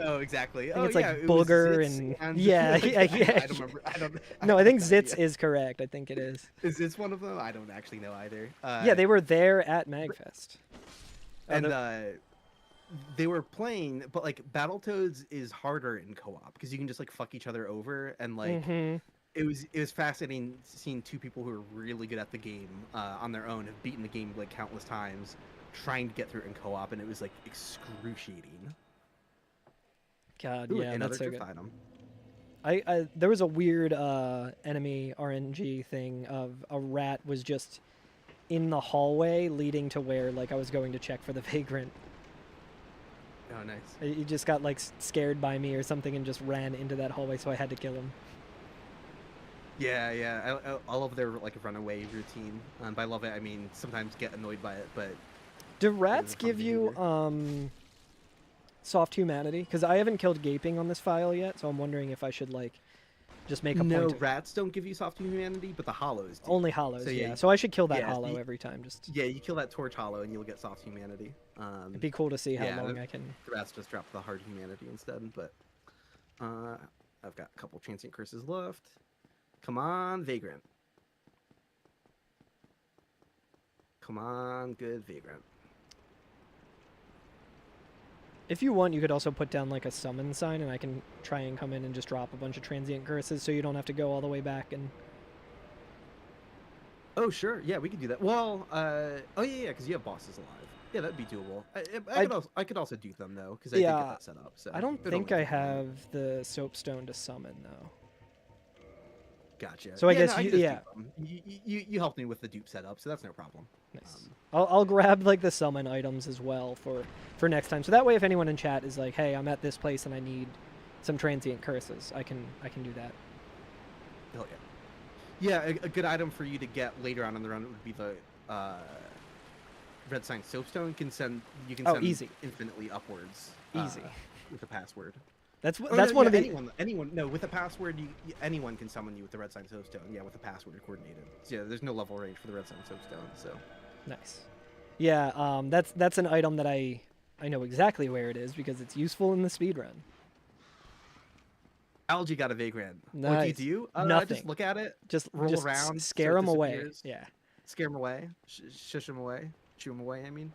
Speaker 5: Oh, exactly.
Speaker 7: I think it's
Speaker 5: yeah,
Speaker 7: like
Speaker 5: it was
Speaker 7: Booger
Speaker 5: Zitz
Speaker 7: and yeah,
Speaker 5: like,
Speaker 7: yeah.
Speaker 5: I don't remember.
Speaker 7: No, I think
Speaker 5: yeah.
Speaker 7: Zitz is correct. I think it is.
Speaker 5: Is this one of them? I don't actually know either.
Speaker 7: Yeah, they were there at MagFest.
Speaker 5: And they were playing, but like Battletoads is harder in co-op because you can just like fuck each other over, and like it was fascinating seeing two people who are really good at the game on their own have beaten the game like countless times, trying to get through it in co-op, and it was like excruciating.
Speaker 7: God,
Speaker 5: Ooh,
Speaker 7: yeah,
Speaker 5: another
Speaker 7: that's so
Speaker 5: drift
Speaker 7: good.
Speaker 5: item.
Speaker 7: I there was a weird enemy RNG thing of a rat was just in the hallway leading to where like I was going to check for the vagrant.
Speaker 5: Oh, nice.
Speaker 7: He just got like scared by me or something and just ran into that hallway, so I had to kill him.
Speaker 5: Yeah, yeah. I love their like runaway routine. By love it, I mean sometimes get annoyed by it, but
Speaker 7: Do rats
Speaker 5: fun
Speaker 7: give you soft humanity? Because I haven't killed Gaping on this file yet, so I'm wondering if I should like just make a
Speaker 5: no,
Speaker 7: point.
Speaker 5: rats don't give you soft humanity, but the hollows do.
Speaker 7: Only hollows,
Speaker 5: So,
Speaker 7: yeah.
Speaker 5: yeah,
Speaker 7: So I should kill that
Speaker 5: yeah,
Speaker 7: hollow
Speaker 5: you-
Speaker 7: every time. Just
Speaker 5: Yeah, you kill that torch hollow and you'll get soft humanity.
Speaker 7: it'd be cool to see how
Speaker 5: yeah,
Speaker 7: long I can.
Speaker 5: The rats just drop the hard humanity instead, but I've got a couple transient curses left. Come on, Vagrant. Come on, good Vagrant.
Speaker 7: If you want, you could also put down like a summon sign, and I can try and come in and just drop a bunch of transient curses, so you don't have to go all the way back. And
Speaker 5: Oh, sure. Yeah, we could do that. Well, oh yeah, because you have bosses alive. Yeah, that'd be doable. I could also do them though, because I did
Speaker 7: Yeah,
Speaker 5: get that set up. So
Speaker 7: I don't
Speaker 5: it'll
Speaker 7: think
Speaker 5: only
Speaker 7: I
Speaker 5: take a minute.
Speaker 7: have the soapstone to summon though.
Speaker 5: Gotcha.
Speaker 7: So I
Speaker 5: Yeah,
Speaker 7: guess
Speaker 5: no, can
Speaker 7: you-
Speaker 5: just
Speaker 7: yeah.
Speaker 5: dupe them. You helped me with the dupe setup, so that's no problem.
Speaker 7: Nice. I'll grab like the summon items as well for next time. So that way, if anyone in chat is like, "Hey, I'm at this place and I need some transient curses," I can do that.
Speaker 5: Hell yeah. Yeah, a good item for you to get later on in the run would be the red sign soapstone. You can send
Speaker 7: easy.
Speaker 5: infinitely upwards.
Speaker 7: Easy.
Speaker 5: With a password.
Speaker 7: That's
Speaker 5: Oh,
Speaker 7: that's
Speaker 5: no,
Speaker 7: one
Speaker 5: yeah,
Speaker 7: of the
Speaker 5: anyone. No, with a password, anyone can summon you with the red sign soapstone. Yeah, with a password coordinated. So, yeah, there's no level range for the red sign soapstone. So
Speaker 7: nice. Yeah, that's an item that I know exactly where it is because it's useful in the speedrun.
Speaker 5: Algae got a vagrant.
Speaker 7: Nice.
Speaker 5: What do you do?
Speaker 7: Nothing.
Speaker 5: Just look at it.
Speaker 7: Just
Speaker 5: roll
Speaker 7: just
Speaker 5: around.
Speaker 7: scare
Speaker 5: so it
Speaker 7: them away.
Speaker 5: disappears.
Speaker 7: Yeah.
Speaker 5: Scare them away. Shush them away. Chew them away. I mean.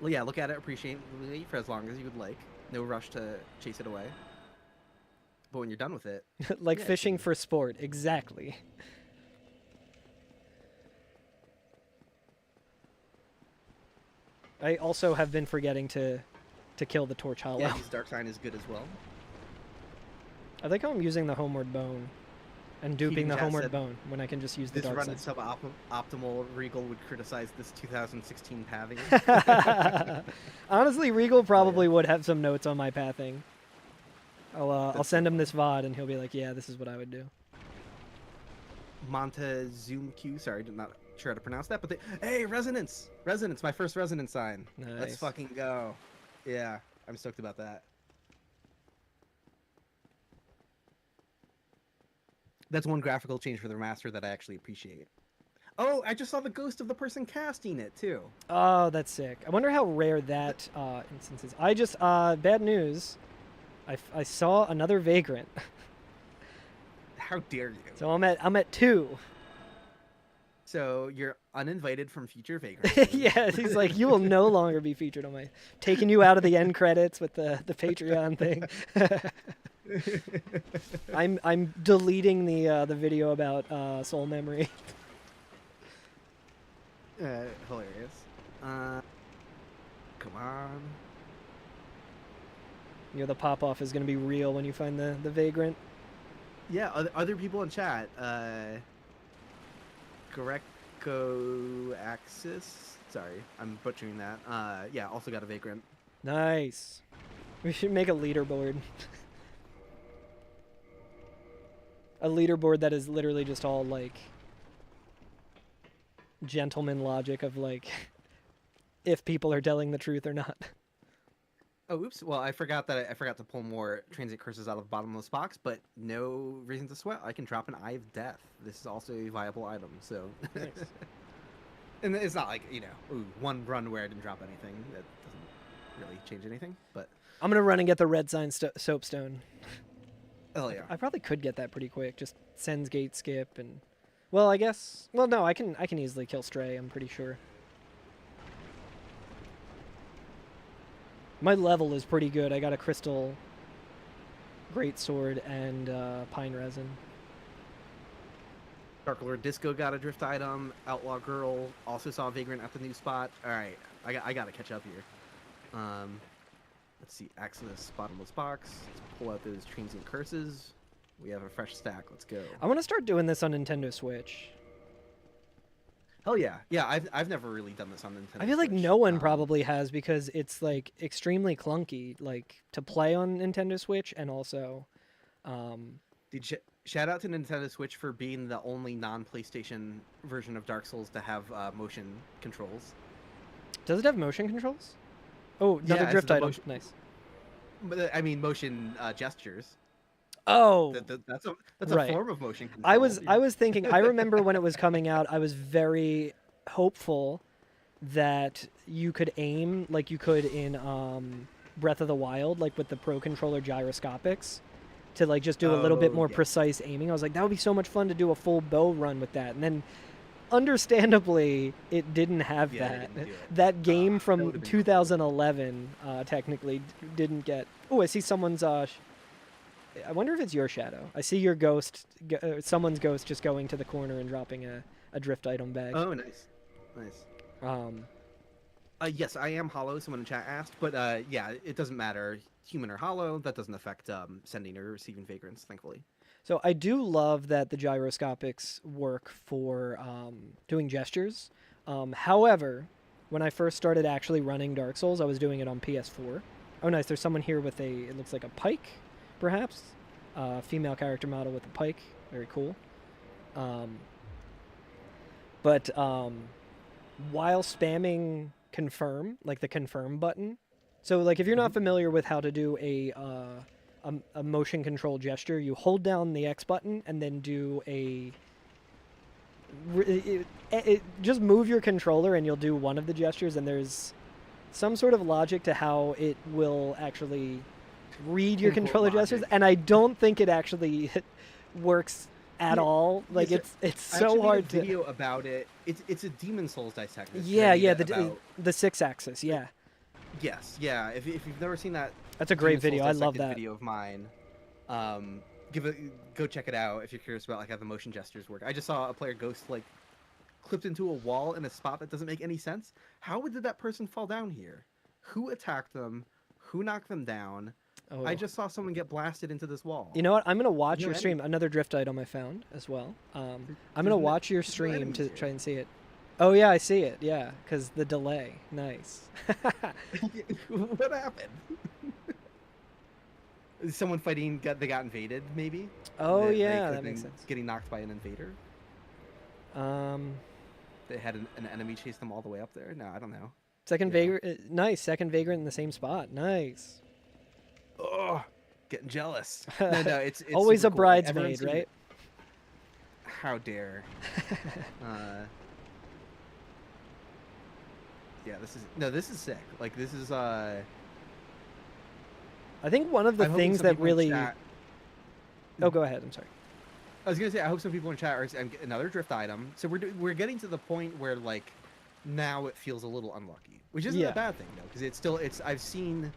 Speaker 5: Well, yeah, look at it appreciatively for as long as you would like. No rush to chase it away. But when you're done with it,
Speaker 7: Like
Speaker 5: Yeah,
Speaker 7: fishing for sport, exactly. I also have been forgetting to kill the Torch Hollow.
Speaker 5: Yeah, his Dark Sign is good as well.
Speaker 7: I like how I'm using the Homeward Bone and duping the
Speaker 5: Chat
Speaker 7: Homeward
Speaker 5: said,
Speaker 7: Bone when I can just use the
Speaker 5: This
Speaker 7: Dark
Speaker 5: run
Speaker 7: Sign.
Speaker 5: is suboptimal. Regal would criticize this 2016 pathing.
Speaker 7: Honestly, Regal probably would have some notes on my pathing. I'll send him this VOD and he'll be like, yeah, this is what I would do.
Speaker 5: Montezumq, sorry, I'm not sure how to pronounce that, but hey, Resonance! Resonance, my first Resonance sign.
Speaker 7: Nice.
Speaker 5: Let's fucking go. Yeah, I'm stoked about that. That's one graphical change for the remaster that I actually appreciate. Oh, I just saw the ghost of the person casting it, too.
Speaker 7: Oh, that's sick. I wonder how rare that instance is. I just, bad news. I saw another Vagrant.
Speaker 5: How dare you?
Speaker 7: So I'm at 2.
Speaker 5: So you're uninvited from future Vagrants.
Speaker 7: Yeah, he's like, you will no longer be featured on my... Taking you out of the end credits with the Patreon thing. I'm deleting the video about Soul Memory.
Speaker 5: Hilarious. Come on.
Speaker 7: You know, the pop-off is going to be real when you find the Vagrant.
Speaker 5: Yeah, other people in chat. GDQx. Sorry, I'm butchering that. Yeah, also got a Vagrant.
Speaker 7: Nice. We should make a leaderboard. A leaderboard that is literally just all, like, gentleman logic of, like, if people are telling the truth or not.
Speaker 5: Oh, oops. Well, I forgot to pull more transient curses out of the bottomless box, but no reason to sweat. I can drop an Eye of Death. This is also a viable item, so.
Speaker 7: Nice.
Speaker 5: And it's not like, you know, ooh, one run where I didn't drop anything. That doesn't really change anything, but.
Speaker 7: I'm going to run and get the red sign soapstone.
Speaker 5: Hell yeah.
Speaker 7: I probably could get that pretty quick. Just sends gate skip and... Well, I guess... Well, no, I can easily kill Stray, I'm pretty sure. My level is pretty good. I got a crystal greatsword and pine resin.
Speaker 5: Dark Lord Disco got a drift item. Outlaw Girl also saw Vagrant at the new spot. All right, I gotta catch up here. Let's see, access bottomless box. Let's pull out those transient curses. We have a fresh stack. Let's go.
Speaker 7: I want to start doing this on Nintendo Switch.
Speaker 5: Hell yeah, yeah. I've never really done this on Nintendo.
Speaker 7: I feel like
Speaker 5: Switch.
Speaker 7: no one probably has because it's like extremely clunky, like to play on Nintendo Switch, and also,
Speaker 5: shout out to Nintendo Switch for being the only non-PlayStation version of Dark Souls to have motion controls.
Speaker 7: Does it have motion controls? Oh, another
Speaker 5: Yeah,
Speaker 7: drift
Speaker 5: the
Speaker 7: item.
Speaker 5: motion-
Speaker 7: Nice.
Speaker 5: But I mean, motion gestures.
Speaker 7: Oh,
Speaker 5: That's
Speaker 7: right.
Speaker 5: a form of motion control.
Speaker 7: I was thinking. I remember when it was coming out, I was very hopeful that you could aim like you could in Breath of the Wild, like with the Pro Controller gyroscopics, to like just do a little bit more precise aiming. I was like, that would be so much fun to do a full bow run with that. And then, understandably, it didn't have that.
Speaker 5: Didn't do it.
Speaker 7: That game
Speaker 5: that
Speaker 7: from
Speaker 5: would've been
Speaker 7: 2011 technically didn't get. Oh, I see someone's. I wonder if it's your shadow. I see your ghost, someone's ghost just going to the corner and dropping a drift item bag.
Speaker 5: Oh, nice. Yes, I am hollow, someone in chat asked, but yeah, it doesn't matter. Human or hollow, that doesn't affect sending or receiving vagrants, thankfully.
Speaker 7: So I do love that the gyroscopics work for doing gestures. However, when I first started actually running Dark Souls, I was doing it on PS4. Oh, nice. There's someone here with it looks like a pike. Perhaps female character model with a pike, very cool. But while spamming confirm, like the confirm button, so like if you're not familiar with how to do a motion control gesture, you hold down the X button and then do just move your controller and you'll do one of the gestures, and there's some sort of logic to how it will actually read your controller gestures, and I don't think it actually works at all. Like it's so hard to.
Speaker 5: Video about it. It's a Demon Souls dissector.
Speaker 7: Yeah, the 6-axis. Yeah.
Speaker 5: Yes, yeah. If you've never seen that,
Speaker 7: That's a great
Speaker 5: Demon
Speaker 7: video.
Speaker 5: Souls
Speaker 7: I love
Speaker 5: dissected
Speaker 7: that.
Speaker 5: video of mine. Go check it out if you're curious about like how the motion gestures work. I just saw a player ghost like clipped into a wall in a spot that doesn't make any sense. How did that person fall down here? Who attacked them? Who knocked them down?
Speaker 7: Oh.
Speaker 5: I just saw someone get blasted into this wall.
Speaker 7: You know what? I'm gonna watch
Speaker 5: No
Speaker 7: your stream.
Speaker 5: enemy.
Speaker 7: Another drift item I found as well. I'm
Speaker 5: There's
Speaker 7: gonna watch your
Speaker 5: there's no
Speaker 7: stream
Speaker 5: enemies
Speaker 7: to
Speaker 5: here.
Speaker 7: try and see it. Oh yeah, I see it. Yeah, because the delay. Nice.
Speaker 5: What happened? Is someone fighting? They got invaded, maybe.
Speaker 7: Oh
Speaker 5: They
Speaker 7: yeah,
Speaker 5: could've
Speaker 7: that makes
Speaker 5: been
Speaker 7: sense.
Speaker 5: Getting knocked by an invader. They had an enemy chase them all the way up there. No, I don't know.
Speaker 7: Second
Speaker 5: Yeah.
Speaker 7: vagrant. Nice. Second vagrant in the same spot. Nice.
Speaker 5: Oh, getting jealous. No, it's
Speaker 7: Always a
Speaker 5: super cool. Like, everyone's
Speaker 7: bridesmaid,
Speaker 5: doing
Speaker 7: right?
Speaker 5: it. How dare. Yeah, this is sick. Like this is
Speaker 7: I think one of the
Speaker 5: I'm hoping
Speaker 7: things
Speaker 5: some
Speaker 7: that
Speaker 5: people in
Speaker 7: really.
Speaker 5: chat-
Speaker 7: Oh, go ahead. I'm sorry.
Speaker 5: I was gonna say I hope some people in chat are another drift item. So we're getting to the point where like now it feels a little unlucky, which isn't
Speaker 7: Yeah.
Speaker 5: a bad thing though, because it's I've seen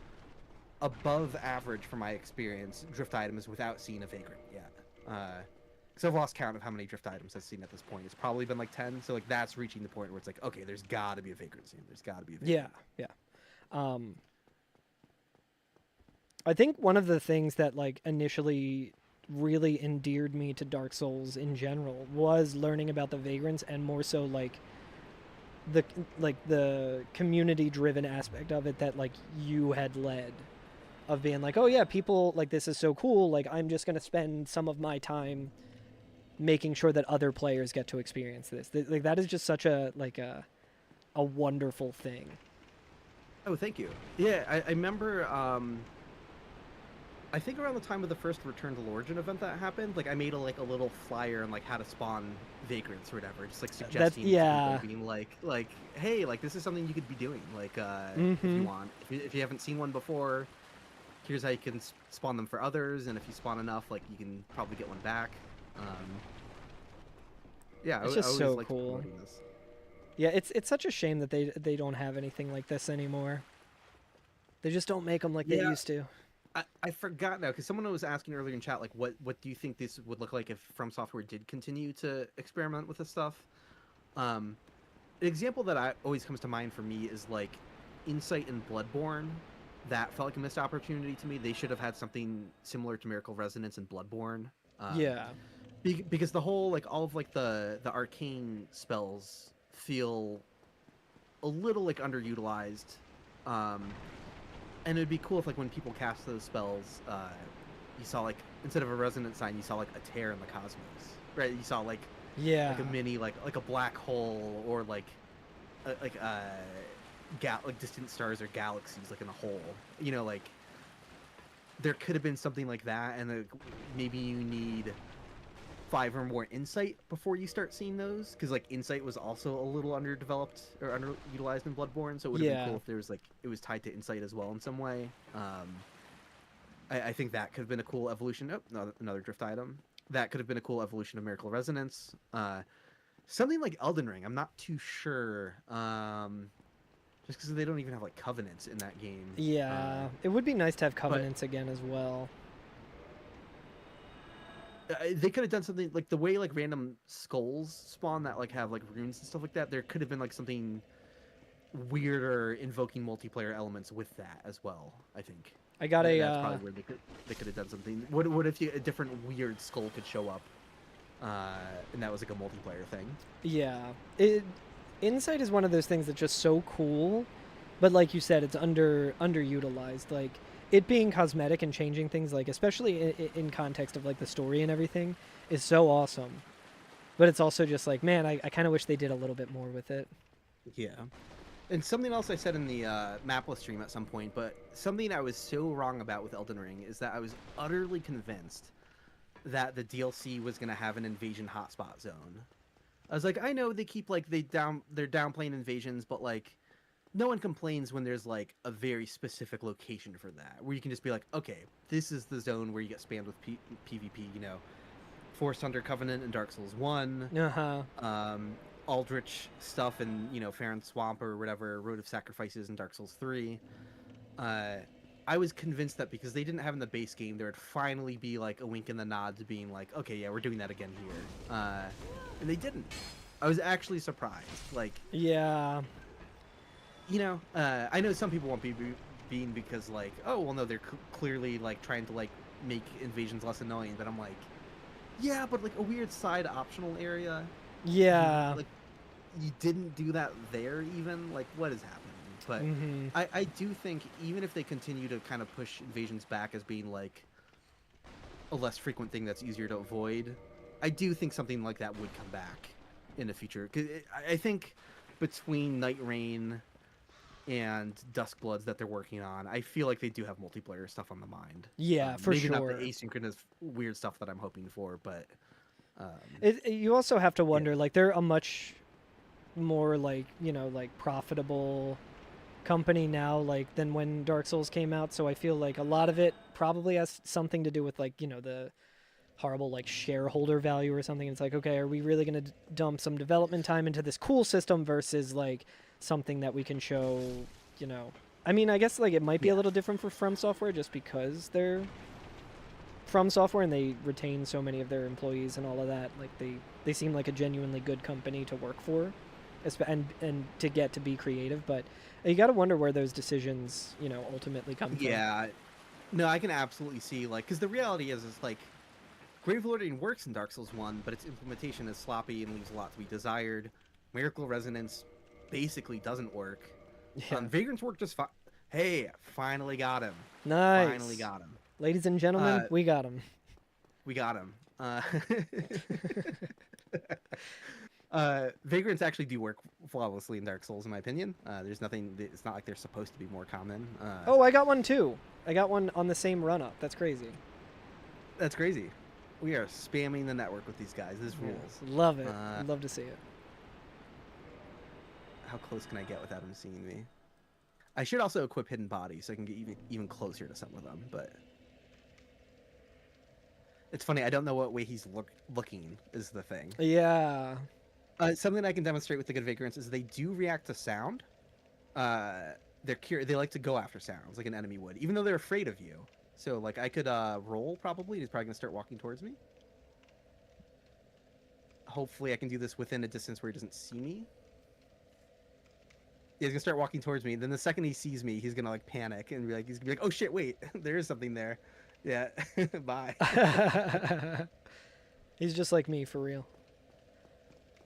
Speaker 5: above average from my experience drift items without seeing a vagrant yet. Because I've lost count of how many drift items I've seen at this point. It's probably been like 10. So like that's reaching the point where it's like, okay, there's got to be a vagrant scene. There's got to be a vagrant.
Speaker 7: Yeah, yeah. I think one of the things that like initially really endeared me to Dark Souls in general was learning about the vagrants, and more so like the community driven aspect of it that like you had led, of being like, oh yeah, people like, this is so cool, like I'm just going to spend some of my time making sure that other players get to experience this. Like that is just such a like a wonderful thing.
Speaker 5: Oh, thank you. Yeah, I remember. I think around the time of the first Return to Lorigin event that happened, like I made a little flyer on like how to spawn vagrants or whatever, just like suggesting, to
Speaker 7: yeah.
Speaker 5: people, being like, hey, like this is something you could be doing, like if
Speaker 7: Mhm.
Speaker 5: you want, if you haven't seen one before, here's how you can spawn them for others, and if you spawn enough, like you can probably get one back. Yeah,
Speaker 7: It's
Speaker 5: I
Speaker 7: just
Speaker 5: always
Speaker 7: so
Speaker 5: liked
Speaker 7: cool.
Speaker 5: promoting this.
Speaker 7: Yeah, it's such a shame that they don't have anything like this anymore. They just don't make them like they
Speaker 5: Yeah.
Speaker 7: used to.
Speaker 5: I forgot now, because someone was asking earlier in chat, like, what do you think this would look like if From Software did continue to experiment with this stuff? An example that always comes to mind for me is like Insight and Bloodborne. That felt like a missed opportunity to me. They should have had something similar to Miracle Resonance and Bloodborne.
Speaker 7: Yeah.
Speaker 5: Because the whole like all of like the arcane spells feel a little like underutilized. And it'd be cool if like when people cast those spells, you saw like instead of a resonance sign, you saw like a tear in the cosmos, right? You saw like
Speaker 7: Yeah.
Speaker 5: a mini like a black hole, or like distant stars or galaxies like in a hole. You know, like there could have been something like that, and maybe you need 5 or more insight before you start seeing those, because like insight was also a little underdeveloped or underutilized in Bloodborne, so it would have been cool if there was like it was tied to insight as well in some way. I think that could have been a cool evolution. Oh, another drift item. That could have been a cool evolution of Miracle Resonance. Something like Elden Ring, I'm not too sure. Just because they don't even have like covenants in that game.
Speaker 7: Yeah. It would be nice to have covenants again as well.
Speaker 5: They could have done something like the way like random skulls spawn that like have like runes and stuff like that. There could have been like something weirder invoking multiplayer elements with that as well. I think
Speaker 7: I got
Speaker 5: that's probably where they could have done something. What if a different weird skull could show up, and that was like a multiplayer thing?
Speaker 7: Yeah. Insight is one of those things that's just so cool, but like you said, it's underutilized. Like it being cosmetic and changing things, like especially in context of like the story and everything, is so awesome. But it's also just like, man, I kind of wish they did a little bit more with it.
Speaker 5: Yeah. And something else I said in the mapless stream at some point, but something I was so wrong about with Elden Ring is that I was utterly convinced that the DLC was going to have an invasion hotspot zone. I was like, I know they keep like they're downplaying invasions, but like no one complains when there's like a very specific location for that, where you can just be like, okay, this is the zone where you get spammed with PvP, you know, Force Under Covenant in Dark Souls 1, Aldrich stuff in, you know, Farron Swamp or whatever, Road of Sacrifices in Dark Souls 3. I was convinced that because they didn't have in the base game, there would finally be like a wink and the nod to being like, okay, yeah, we're doing that again here. And they didn't. I was actually surprised. Like,
Speaker 7: Yeah.
Speaker 5: you know, I know some people want Bean because like, oh well, no, they're clearly like trying to like make invasions less annoying. But I'm like, yeah, but like a weird side optional area.
Speaker 7: Yeah.
Speaker 5: Like, you didn't do that there even. Like, what is happening? But I do think even if they continue to kind of push invasions back as being like a less frequent thing that's easier to avoid, I do think something like that would come back in the future. 'Cause I think between Night Rain and Duskbloods that they're working on, I feel like they do have multiplayer stuff on the mind.
Speaker 7: Yeah, for
Speaker 5: maybe
Speaker 7: sure.
Speaker 5: not the asynchronous weird stuff that I'm hoping for, but
Speaker 7: You also have to wonder, like, they're a much more, like, you know, like, profitable company now, like, than when Dark Souls came out, so I feel like a lot of it probably has something to do with, like, you know, the horrible, like, shareholder value or something. It's like, okay, are we really going to dump some development time into this cool system versus, like, something that we can show, you know... I mean, I guess, like, it might be a little different for From Software just because they're From Software and they retain so many of their employees and all of that. Like, they seem like a genuinely good company to work for and to get to be creative, but you got to wonder where those decisions, you know, ultimately come from.
Speaker 5: Yeah. No, I can absolutely see, like, because the reality is like, Gravelording works in Dark Souls 1, but its implementation is sloppy and leaves a lot to be desired. Miracle Resonance basically doesn't work.
Speaker 7: Yeah.
Speaker 5: Vagrant's work just fine. Hey, finally got him.
Speaker 7: Nice.
Speaker 5: Finally got him.
Speaker 7: Ladies and gentlemen, we got him.
Speaker 5: We got him. Vagrants actually do work flawlessly in Dark Souls, in my opinion. There's nothing. It's not like they're supposed to be more common.
Speaker 7: Oh, I got one too. I got one on the same run up. That's crazy.
Speaker 5: That's crazy. We are spamming the network with these guys. This rules.
Speaker 7: Love it. Love to see it.
Speaker 5: How close can I get without him seeing me? I should also equip Hidden Body so I can get even closer to some of them, but it's funny. I don't know what way he's looking is the thing.
Speaker 7: Yeah.
Speaker 5: Something I can demonstrate with the good Vagrants is they do react to sound. They like to go after sounds like an enemy would, even though they're afraid of you. So like I could roll probably. He's probably gonna start walking towards me. Hopefully I can do this within a distance where he doesn't see me. Yeah, he's gonna start walking towards me. Then the second he sees me, he's gonna like panic and be like, he's gonna be like, oh shit, wait, there is something there. Yeah, bye.
Speaker 7: He's just like me, for real.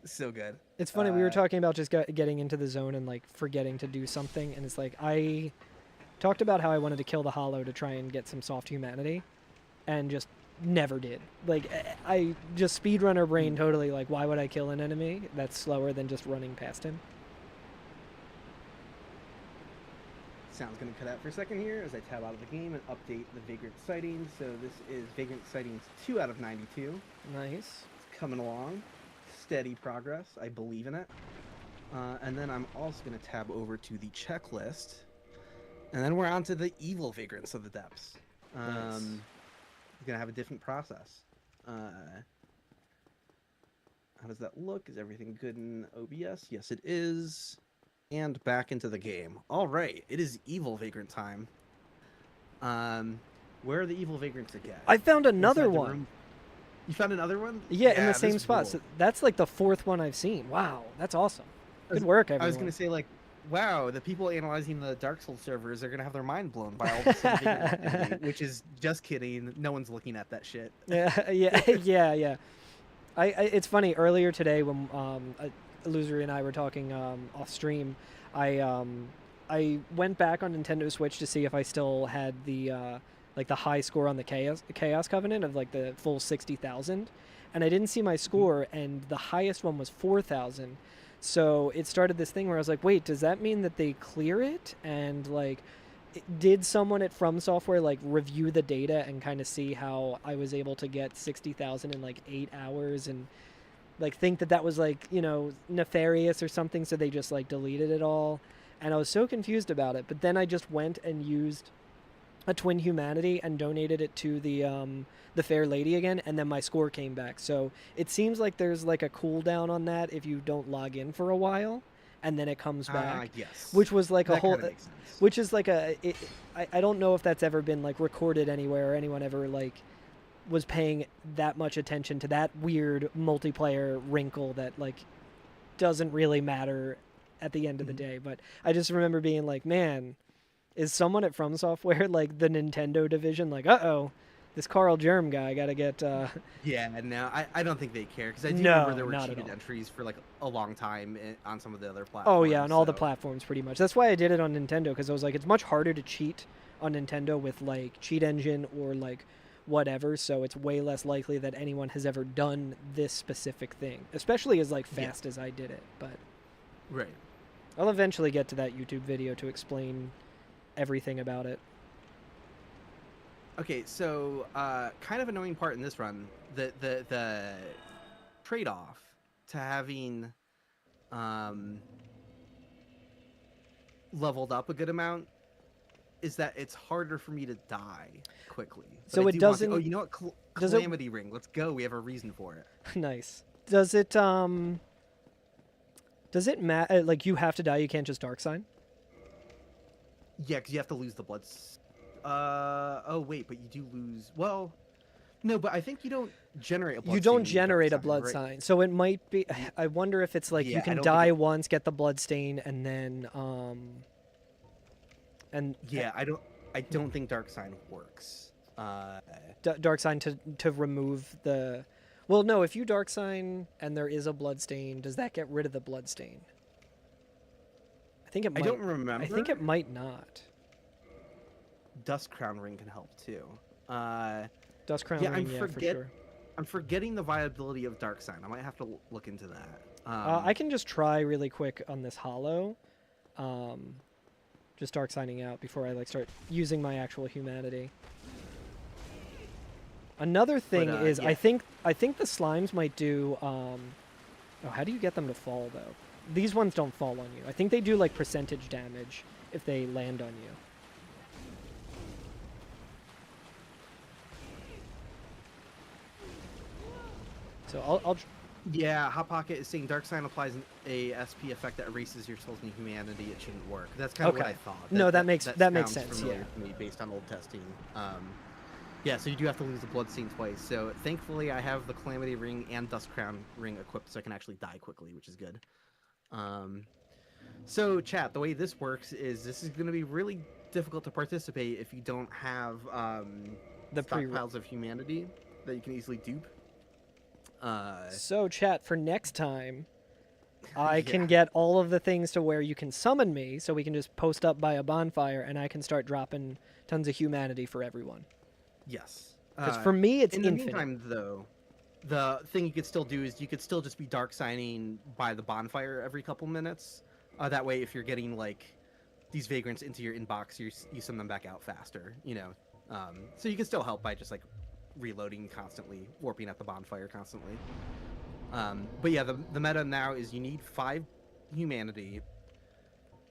Speaker 5: So good.
Speaker 7: It's funny, we were talking about just getting into the zone and, like, forgetting to do something, and it's like, I talked about how I wanted to kill the Hollow to try and get some soft humanity, and just never did. Like, I just speedrunner brain totally, like, why would I kill an enemy that's slower than just running past him?
Speaker 5: Sound's gonna cut out for a second here as I tab out of the game and update the Vagrant sightings. So this is Vagrant sightings 2 out of 92.
Speaker 7: Nice.
Speaker 5: It's coming along. Steady progress. I believe in it. And then I'm also going to tab over to the checklist. And then we're on to the evil Vagrants of the Depths.
Speaker 7: Nice.
Speaker 5: We're going to have a different process. How does that look? Is everything good in OBS? Yes, it is. And back into the game. All right. It is evil Vagrant time. Where are the evil Vagrants again?
Speaker 7: I found another one.
Speaker 5: Room? You found another one?
Speaker 7: Yeah, in the same spot. So that's like the 4th one I've seen. Wow, that's awesome. Good work, everyone.
Speaker 5: I was going to say, like, wow, the people analyzing the Dark Souls servers are going to have their mind blown by all this, which is just kidding. No one's looking at that shit.
Speaker 7: Yeah. It's funny. Earlier today, when Illusory and I were talking off stream, I went back on Nintendo Switch to see if I still had the like the high score on the Chaos Covenant of like the full 60,000, and I didn't see my score, and the highest one was 4,000. So it started this thing where I was like, wait, does that mean that they clear it? And like, did someone at From Software like review the data and kind of see how I was able to get 60,000 in like 8 hours and like think that was like, you know, nefarious or something, so they just like deleted it all? And I was so confused about it. But then I just went and used a Twin Humanity and donated it to the Fair Lady again, and then my score came back. So it seems like there's like a cooldown on that if you don't log in for a while, and then it comes back.
Speaker 5: Yes.
Speaker 7: Which was like
Speaker 5: that
Speaker 7: a whole,
Speaker 5: which
Speaker 7: is like I don't know if that's ever been like recorded anywhere or anyone ever like was paying that much attention to that weird multiplayer wrinkle that like doesn't really matter at the end of the day. But I just remember being like, man, is someone at From Software, like the Nintendo division, like, uh-oh, this Carl Germ guy got to get...
Speaker 5: Yeah, no, I don't think they care, because I do
Speaker 7: No,
Speaker 5: remember there were
Speaker 7: not at
Speaker 5: cheated
Speaker 7: all.
Speaker 5: entries for like a long time on some of the other platforms.
Speaker 7: Oh, yeah, on all the
Speaker 5: so-
Speaker 7: platforms, pretty much. That's why I did it on Nintendo, because I was like, it's much harder to cheat on Nintendo with, like, Cheat Engine or, like, whatever, so it's way less likely that anyone has ever done this specific thing, especially as, like, fast as I did it. But
Speaker 5: Right.
Speaker 7: I'll eventually get to that YouTube video to explain everything about it.
Speaker 5: Okay, so kind of annoying part in this run, the trade-off to having leveled up a good amount is that it's harder for me to die quickly. But
Speaker 7: So
Speaker 5: I
Speaker 7: it
Speaker 5: do want to-
Speaker 7: doesn't-
Speaker 5: Oh, you know what?
Speaker 7: does it-
Speaker 5: Calamity Ring. Let's go. We have a reason for it.
Speaker 7: Nice. Does it matter, like, you have to die, you can't just Dark Sign?
Speaker 5: Yeah, because you have to lose the blood. Oh wait, but you do lose. Well, no, but I think you don't generate a blood.
Speaker 7: You don't
Speaker 5: stain when
Speaker 7: generate a
Speaker 5: Dark
Speaker 7: blood
Speaker 5: right?
Speaker 7: sign, so it might be. I wonder if it's like
Speaker 5: Yeah,
Speaker 7: you
Speaker 5: I
Speaker 7: can
Speaker 5: don't
Speaker 7: die
Speaker 5: think
Speaker 7: once, get the blood stain, and then and
Speaker 5: Yeah, I don't think Dark Sign works.
Speaker 7: Dark Sign to remove the. Well, no, if you Dark Sign and there is a blood stain, does that get rid of the blood stain? I think it
Speaker 5: I
Speaker 7: might.
Speaker 5: don't remember.
Speaker 7: I think it might not.
Speaker 5: Dust Crown Ring can help too.
Speaker 7: Dust Crown
Speaker 5: Yeah,
Speaker 7: Ring, yeah, for sure.
Speaker 5: I'm forgetting the viability of Dark Sign. I might have to look into that.
Speaker 7: I can just try really quick on this hollow. Just Dark Signing out before I like start using my actual humanity. Another thing is,
Speaker 5: yeah.
Speaker 7: I think the slimes might do. Oh, how do you get them to fall though? These ones don't fall on you. I think they do like percentage damage if they land on you. So I'll
Speaker 5: Yeah, Hot Pocket is saying Dark Sign applies a SP effect that erases your souls and humanity. It shouldn't work. That's kind of what
Speaker 7: Okay.
Speaker 5: I thought.
Speaker 7: No, that makes sense,
Speaker 5: sounds
Speaker 7: yeah.
Speaker 5: familiar to me based on old testing. Yeah, so you do have to lose the Bloodstain twice. So thankfully, I have the Calamity Ring and Dust Crown Ring equipped, so I can actually die quickly, which is good. So chat, the way this works is this is going to be really difficult to participate if you don't have
Speaker 7: The pre-
Speaker 5: stockpiles of humanity that you can easily dupe.
Speaker 7: So chat, for next time, I can
Speaker 5: Yeah.
Speaker 7: get all of the things to where you can summon me, so we can just post up by a bonfire, and I can start dropping tons of humanity for everyone.
Speaker 5: Yes.
Speaker 7: Because for me, it's
Speaker 5: in the
Speaker 7: infinite.
Speaker 5: meantime, though, the thing you could still do is you could still just be dark signing by the bonfire every couple minutes. That way, if you're getting like these vagrants into your inbox, you send them back out faster. You know, so you can still help by just like reloading constantly, warping at the bonfire constantly. But yeah, the meta now is you need 5 humanity.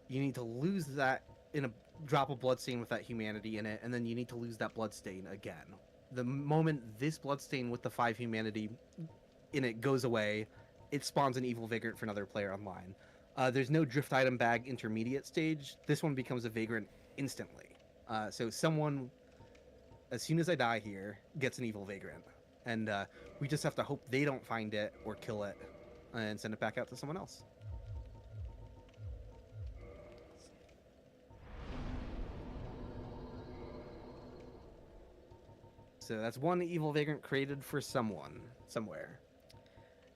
Speaker 5: You need to lose that in a drop of bloodstain with that humanity in it, and then you need to lose that bloodstain again. The moment this bloodstain with the 5 humanity in it goes away, it spawns an evil vagrant for another player online. There's no drift item bag intermediate stage. This one becomes a vagrant instantly. So someone, as soon as I die here, gets an evil vagrant. And we just have to hope they don't find it or kill it and send it back out to someone else. So that's one evil vagrant created for someone, somewhere.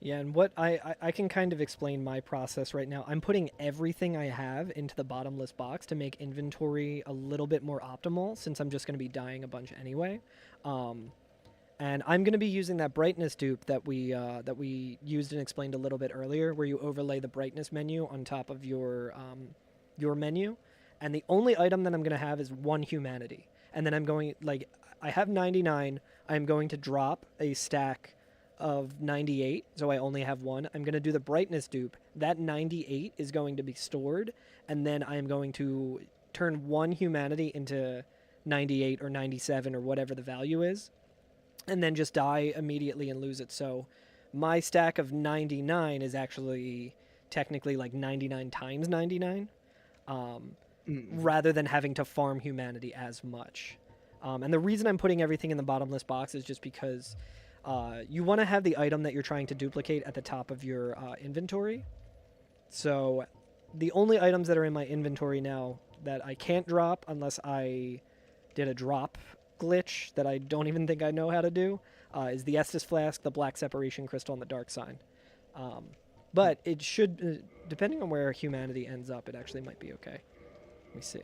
Speaker 7: Yeah, and what I can kind of explain my process right now. I'm putting everything I have into the bottomless box to make inventory a little bit more optimal, since I'm just going to be dying a bunch anyway. And I'm going to be using that brightness dupe that we used and explained a little bit earlier, where you overlay the brightness menu on top of your menu. And the only item that I'm going to have is 1 humanity. And then I'm going, like, I have 99. I'm going to drop a stack of 98, so I only have 1. I'm going to do the brightness dupe. That 98 is going to be stored, and then I'm going to turn 1 humanity into 98 or 97 or whatever the value is, and then just die immediately and lose it. So my stack of 99 is actually technically like 99 times 99, rather than having to farm humanity as much. And the reason I'm putting everything in the bottomless box is just because you want to have the item that you're trying to duplicate at the top of your inventory. So the only items that are in my inventory now that I can't drop unless I did a drop glitch that I don't even think I know how to do is the Estus Flask, the Black Separation Crystal, and the Dark Sign. But it should, depending on where humanity ends up, it actually might be okay. Let me see.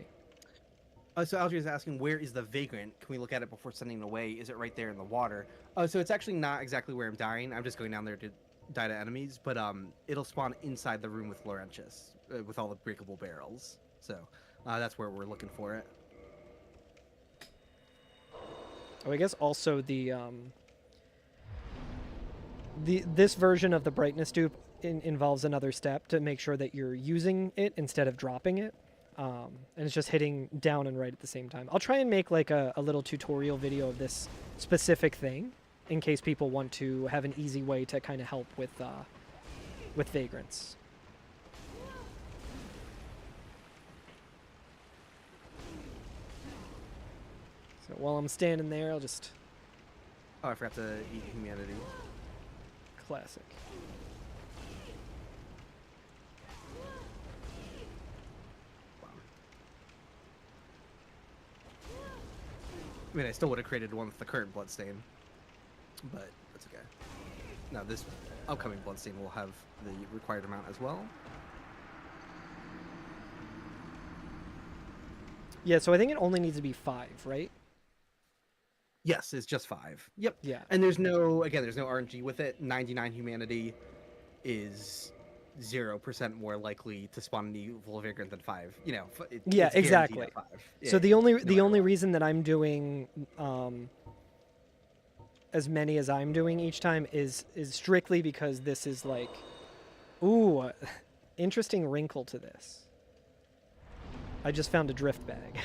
Speaker 5: So Algie is asking, where is the Vagrant? Can we look at it before sending it away? Is it right there in the water? So it's actually not exactly where I'm dying. I'm just going down there to die to enemies, but it'll spawn inside the room with Laurentius, with all the breakable barrels. So that's where we're looking for it.
Speaker 7: Oh, I guess also this version of the brightness dupe involves another step to make sure that you're using it instead of dropping it. And it's just hitting down and right at the same time. I'll try and make like a little tutorial video of this specific thing in case people want to have an easy way to kind of help with vagrants. So while I'm standing there, I'll just...
Speaker 5: Oh, I forgot to eat humanity.
Speaker 7: Classic.
Speaker 5: I mean, I still would have created one with the current bloodstain, but that's okay. Now this upcoming bloodstain will have the required amount as well.
Speaker 7: Yeah, so I think it only needs to be 5, right?
Speaker 5: Yes, it's just 5. Yep.
Speaker 7: Yeah.
Speaker 5: And there's no RNG with it. 99 humanity is 0% more likely to spawn an evil vagrant than 5. You know,
Speaker 7: Yeah,
Speaker 5: it's
Speaker 7: exactly.
Speaker 5: guaranteed at 5.
Speaker 7: So
Speaker 5: Yeah,
Speaker 7: the only
Speaker 5: no matter what.
Speaker 7: reason that I'm doing as many as I'm doing each time is strictly because this is like, ooh, interesting wrinkle to this. I just found a drift bag,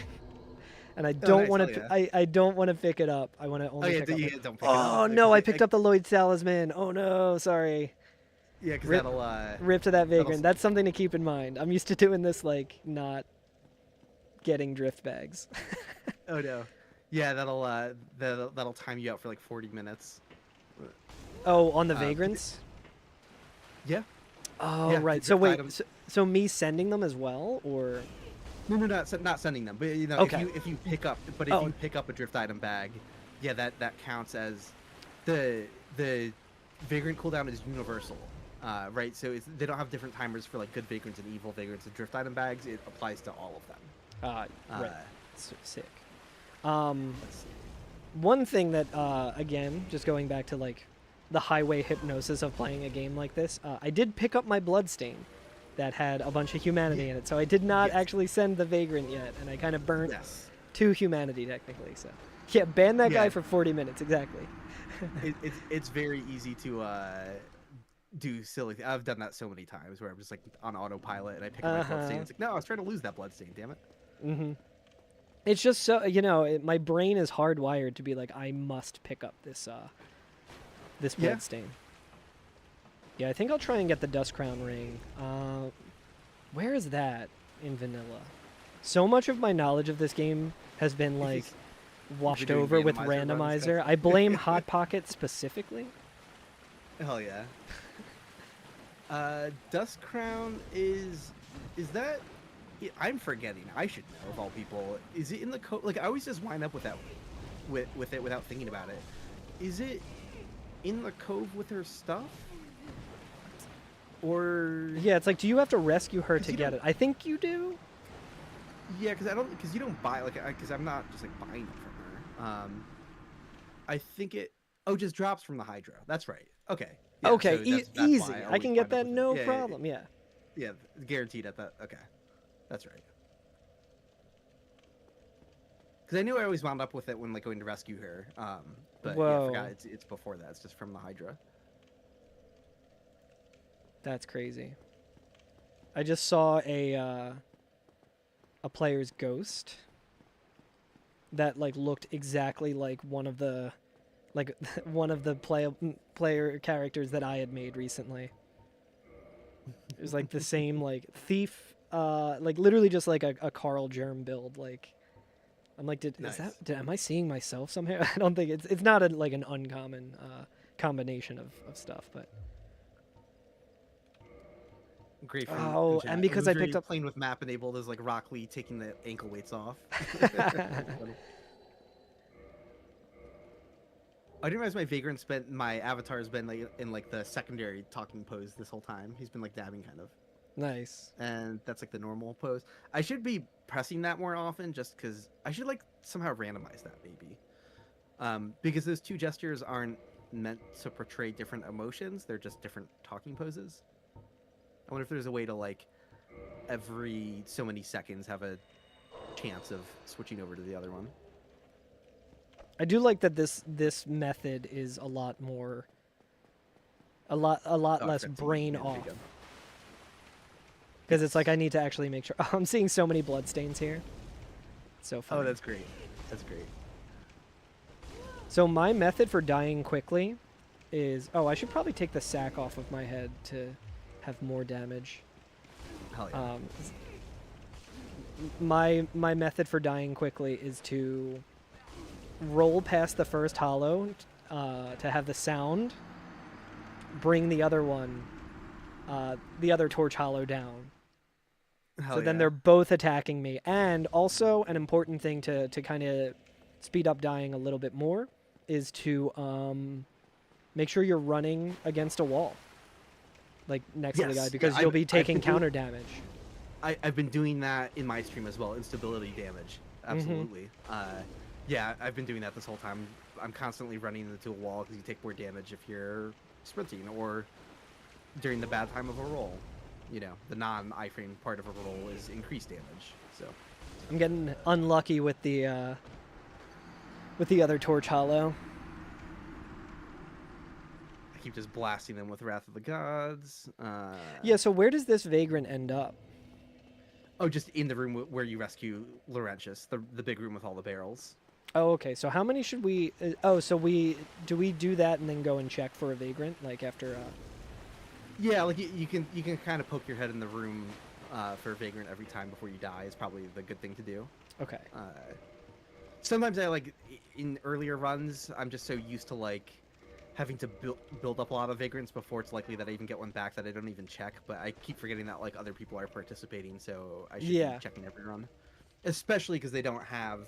Speaker 7: and I don't
Speaker 5: nice.
Speaker 7: want
Speaker 5: Hell
Speaker 7: to.
Speaker 5: yeah.
Speaker 7: I don't want to pick it up. I want to only pick up.
Speaker 5: Yeah,
Speaker 7: it.
Speaker 5: don't pick it up.
Speaker 7: Oh no! I picked up the Lloyd Talisman. Oh no! Sorry.
Speaker 5: Yeah, because
Speaker 7: Rip-
Speaker 5: that'll
Speaker 7: Rip to that
Speaker 5: that'll
Speaker 7: vagrant. That's something to keep in mind. I'm used to doing this like not getting drift bags.
Speaker 5: Oh no. Yeah, that'll time you out for like 40 minutes.
Speaker 7: Oh, on the vagrants.
Speaker 5: Yeah.
Speaker 7: Oh,
Speaker 5: Yeah,
Speaker 7: right.
Speaker 5: the
Speaker 7: So
Speaker 5: drift
Speaker 7: wait,
Speaker 5: items.
Speaker 7: so me sending them as well, or
Speaker 5: No, not sending them. But you know,
Speaker 7: Okay.
Speaker 5: if you pick up, if
Speaker 7: Oh.
Speaker 5: you pick up a drift item bag, yeah, that counts as the vagrant cooldown is universal, right? So they don't have different timers for like good vagrants and evil vagrants and drift item bags. It applies to all of them.
Speaker 7: right? Sick. One thing that again, just going back to like the highway hypnosis of playing a game like this, I did pick up my bloodstain that had a bunch of humanity in it, so I did not
Speaker 5: Yes.
Speaker 7: actually send the vagrant yet, and I kind of burnt
Speaker 5: Yes.
Speaker 7: 2 humanity technically. So yeah, ban that guy
Speaker 5: Yeah.
Speaker 7: for 40 minutes exactly.
Speaker 5: It's very easy to do silly. I've done that so many times where I'm just like on autopilot and I pick up my bloodstain. It's like, no, I was trying to lose that bloodstain. Damn it.
Speaker 7: Mm-hmm. It's just so, you know, my brain is hardwired to be like, I must pick up this this
Speaker 5: Yeah.
Speaker 7: bloodstain. Yeah, I think I'll try and get the Dust Crown ring. Where is that in vanilla? So much of my knowledge of this game has been like washed
Speaker 5: doing
Speaker 7: over with
Speaker 5: randomizer runs and
Speaker 7: randomizer.
Speaker 5: stuff.
Speaker 7: I blame Hot Pocket specifically.
Speaker 5: Hell yeah. Dust Crown is that? I'm forgetting. I should know of all people. Is it in the code? Like I always just wind up with that, with it without thinking about it. Is it in the cove with her stuff? Or
Speaker 7: Yeah, it's like, do you have to rescue her
Speaker 5: 'Cause
Speaker 7: to
Speaker 5: you
Speaker 7: get it?
Speaker 5: don't-
Speaker 7: I think you do.
Speaker 5: yeah, because you don't buy because I'm not just like buying it from her. I think it just drops from the Hydra. That's right. Okay. Yeah,
Speaker 7: Okay,
Speaker 5: so that's why
Speaker 7: easy. I
Speaker 5: always
Speaker 7: can get
Speaker 5: wind up
Speaker 7: that
Speaker 5: with it.
Speaker 7: no
Speaker 5: Yeah,
Speaker 7: problem. Yeah.
Speaker 5: Yeah, guaranteed at that. Okay, that's right. Because I knew I always wound up with it when like going to rescue her. But yeah, I
Speaker 7: Whoa.
Speaker 5: forgot it's before that. It's just from the Hydra.
Speaker 7: That's crazy. I just saw a player's ghost that like looked exactly like one of the player characters that I had made recently. It was like the same like thief, like literally just like a Carl Germ build. Like I'm like,
Speaker 5: Nice.
Speaker 7: am I seeing myself somehow? I don't think it's not like an uncommon combination of stuff, but
Speaker 5: Grapefruit.
Speaker 7: Oh,
Speaker 5: chat.
Speaker 7: and
Speaker 5: It
Speaker 7: because
Speaker 5: was
Speaker 7: I
Speaker 5: very
Speaker 7: picked up-
Speaker 5: playing with map enabled as like Rock Lee taking the ankle weights off. I didn't realize my avatar's been like in like the secondary talking pose this whole time. He's been like dabbing kind of.
Speaker 7: Nice.
Speaker 5: And that's like the normal pose. I should be pressing that more often just because I should like somehow randomize that maybe. Because those two gestures aren't meant to portray different emotions. They're just different talking poses. I wonder if there's a way to like every so many seconds have a chance of switching over to the other one.
Speaker 7: I do like that this method is a lot
Speaker 5: Oh,
Speaker 7: less
Speaker 5: I forgot to
Speaker 7: brain
Speaker 5: use it
Speaker 7: off.
Speaker 5: again.
Speaker 7: Because it's like I need to actually make sure. I'm seeing so many bloodstains here. So funny.
Speaker 5: Oh, that's great. That's great.
Speaker 7: So my method for dying quickly is... Oh, I should probably take the sack off of my head to have more damage.
Speaker 5: Hell yeah.
Speaker 7: My method for dying quickly is to roll past the first hollow to have the sound, bring the other one, the other torch hollow down.
Speaker 5: Hell
Speaker 7: So then
Speaker 5: yeah.
Speaker 7: they're both attacking me. And also an important thing to kind of speed up dying a little bit more is to make sure you're running against a wall. Like next to the guy,
Speaker 5: Yes,
Speaker 7: because
Speaker 5: yeah,
Speaker 7: you'll
Speaker 5: I've
Speaker 7: be taking
Speaker 5: been doing-
Speaker 7: counter damage.
Speaker 5: I've been doing that in my stream as well. Instability damage. Absolutely. Yeah, I've been doing that this whole time. I'm constantly running into a wall because you take more damage if you're sprinting or during the bad time of a roll. You know, the non-iframe part of a roll is increased damage. So
Speaker 7: I'm getting unlucky with the other torch hollow.
Speaker 5: I keep just blasting them with Wrath of the Gods.
Speaker 7: Yeah, so where does this vagrant end up?
Speaker 5: Oh, just in the room where you rescue Laurentius, the big room with all the barrels.
Speaker 7: Oh, okay. So how many should we... so we do that and then go and check for a vagrant, like after...
Speaker 5: Yeah, like you can kind of poke your head in the room for a vagrant every time before you die is probably the good thing to do.
Speaker 7: Okay.
Speaker 5: Sometimes I like in earlier runs I'm just so used to like having to build up a lot of vagrants before it's likely that I even get one back that I don't even check. But I keep forgetting that like other people are participating, so I should be checking every run, especially because they don't have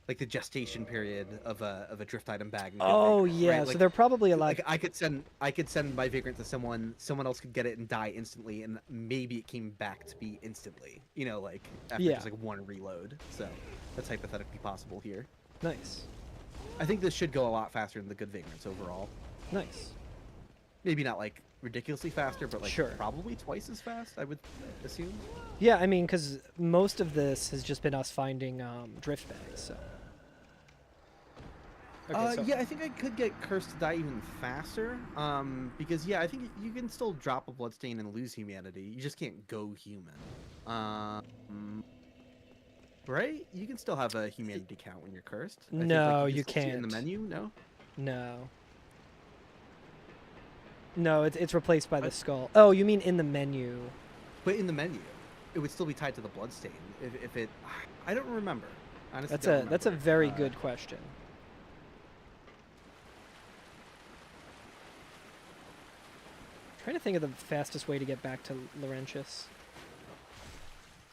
Speaker 5: like the gestation period of a drift item bag. And
Speaker 7: Oh
Speaker 5: vagrant,
Speaker 7: yeah,
Speaker 5: right?
Speaker 7: so
Speaker 5: Like,
Speaker 7: they're probably allowed.
Speaker 5: like I could send my vagrant to someone else could get it and die instantly, and maybe it came back to be instantly, you know, like after
Speaker 7: Yeah.
Speaker 5: just like one reload. So that's hypothetically possible here.
Speaker 7: Nice.
Speaker 5: I think this should go a lot faster than the good vagrants overall.
Speaker 7: Nice.
Speaker 5: Maybe not like ridiculously faster, but like
Speaker 7: Sure.
Speaker 5: probably twice as fast, I would assume.
Speaker 7: Yeah, I mean, because most of this has just been us finding drift bags. So. Okay, so
Speaker 5: Yeah, I think I could get Cursed to die even faster. Because yeah, I think you can still drop a bloodstain and lose humanity. You just can't go human. Right? You can still have a humanity count when you're cursed. I think,
Speaker 7: No,
Speaker 5: like,
Speaker 7: you
Speaker 5: can still see it in the
Speaker 7: can't.
Speaker 5: menu. No.
Speaker 7: No. No, it's replaced by the skull. Oh, you mean in the menu?
Speaker 5: But in the menu, it would still be tied to the bloodstain. If it, I don't remember. Honestly,
Speaker 7: That's a very good question. Trying to think of the fastest way to get back to Laurentius.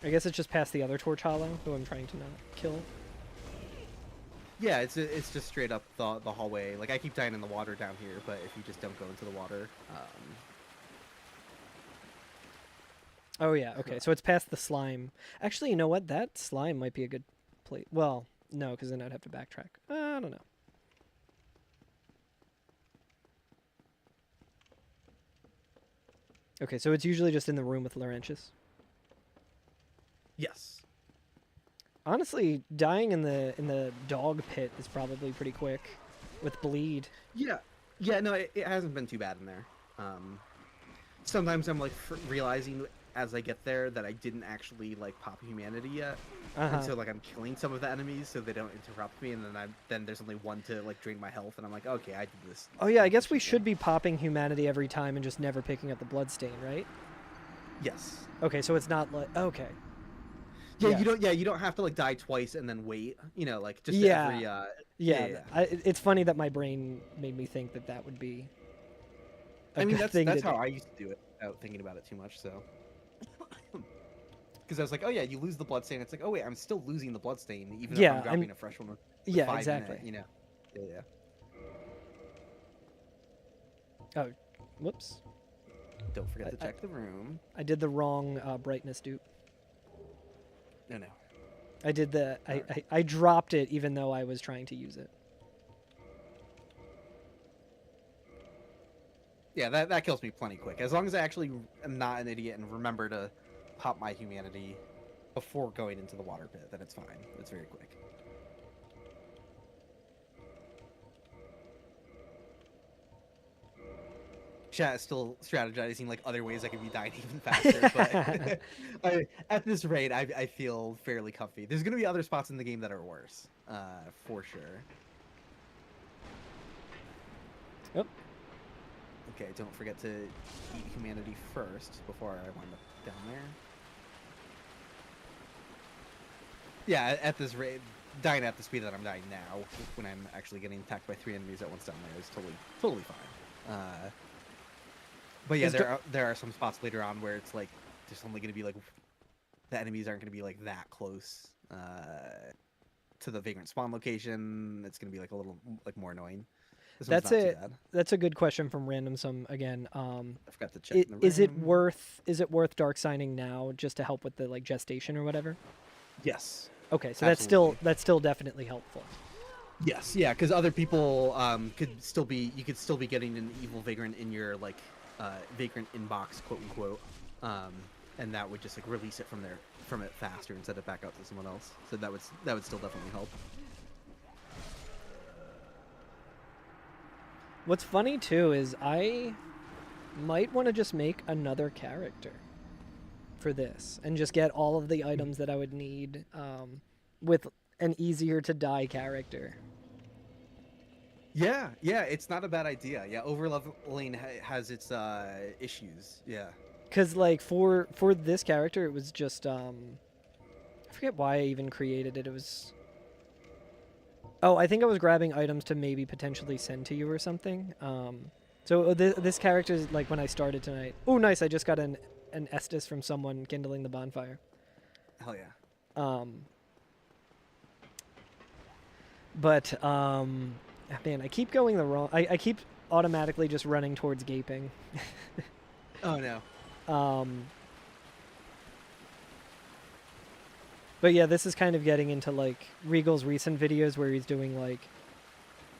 Speaker 7: I guess it's just past the other Torch Hollow, who I'm trying to not kill.
Speaker 5: Yeah, it's just straight up the hallway. Like I keep dying in the water down here, but if you just don't go into the water,
Speaker 7: Oh yeah, okay, so it's past the slime. Actually, you know what? That slime might be a good place. Well, no, because then I'd have to backtrack. I don't know. Okay, so it's usually just in the room with Laurentius.
Speaker 5: yes.
Speaker 7: Honestly, dying in the dog pit is probably pretty quick with bleed.
Speaker 5: Yeah, no, it hasn't been too bad in there. Sometimes I'm like realizing as I get there that I didn't actually like pop humanity yet, and so like I'm killing some of the enemies so they don't interrupt me, and then there's only one to like drain my health, and I'm like, okay, I did this.
Speaker 7: Oh yeah, I guess we should be popping humanity every time and just never picking up the bloodstain, right?
Speaker 5: Yes.
Speaker 7: Okay, so it's not like okay.
Speaker 5: Yeah,
Speaker 7: Yeah.
Speaker 5: you don't have to like die twice and then wait. You know, like just
Speaker 7: Yeah.
Speaker 5: every.
Speaker 7: Yeah, it's funny that my brain made me think that would be.
Speaker 5: I mean,
Speaker 7: good
Speaker 5: that's
Speaker 7: thing to
Speaker 5: how
Speaker 7: do.
Speaker 5: I used to do it without thinking about it too much. So, because I was like, oh yeah, you lose the bloodstain. It's like, oh wait, I'm still losing the bloodstain even if I'm dropping a fresh one. With
Speaker 7: Yeah,
Speaker 5: 5
Speaker 7: exactly.
Speaker 5: in it, you know. Yeah.
Speaker 7: Oh, whoops.
Speaker 5: Don't forget to check the room.
Speaker 7: I did the wrong brightness dupe.
Speaker 5: No.
Speaker 7: I did the I dropped it even though I was trying to use it.
Speaker 5: Yeah, that kills me plenty quick. As long as I actually am not an idiot and remember to pop my humanity before going into the water pit, then it's fine. It's very quick. Chat is still strategizing like other ways I could be dying even faster, but at this rate, I feel fairly comfy. There's gonna be other spots in the game that are worse, for sure.
Speaker 7: Yep.
Speaker 5: Okay, don't forget to eat humanity first before I wind up down there. Yeah, at this rate, dying at the speed that I'm dying now, when I'm actually getting attacked by 3 enemies at once down there, is totally fine. But yeah, there are some spots later on where it's like there's only going to be like the enemies aren't going to be like that close to the vagrant spawn location. It's going to be like a little like more annoying.
Speaker 7: That's a good question from Random Sum again.
Speaker 5: I forgot to check.
Speaker 7: Is it worth dark signing now just to help with the like gestation or whatever?
Speaker 5: Yes.
Speaker 7: Okay, so
Speaker 5: Absolutely.
Speaker 7: that's still definitely helpful.
Speaker 5: Yes, yeah, because other people could still be getting an evil vagrant in your like vagrant inbox, quote unquote, and that would just like release it from it faster and send it back out to someone else. So that would still definitely help.
Speaker 7: What's funny too is I might want to just make another character for this and just get all of the items that I would need with an easier to die character.
Speaker 5: Yeah, it's not a bad idea. Yeah, overleveling has its issues. Yeah.
Speaker 7: Cause like for this character, it was just I forget why I even created it. It was I think I was grabbing items to maybe potentially send to you or something. So this character is like when I started tonight. Oh, nice! I just got an Estus from someone kindling the bonfire.
Speaker 5: Hell yeah.
Speaker 7: Man, I keep going the wrong. I keep automatically just running towards gaping.
Speaker 5: Oh no.
Speaker 7: But yeah, this is kind of getting into like Regal's recent videos where he's doing like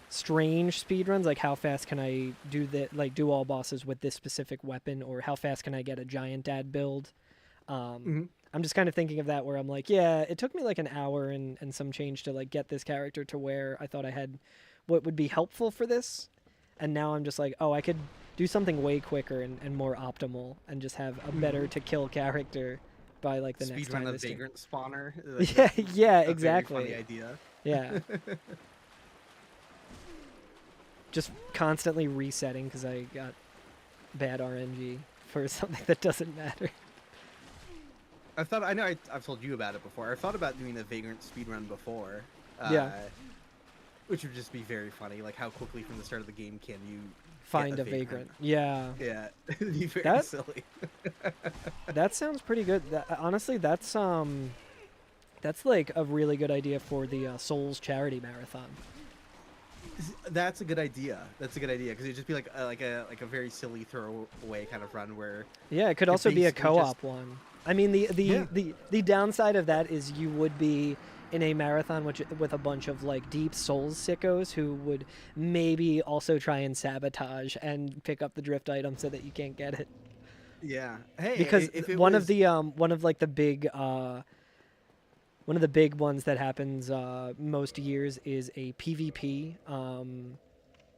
Speaker 7: strange speedruns, like how fast can I do that, like do all bosses with this specific weapon, or how fast can I get a giant dad build. I'm just kind of thinking of that where I'm like, yeah, it took me like an hour and some change to like get this character to where I thought I had what would be helpful for this. And now I'm just like, oh, I could do something way quicker and more optimal and just have a better to kill character by like the next time.
Speaker 5: Speedrun a
Speaker 7: this
Speaker 5: vagrant spawner.
Speaker 7: Like, yeah,
Speaker 5: a
Speaker 7: exactly.
Speaker 5: Very funny idea.
Speaker 7: Yeah. Just constantly resetting because I got bad RNG for something that doesn't matter.
Speaker 5: I've told you about it before. I've thought about doing a vagrant speedrun before.
Speaker 7: Yeah.
Speaker 5: Which would just be very funny. Like how quickly from the start of the game can you
Speaker 7: Find a vagrant. Yeah.
Speaker 5: Yeah. It'd be very silly.
Speaker 7: That sounds pretty good. Honestly, that's like a really good idea for the Souls charity marathon.
Speaker 5: That's a good idea. That's a good idea because it'd just be like a very silly throwaway kind of run where.
Speaker 7: Yeah, it could also be a co-op one. I mean, the downside of that is you would be in a marathon with a bunch of like deep Souls sickos who would maybe also try and sabotage and pick up the drift item so that you can't get it.
Speaker 5: Yeah. Hey,
Speaker 7: because one of the big ones that happens most years is a PvP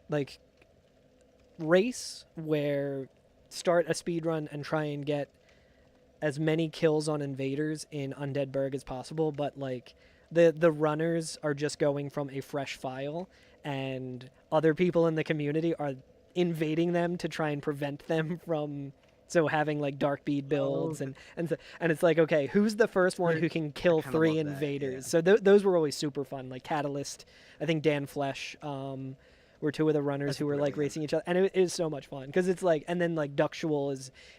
Speaker 7: like race where start a speedrun and try and get as many kills on invaders in Undead Burg as possible, but like the runners are just going from a fresh file and other people in the community are invading them to try and prevent them from having like dark bead builds and it's like, okay, who's the first one who can kill 3 invaders?
Speaker 5: That, yeah.
Speaker 7: So those were always super fun. Like Catalyst, I think Dan Flesh were were two of the runners
Speaker 5: That's
Speaker 7: who were like
Speaker 5: brilliant.
Speaker 7: racing each other, and it is so much fun because it's like, and then like Duxual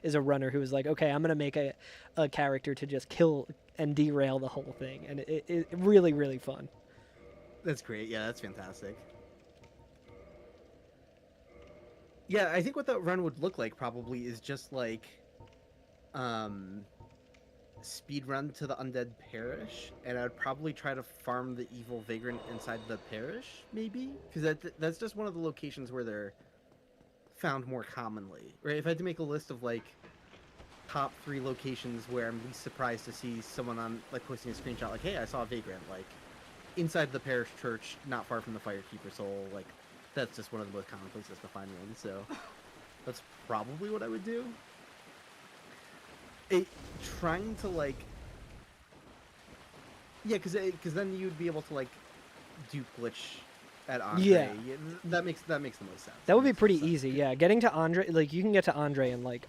Speaker 7: is a runner who was like, okay, I'm gonna make a character to just kill and derail the whole thing, and it really really fun.
Speaker 5: That's great. Yeah, that's fantastic. Yeah, I think what that run would look like probably is just like, speed run to the undead parish, and I'd probably try to farm the evil vagrant inside the parish, maybe, because that's just one of the locations where they're found more commonly. Right? If I had to make a list of like top 3 locations where I'm least surprised to see someone on like posting a screenshot like, hey, I saw a vagrant, like inside the parish church, not far from the Firekeeper Soul, like that's just one of the most common places to find one. So that's probably what I would do. Trying to like, yeah, because then you'd be able to like do glitch at Andre.
Speaker 7: Yeah.
Speaker 5: That makes the most sense.
Speaker 7: That would be
Speaker 5: Makes
Speaker 7: pretty
Speaker 5: most sense.
Speaker 7: easy. Yeah, getting to Andre, like you can get to Andre in like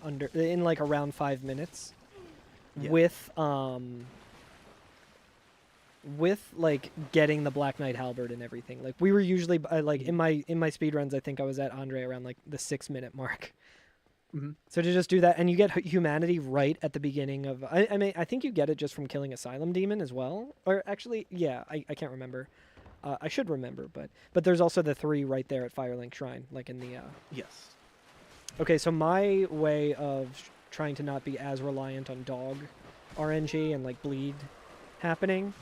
Speaker 7: around 5 minutes,
Speaker 5: Yeah.
Speaker 7: with like getting the Black Knight halberd and everything. Like we were usually like in my speed runs, I think I was at Andre around like the 6-minute mark.
Speaker 5: Mhm.
Speaker 7: So to just do that, and you get humanity right at the beginning of. I mean, I think you get it just from killing Asylum Demon as well. Or actually, yeah, I can't remember. I should remember, but there's also the 3 right there at Firelink Shrine, like in the.
Speaker 5: Yes.
Speaker 7: Okay, so my way of trying to not be as reliant on dog RNG and like bleed happening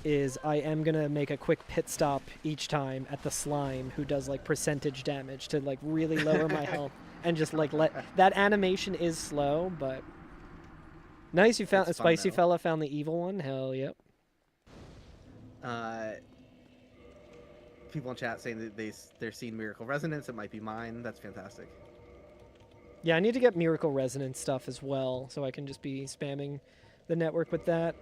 Speaker 7: is I am gonna make a quick pit stop each time at the slime who does like percentage damage to like really lower my health and just like let that animation is slow, but nice. You found a
Speaker 5: It's fun,
Speaker 7: spicy
Speaker 5: though.
Speaker 7: fella found the evil one. Hell yep.
Speaker 5: People in chat saying that they're seeing Miracle Resonance. It might be mine. That's fantastic.
Speaker 7: Yeah, I need to get Miracle Resonance stuff as well, so I can just be spamming the network with that.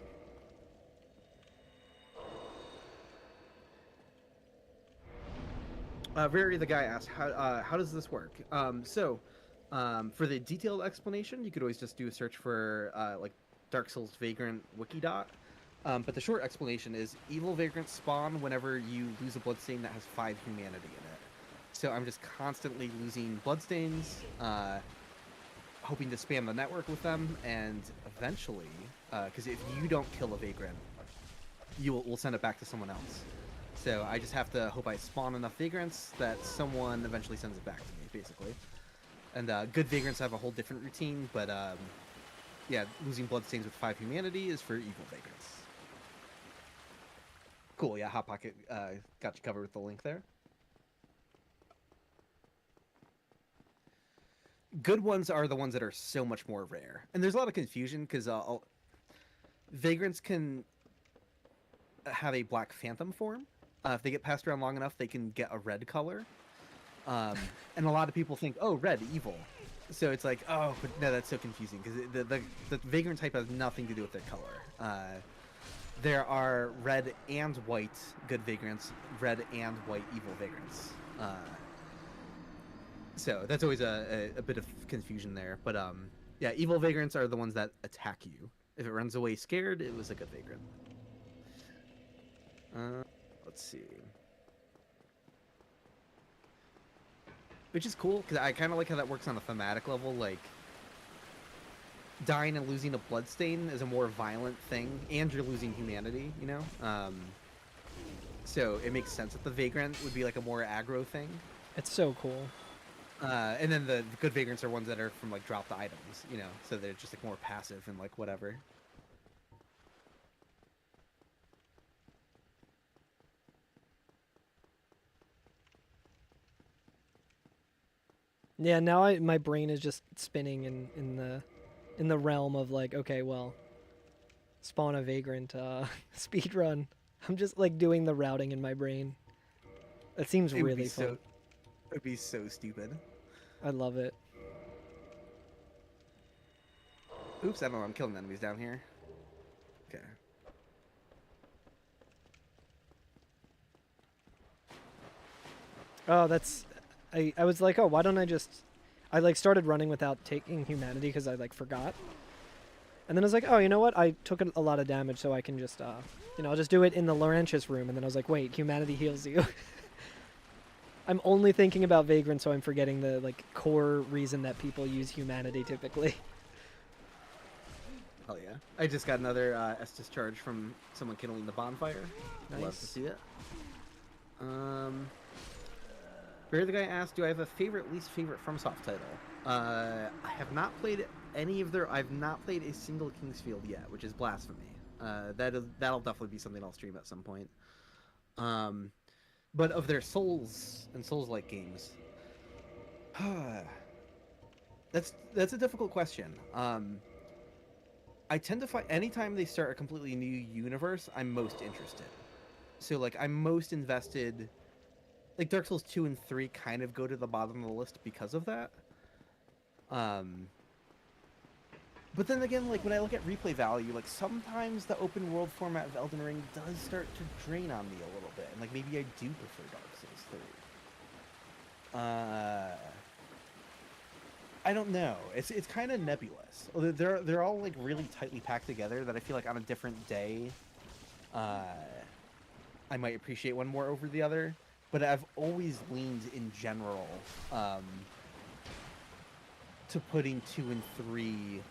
Speaker 5: Rary the guy asked, how does this work? For the detailed explanation, you could always just do a search for like Dark Souls Vagrant Wikidot. But the short explanation is evil vagrants spawn whenever you lose a bloodstain that has 5 humanity in it. So I'm just constantly losing bloodstains, hoping to spam the network with them, and eventually, because if you don't kill a vagrant, we'll send it back to someone else. So I just have to hope I spawn enough vagrants that someone eventually sends it back to me, basically. And good vagrants have a whole different routine, but yeah, losing bloodstains with 5 humanity is for evil vagrants. Cool, yeah, Hot Pocket got you covered with the link there. Good ones are the ones that are so much more rare. And there's a lot of confusion, because vagrants can have a black phantom form. If they get passed around long enough, they can get a red color. And a lot of people think, oh, red, evil. So it's like, oh, but no, that's so confusing, because the vagrant type has nothing to do with their color. There are red and white good vagrants, red and white evil vagrants. So that's always a bit of confusion there. But yeah, evil vagrants are the ones that attack you. If it runs away scared, it was a good vagrant. Let's see. Which is cool, because I kind of like how that works on a thematic level. Like, dying and losing a bloodstain is a more violent thing, and you're losing humanity, you know? So it makes sense that the vagrant would be like a more aggro thing.
Speaker 7: It's so cool.
Speaker 5: And then the good vagrants are ones that are from like dropped items, you know? So they're just like more passive and like whatever.
Speaker 7: Yeah, now my brain is just spinning in the realm of like, okay, well, spawn a vagrant speed run. I'm just like doing the routing in my brain. That seems really fun.
Speaker 5: It would be so stupid.
Speaker 7: I love it.
Speaker 5: Oops, I don't know. I'm killing enemies down here. Okay.
Speaker 7: Oh, that's... I was like, oh, why don't I just... I like started running without taking humanity because I like forgot. And then I was like, oh, you know what? I took a lot of damage, so I can just, you know, I'll just do it in the Laurentius room. And then I was like, wait, humanity heals you. I'm only thinking about Vagrant, so I'm forgetting the like core reason that people use humanity typically.
Speaker 5: Oh yeah. I just got another Estus charge from someone kindling the bonfire. Love to
Speaker 7: Nice.
Speaker 5: see it. Barry the guy asked, "Do I have a favorite, least favorite FromSoft title?" I have not played any of their. I've not played a single Kingsfield yet, which is blasphemy. That'll definitely be something I'll stream at some point. But of their Souls and Souls-like games, that's a difficult question. I tend to find anytime they start a completely new universe, I'm most interested. So like I'm most invested. Like Dark Souls 2 and 3 kind of go to the bottom of the list because of that. But then again, like when I look at replay value, like sometimes the open world format of Elden Ring does start to drain on me a little bit, and like maybe I do prefer Dark Souls 3. I don't know. It's kind of nebulous. They're all like really tightly packed together that I feel like on a different day, I might appreciate one more over the other. But I've always leaned in general to putting 2 and 3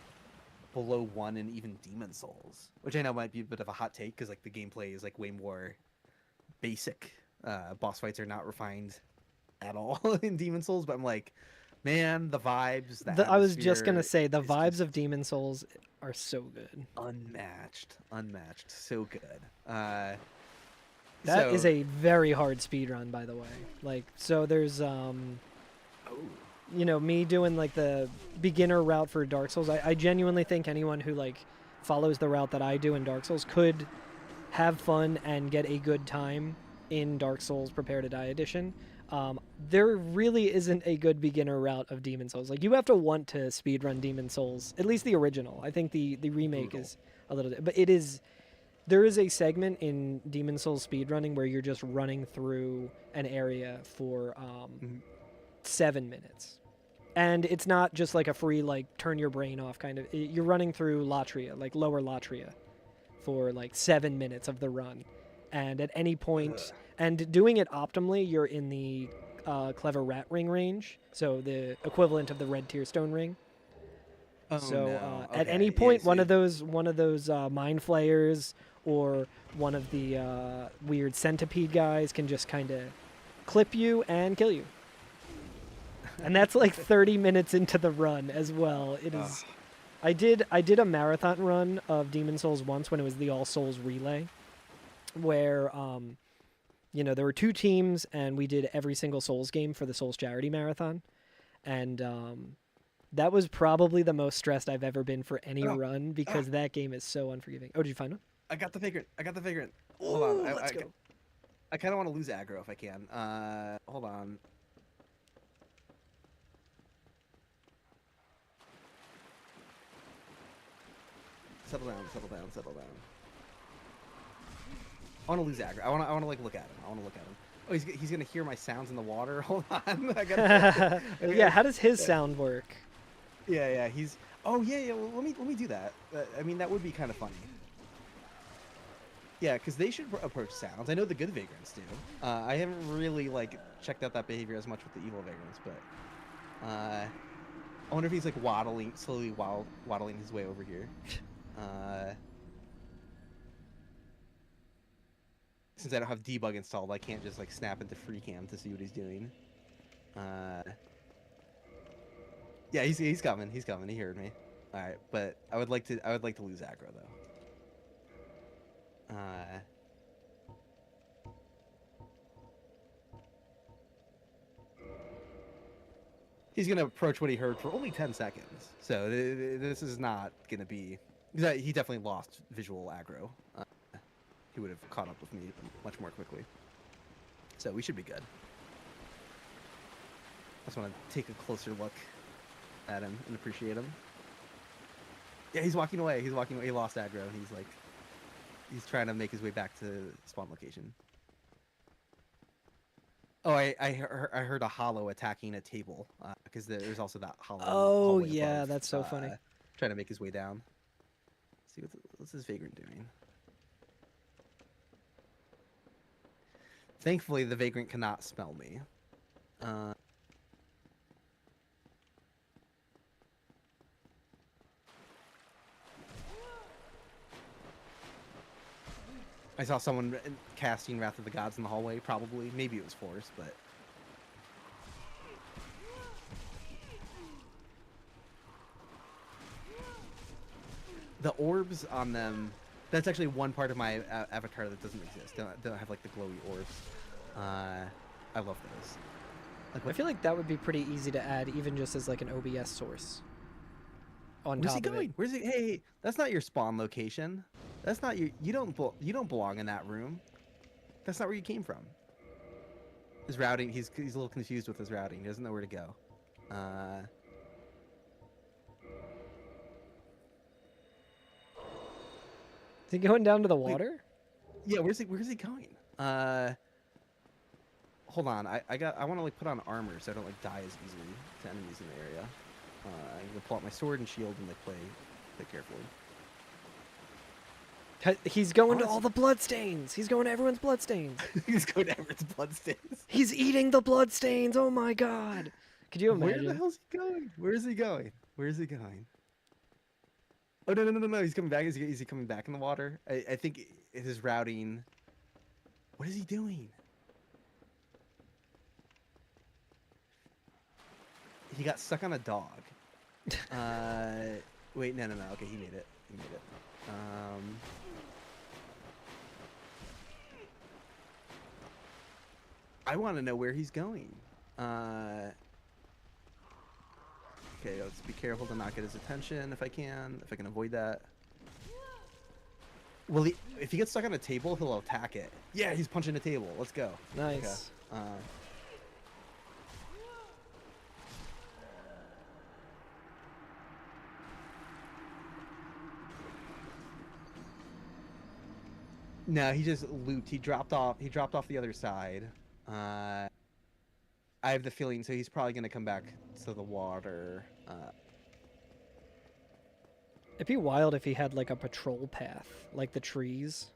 Speaker 5: below 1 and even Demon Souls, which I know might be a bit of a hot take because like the gameplay is like way more basic. Boss fights are not refined at all in Demon Souls, but I'm like, man, the vibes.
Speaker 7: I was just gonna
Speaker 5: atmosphere
Speaker 7: say the
Speaker 5: is
Speaker 7: vibes
Speaker 5: just
Speaker 7: of Demon Souls are so good.
Speaker 5: unmatched, so good.
Speaker 7: That is
Speaker 5: so-
Speaker 7: a very hard speed run, by the way. Like, so there's you know, me doing like the beginner route for Dark Souls. I genuinely think anyone who like follows the route that I do in Dark Souls could have fun and get a good time in Dark Souls Prepare to Die Edition. There really isn't a good beginner route of Demon Souls. Like, you have to want to speedrun Demon Souls, at least the original. I think the remake
Speaker 5: Brutal.
Speaker 7: is a little, but it is. There is a segment in Demon Souls speedrunning where you're just running through an area for 7 minutes. And it's not just like a free, like, turn your brain off kind of. You're running through Latria, like Lower Latria, for like 7 minutes of the run. And at any point, and doing it optimally, you're in the Clever Rat Ring range, so the equivalent of the Red Tear Stone Ring.
Speaker 5: Oh,
Speaker 7: So
Speaker 5: no.
Speaker 7: at
Speaker 5: Okay,
Speaker 7: any
Speaker 5: yeah,
Speaker 7: point,
Speaker 5: so
Speaker 7: one of those mind flayers or one of the weird centipede guys can just kind of clip you and kill you. And that's like 30 minutes into the run as well. It is. I did a marathon run of Demon Souls once when it was the All Souls Relay, where you know, there were 2 teams and we did every single Souls game for the Souls Charity Marathon, and that was probably the most stressed I've ever been for any run because that game is so unforgiving. Oh, did you find one?
Speaker 5: I got the vagrant.
Speaker 7: Ooh,
Speaker 5: Hold on.
Speaker 7: let's go.
Speaker 5: I kind of want to lose aggro if I can. Hold on. Settle down. I want to lose aggro. I want to like look at him. Oh, he's gonna hear my sounds in the water. Hold on. I gotta.
Speaker 7: Yeah, how does his sound work?
Speaker 5: Yeah. He's. Oh yeah. Well, let me do that. I mean, that would be kind of funny. Yeah, because they should approach sounds. I know the good vagrants do. I haven't really like checked out that behavior as much with the evil vagrants, but I wonder if he's like slowly waddling his way over here. Since I don't have debug installed, I can't just like snap into free cam to see what he's doing. Yeah, he's coming. He heard me. All right, but I would like to lose aggro though. He's gonna approach what he heard for only 10 seconds, so this is not gonna be. He definitely lost visual aggro. He would have caught up with me much more quickly. So we should be good. I just want to take a closer look at him and appreciate him. Yeah, he's walking away. He lost aggro, and he's trying to make his way back to spawn location. Oh, I heard a hollow attacking a table because there's also that hollow.
Speaker 7: Oh
Speaker 5: hallway
Speaker 7: yeah,
Speaker 5: above,
Speaker 7: that's so funny.
Speaker 5: Trying to make his way down. Let's see what's this vagrant doing. Thankfully, the vagrant cannot smell me, I saw someone casting Wrath of the Gods in the hallway, probably. Maybe it was Force, but... The orbs on them... That's actually one part of my avatar that doesn't exist. Don't have, like, the glowy orbs. I love those. Like,
Speaker 7: I feel like that would be pretty easy to add, even just as, like, an OBS source.
Speaker 5: Where's he going? Where's he? Hey, that's not your spawn location. That's not your. You don't belong in that room. That's not where you came from. His routing. He's a little confused with his routing. He doesn't know where to go.
Speaker 7: Is he going down to the water?
Speaker 5: Yeah. Where's he going? Hold on. I want to like put on armor so I don't like die as easily to enemies in the area. I'm gonna pull out my sword and shield and like play carefully.
Speaker 7: He's going to all the bloodstains. He's going to everyone's bloodstains.
Speaker 5: He's going to everyone's bloodstains.
Speaker 7: He's eating the bloodstains. Oh my god. Could you imagine?
Speaker 5: Where the hell's he going? Where is he going? Where is he going? Oh no! He's coming back. Is he coming back in the water? I think his routing. What is he doing? He got stuck on a dog. Wait, no. Okay, he made it. I want to know where he's going. Okay, let's be careful to not get his attention if I can avoid that. Well, if he gets stuck on a table, he'll attack it. Yeah, he's punching a table. Let's go.
Speaker 7: Nice.
Speaker 5: Okay. No, he just looped. He dropped off the other side. I have the feeling, so he's probably gonna come back to the water.
Speaker 7: It'd be wild if he had like a patrol path, like the trees.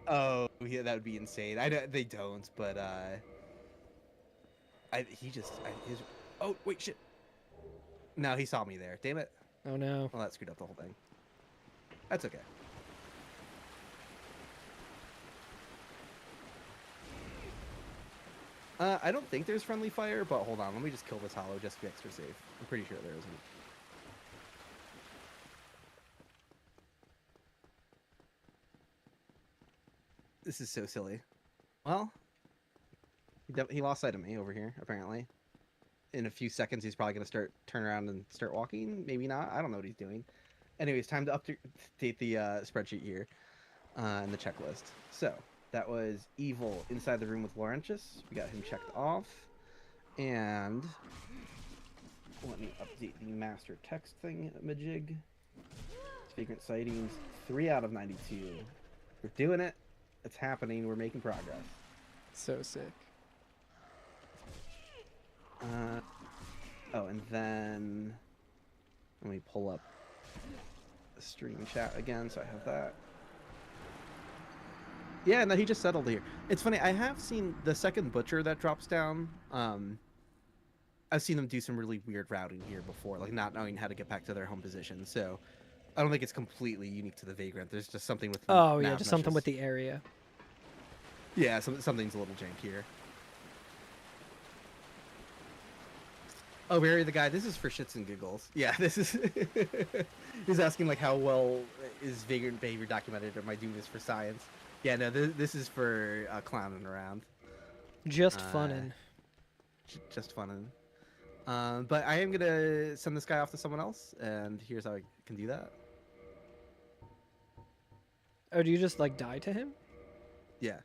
Speaker 5: Oh, yeah, that would be insane. They don't, but oh wait, shit. No, he saw me there. Damn it.
Speaker 7: Oh no.
Speaker 5: Well, that screwed up the whole thing. That's okay. I don't think there's friendly fire, but hold on. Let me just kill this hollow just to be extra safe. I'm pretty sure there isn't. This is so silly. Well, he lost sight of me over here, apparently. In a few seconds, he's probably going to turn around and start walking. Maybe not. I don't know what he's doing. Anyways, time to update the spreadsheet here and the checklist. So, that was evil inside the room with Laurentius. We got him checked off. And let me update the master text thing, majig. Vagrant sightings, 3 out of 92. We're doing it. It's happening. We're making progress.
Speaker 7: So sick.
Speaker 5: Oh, and then let me pull up the stream chat again so I have that. Yeah, no, he just settled here. It's funny, I have seen the second butcher that drops down. I've seen them do some really weird routing here before, like not knowing how to get back to their home position. So I don't think it's completely unique to the Vagrant. There's just something with
Speaker 7: oh yeah, just something with the area.
Speaker 5: Yeah, something's a little jank here. Oh, Barry the guy. This is for shits and giggles. Yeah, this is. He's asking like how well is vagrant behavior documented? Am I doing this for science? Yeah, no. This is for clowning around.
Speaker 7: Just funnin'.
Speaker 5: Just funnin'. But I am gonna send this guy off to someone else, and here's how I can do that.
Speaker 7: Oh, do you just like die to him?
Speaker 5: Yeah.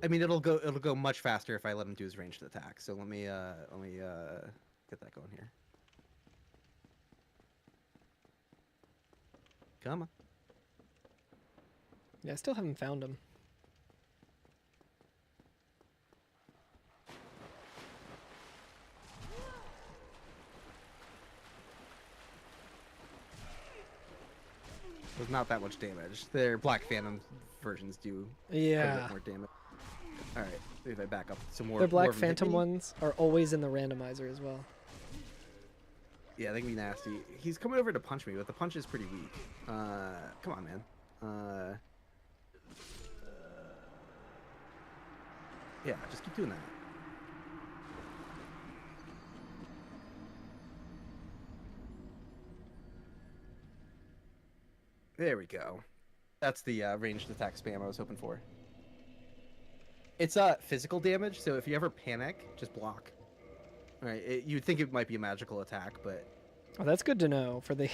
Speaker 5: I mean, it'll go much faster if I let him do his ranged attack. So let me get that going here. Come on.
Speaker 7: Yeah, I still haven't found him.
Speaker 5: There's not that much damage. Their Black Phantom versions do quite a
Speaker 7: Yeah.
Speaker 5: bit more damage. All right, maybe if I back up some more.
Speaker 7: Their Black
Speaker 5: more of them hit
Speaker 7: Phantom
Speaker 5: me.
Speaker 7: ones are always in the randomizer as well.
Speaker 5: Yeah, they can be nasty. He's coming over to punch me, but the punch is pretty weak. Come on, man. Yeah, just keep doing that. There we go. That's the ranged attack spam I was hoping for. It's physical damage, so if you ever panic, just block. All right, you'd think it might be a magical attack, but
Speaker 7: Oh, that's good to know for the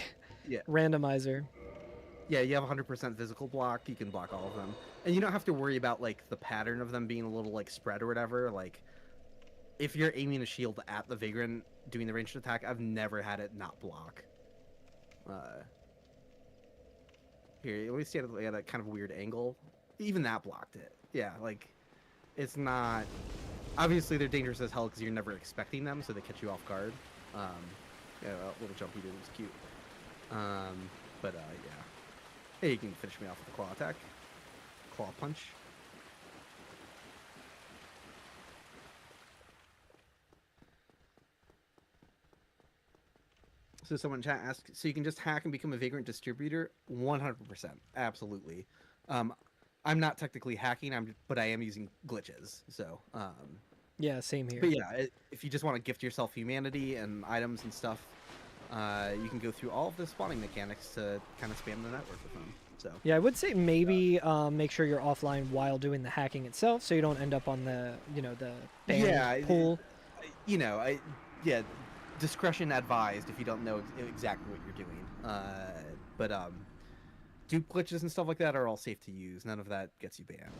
Speaker 5: yeah.
Speaker 7: randomizer.
Speaker 5: Yeah, you have 100% physical block. You can block all of them, and you don't have to worry about like the pattern of them being a little like spread or whatever. Like, if you're aiming a shield at the Vagrant doing the ranged attack, I've never had it not block. Here, let me stand at a kind of weird angle. Even that blocked it. Yeah, like, it's not. Obviously, they're dangerous as hell because you're never expecting them, so they catch you off guard. Yeah, a little jump he did was cute. But yeah. Hey, you can finish me off with a claw attack. Claw punch. So someone in chat asked, so you can just hack and become a Vagrant distributor? 100%. Absolutely. I'm not technically hacking, but I am using glitches. So,
Speaker 7: Yeah, same here.
Speaker 5: but yeah, if you just want to gift yourself humanity and items and stuff, you can go through all of the spawning mechanics to kind of spam the network with them. So
Speaker 7: Yeah, I would say maybe make sure you're offline while doing the hacking itself, so you don't end up on the the ban pool.
Speaker 5: Yeah, discretion advised if you don't know exactly what you're doing. But dupe glitches and stuff like that are all safe to use. None of that gets you banned,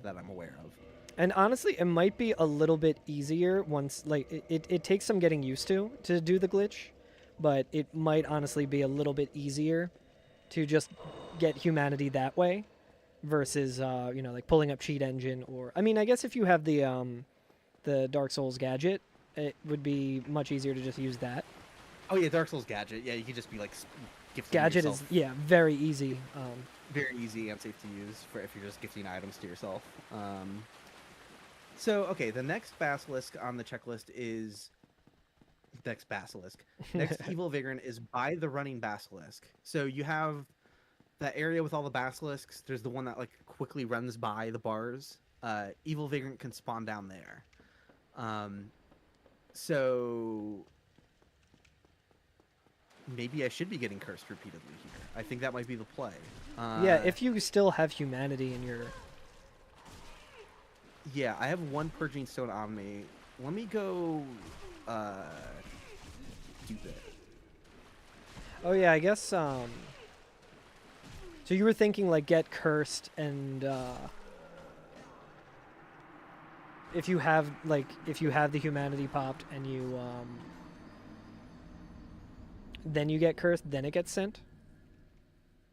Speaker 5: that I'm aware of.
Speaker 7: And honestly, it might be a little bit easier once, like, it takes some getting used to do the glitch, but it might honestly be a little bit easier to just get humanity that way versus, like pulling up cheat engine or, I mean, I guess if you have the Dark Souls gadget, it would be much easier to just use that.
Speaker 5: Oh yeah, Dark Souls gadget. Yeah, you could just be like gifting
Speaker 7: Gadget
Speaker 5: yourself.
Speaker 7: is, yeah, very easy.
Speaker 5: Very easy and safe to use for if you're just gifting items to yourself. So, okay, the next basilisk on the checklist is... Next basilisk. Next evil vagrant is by the running basilisk. So you have that area with all the basilisks. There's the one that like quickly runs by the bars. Evil vagrant can spawn down there. So... Maybe I should be getting cursed repeatedly here. I think that might be the play.
Speaker 7: Yeah, if you still have humanity in your...
Speaker 5: Yeah, I have one purging stone on me. Let me go do that.
Speaker 7: Oh yeah, I guess so you were thinking like get cursed and if you have the humanity popped and you then you get cursed, then it gets sent?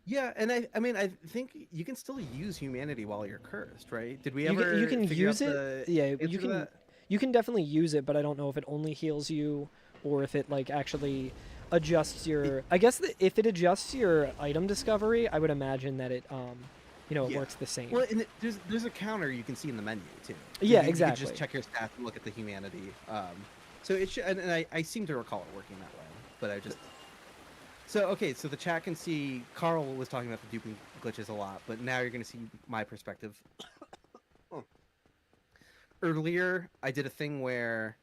Speaker 5: Yeah, and I mean I think you can still use humanity while you're cursed, right? Did we
Speaker 7: You
Speaker 5: ever
Speaker 7: can, you can
Speaker 5: figure
Speaker 7: use
Speaker 5: out
Speaker 7: it.
Speaker 5: the
Speaker 7: Yeah,
Speaker 5: answer
Speaker 7: you
Speaker 5: to
Speaker 7: can.
Speaker 5: that?
Speaker 7: You can definitely use it, but I don't know if it only heals you or if it like actually adjusts your. I guess that if it adjusts your item discovery, I would imagine that it it
Speaker 5: Yeah.
Speaker 7: works the same.
Speaker 5: Well, and there's a counter you can see in the menu too.
Speaker 7: Yeah,
Speaker 5: You
Speaker 7: exactly.
Speaker 5: can just check your stats and look at the humanity. So it should, and I seem to recall it working that way, but I just. So okay, so the chat can see Carl was talking about the duping glitches a lot, but now you're going to see my perspective. Earlier, I did a thing where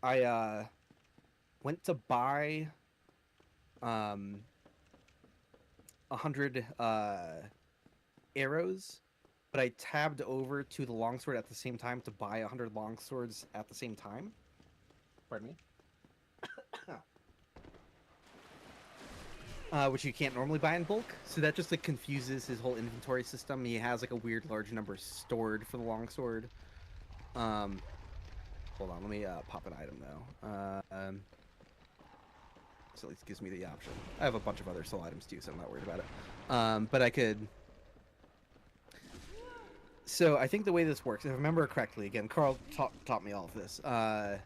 Speaker 5: I went to buy 100 arrows, but I tabbed over to the longsword at the same time to buy 100 longswords at the same time. Pardon me. Which you can't normally buy in bulk, so that just like confuses his whole inventory system. He has like a weird large number stored for the longsword. Hold on, let me pop an item though. So at least gives me the option. I have a bunch of other soul items too, so I'm not worried about it. But I could. So I think the way this works, if I remember correctly, again, Carl taught me all of this. I'm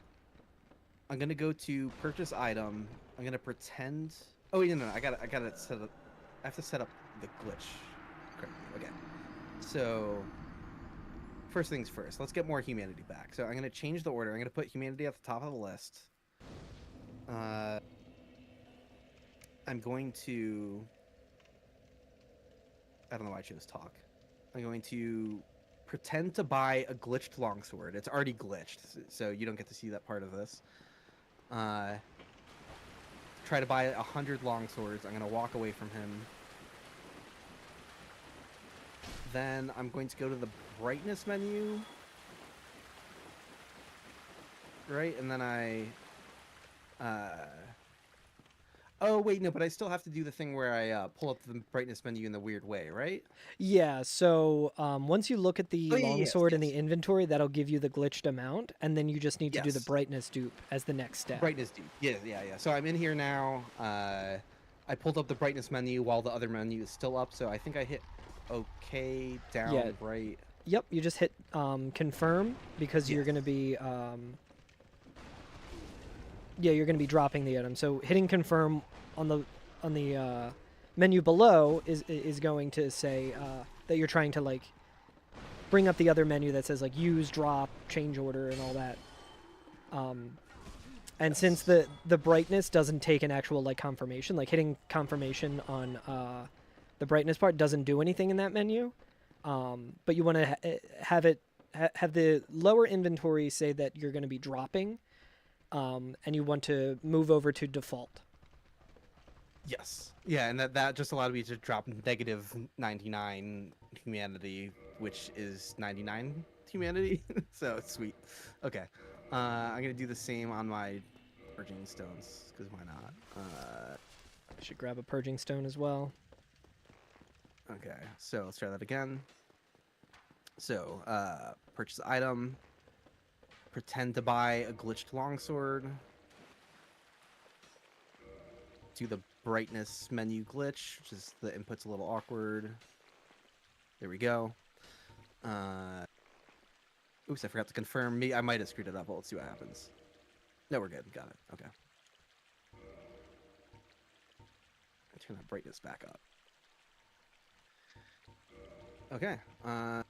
Speaker 5: gonna go to purchase item. I'm gonna pretend. Oh, no, I gotta set up. I have to set up the glitch correctly. Okay. So, first things first, let's get more humanity back. So I'm going to change the order. I'm going to put humanity at the top of the list. I'm going to... I don't know why I chose talk. I'm going to pretend to buy a glitched longsword. It's already glitched, so you don't get to see that part of this. Try to buy 100 longswords. I'm going to walk away from him. Then I'm going to go to the brightness menu. Right, and then oh, wait, no, but I still have to do the thing where I pull up the brightness menu in the weird way, right?
Speaker 7: Yeah, so once you look at the
Speaker 5: Oh, yeah,
Speaker 7: longsword in
Speaker 5: yes.
Speaker 7: the inventory, that'll give you the glitched amount, and then you just need to do the
Speaker 5: Yes.
Speaker 7: brightness dupe as the next step.
Speaker 5: Brightness dupe. Yeah. So I'm in here now. I pulled up the brightness menu while the other menu is still up, so I think I hit OK, down,
Speaker 7: Yeah.
Speaker 5: right.
Speaker 7: Yep, you just hit confirm because you're
Speaker 5: Yes.
Speaker 7: going to be yeah, you're going to be dropping the item. So hitting confirm on the menu below is going to say that you're trying to like bring up the other menu that says like use, drop, change order, and all that. And since the brightness doesn't take an actual like confirmation, like hitting confirmation on the brightness part doesn't do anything in that menu. But you want to have it have the lower inventory say that you're going to be dropping, and you want to move over to default.
Speaker 5: Yes. Yeah, and that just allowed me to drop negative 99 humanity, which is 99 humanity. So it's sweet. Okay. I'm going to do the same on my purging stones, because why not?
Speaker 7: I should grab a purging stone as well.
Speaker 5: Okay, so let's try that again. So, purchase item. Pretend to buy a glitched longsword. Do the brightness menu glitch, which is the input's a little awkward. There we go. Oops, I forgot to confirm. I might have screwed it up, but let's see what happens. No, we're good. Got it. Okay. Turn that brightness back up. Okay. I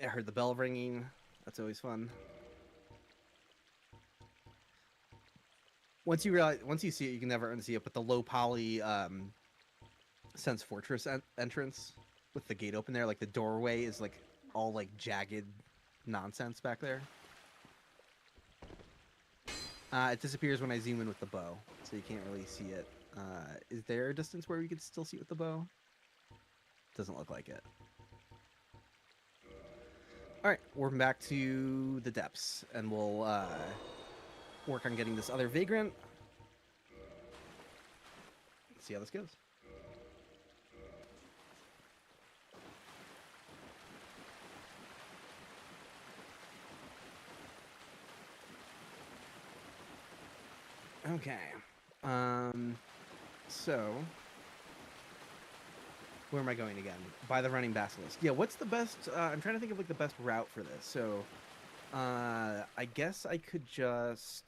Speaker 5: heard the bell ringing. That's always fun. Once you see it, you can never unsee it. But the low poly Sense Fortress entrance with the gate open there, like the doorway is like all like jagged nonsense back there. It disappears when I zoom in with the bow, so you can't really see it. Is there a distance where we could still see it with the bow? Doesn't look like it. Alright, we're back to the depths, and we'll work on getting this other vagrant. Let's see how this goes. Okay. So where am I going again? By the running basilisk. Yeah, what's the best I'm trying to think of like the best route for this. So I guess I could just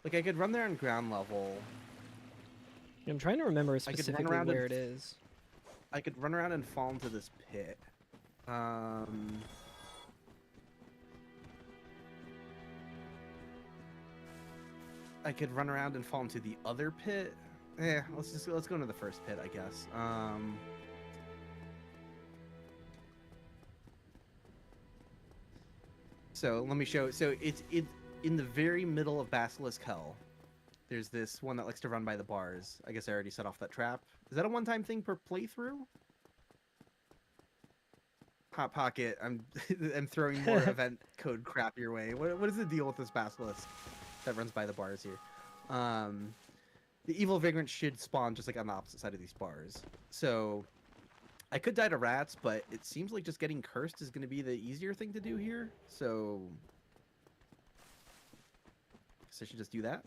Speaker 5: like I could run there on ground level.
Speaker 7: I'm trying to remember
Speaker 5: I could run
Speaker 7: specifically
Speaker 5: around
Speaker 7: where
Speaker 5: and
Speaker 7: it is.
Speaker 5: I could run around and fall into this pit. I could run around and fall into the other pit. Let's go into the first pit, I guess. So let me show. So it's in the very middle of Basilisk Hell. There's this one that likes to run by the bars. I guess I already set off that trap. Is that a one-time thing per playthrough? Hot Pocket, I'm throwing more event code crap your way. What is the deal with this basilisk that runs by the bars here? The evil vagrant should spawn just like on the opposite side of these bars. So I could die to rats, but it seems like just getting cursed is going to be the easier thing to do here. So I guess I should just do that.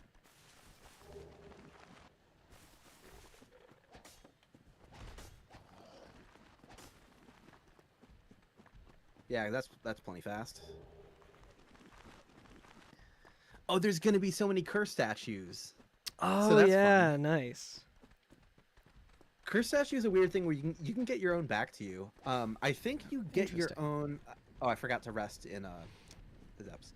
Speaker 5: Yeah, that's plenty fast. Oh, there's gonna be so many curse statues.
Speaker 7: Oh
Speaker 5: So that's
Speaker 7: yeah,
Speaker 5: fun.
Speaker 7: nice.
Speaker 5: curse statue is a weird thing where you can get your own back to you. I think you get your
Speaker 7: Interesting.
Speaker 5: own. Oh, I forgot to rest in the depths.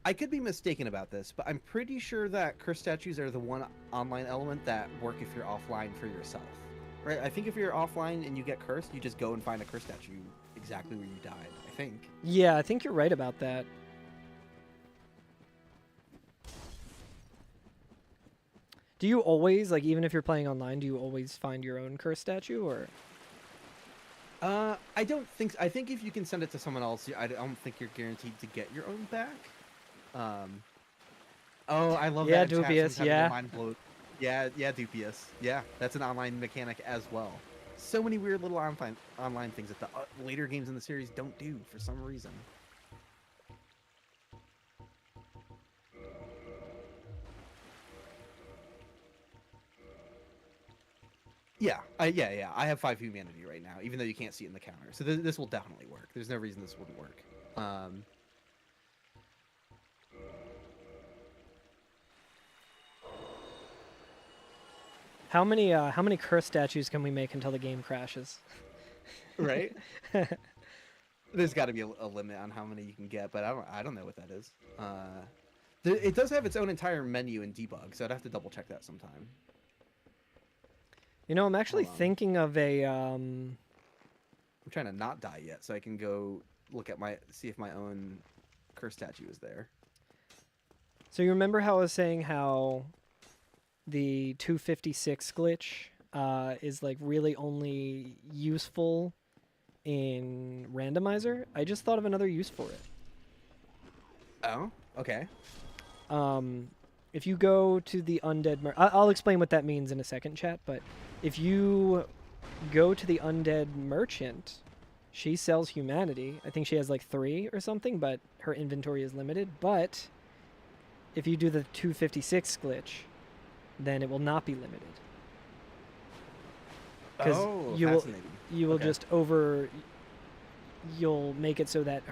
Speaker 5: I could be mistaken about this, but I'm pretty sure that curse statues are the one online element that work if you're offline for yourself. Right? I think if you're offline and you get cursed, you just go and find a curse statue exactly where you died. I think.
Speaker 7: Yeah, I think you're right about that. Do you always, like, even if you're playing online, do you always find your own curse statue, or?
Speaker 5: I don't think. I think if you can send it to someone else, I don't think you're guaranteed to get your own back. Oh, I love
Speaker 7: Yeah,
Speaker 5: that. in chat,
Speaker 7: Dubious,
Speaker 5: sometimes
Speaker 7: yeah.
Speaker 5: the mind blows. Yeah, Dubious. Yeah, that's an online mechanic as well. So many weird little online things that the later games in the series don't do for some reason. Yeah, I have 5 humanity right now, even though you can't see it in the counter. So this will definitely work. There's no reason this wouldn't work.
Speaker 7: How many curse statues can we make until the game crashes?
Speaker 5: Right? There's got to be a limit on how many you can get, but I don't know what that is. It does have its own entire menu and debug, so I'd have to double check that sometime.
Speaker 7: You know, I'm actually
Speaker 5: Hold on.
Speaker 7: thinking of a
Speaker 5: I'm trying to not die yet, so I can go look at see if my own curse statue is there.
Speaker 7: So you remember how I was saying how the 256 glitch is like really only useful in randomizer? I just thought of another use for it.
Speaker 5: Oh, okay.
Speaker 7: If you go to the undead, I'll explain what that means in a second, chat. But if you go to the undead merchant, she sells humanity. I think she has like 3 or something, but her inventory is limited. But if you do the 256 glitch, then it will not be limited. Because
Speaker 5: Oh,
Speaker 7: you will
Speaker 5: fascinating. Okay.
Speaker 7: just you'll make it so that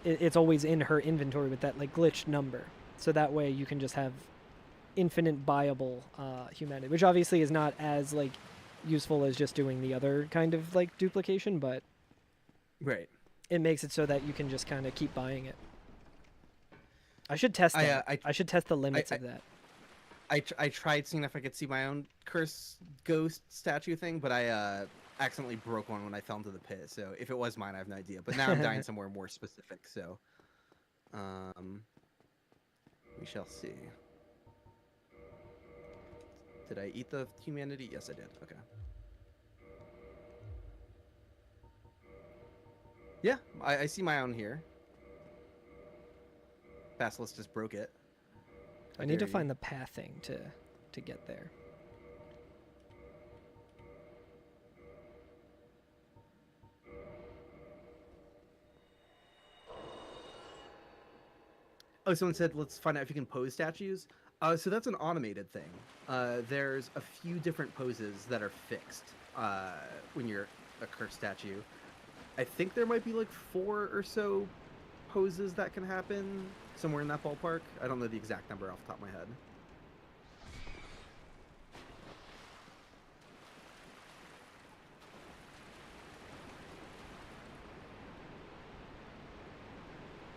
Speaker 7: it's always in her inventory with that like glitched number. So that way you can just have infinite buyable humanity, which obviously is not as like useful as just doing the other kind of like duplication, but
Speaker 5: Right.
Speaker 7: it makes it so that you can just kind of keep buying it. I should test that. I should test the limits of that.
Speaker 5: I tried seeing if I could see my own curse ghost statue thing, but I accidentally broke one when I fell into the pit. So if it was mine, I have no idea. But now I'm dying somewhere more specific. So, we shall see. Did I eat the humanity? Yes, I did. Okay. Yeah, I see my own here. Basilisk just broke it.
Speaker 7: I need to find the pathing to get there.
Speaker 5: Oh, someone said, let's find out if you can pose statues. So that's an automated thing. There's a few different poses that are fixed when you're a cursed statue. I think there might be like 4 or so poses that can happen somewhere in that ballpark. I don't know the exact number off the top of my head.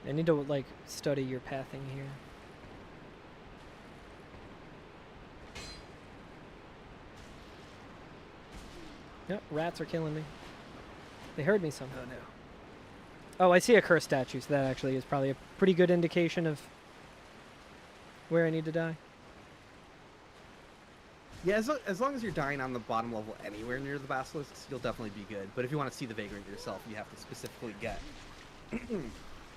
Speaker 7: I need to like study your pathing here. Yep, rats are killing me. They heard me somehow.
Speaker 5: Oh no.
Speaker 7: Oh, I see a cursed statue, so that actually is probably a pretty good indication of where I need to die.
Speaker 5: Yeah, as long as you're dying on the bottom level anywhere near the basilisks, you'll definitely be good. But if you want to see the vagrant yourself, you have to specifically get to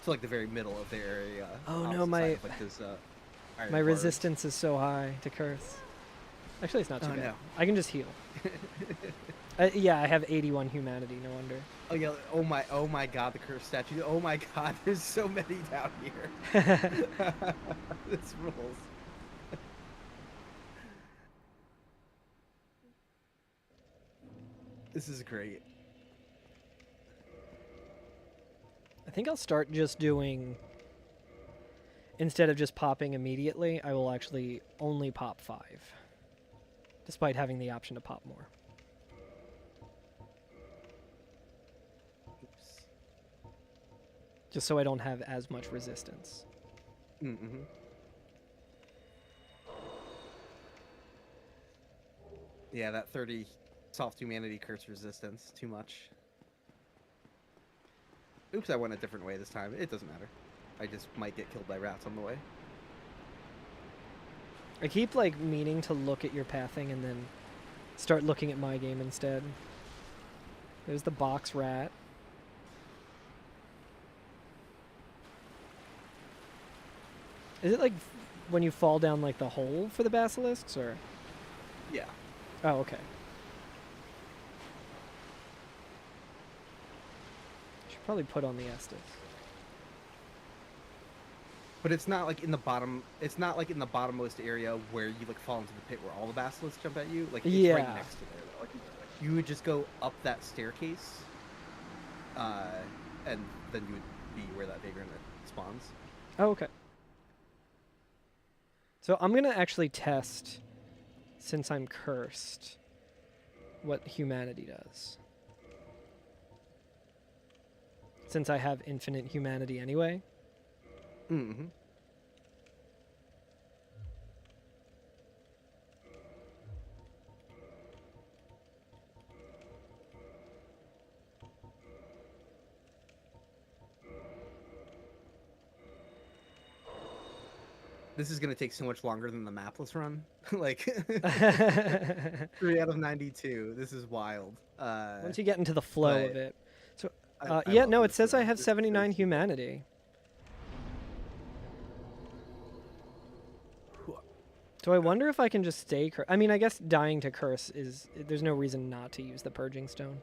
Speaker 5: like the very middle of the area.
Speaker 7: Oh, no,
Speaker 5: opposite side
Speaker 7: my-
Speaker 5: of, like, those, iron
Speaker 7: My
Speaker 5: bars.
Speaker 7: resistance is so high to curse. Actually, it's not too
Speaker 5: Oh,
Speaker 7: bad.
Speaker 5: no.
Speaker 7: I can just heal. Yeah, I have 81 humanity, no wonder.
Speaker 5: Oh yeah! Oh my God! The cursed statue! Oh my God! There's so many down here. This rules. This is great.
Speaker 7: I think I'll start just doing... instead of just popping immediately, I will actually only pop 5, despite having the option to pop more.
Speaker 5: Oops.
Speaker 7: Just so I don't have as much resistance.
Speaker 5: Mm-hmm. Yeah, that 30 soft humanity curse resistance, too much. Oops, I went a different way this time. It doesn't matter. I just might get killed by rats on the way.
Speaker 7: I keep like meaning to look at your pathing and then start looking at my game instead. There's the box rat. Is it like when you fall down like the hole for the basilisks, or?
Speaker 5: Yeah.
Speaker 7: Oh, okay. Should probably put on the Estus.
Speaker 5: But it's not like in the bottom. It's not like in the bottommost area where you like fall into the pit where all the basilisks jump at you. Like it's
Speaker 7: Yeah.
Speaker 5: right next to there. Like, you would just go up that staircase, and then you would be where that vagrant spawns.
Speaker 7: Oh, okay. So I'm gonna actually test, since I'm cursed, what humanity does. Since I have infinite humanity anyway.
Speaker 5: Mm-hmm. This is gonna take so much longer than the mapless run. Like 3 out of 92. This is wild.
Speaker 7: Once you get into the flow of
Speaker 5: but
Speaker 7: it. So,
Speaker 5: I
Speaker 7: yeah,
Speaker 5: love
Speaker 7: no, it
Speaker 5: this
Speaker 7: says I
Speaker 5: run.
Speaker 7: have
Speaker 5: This is
Speaker 7: 79
Speaker 5: crazy.
Speaker 7: humanity. So I wonder if I can just stay I mean, I guess dying to curse is... There's no reason not to use the purging stone.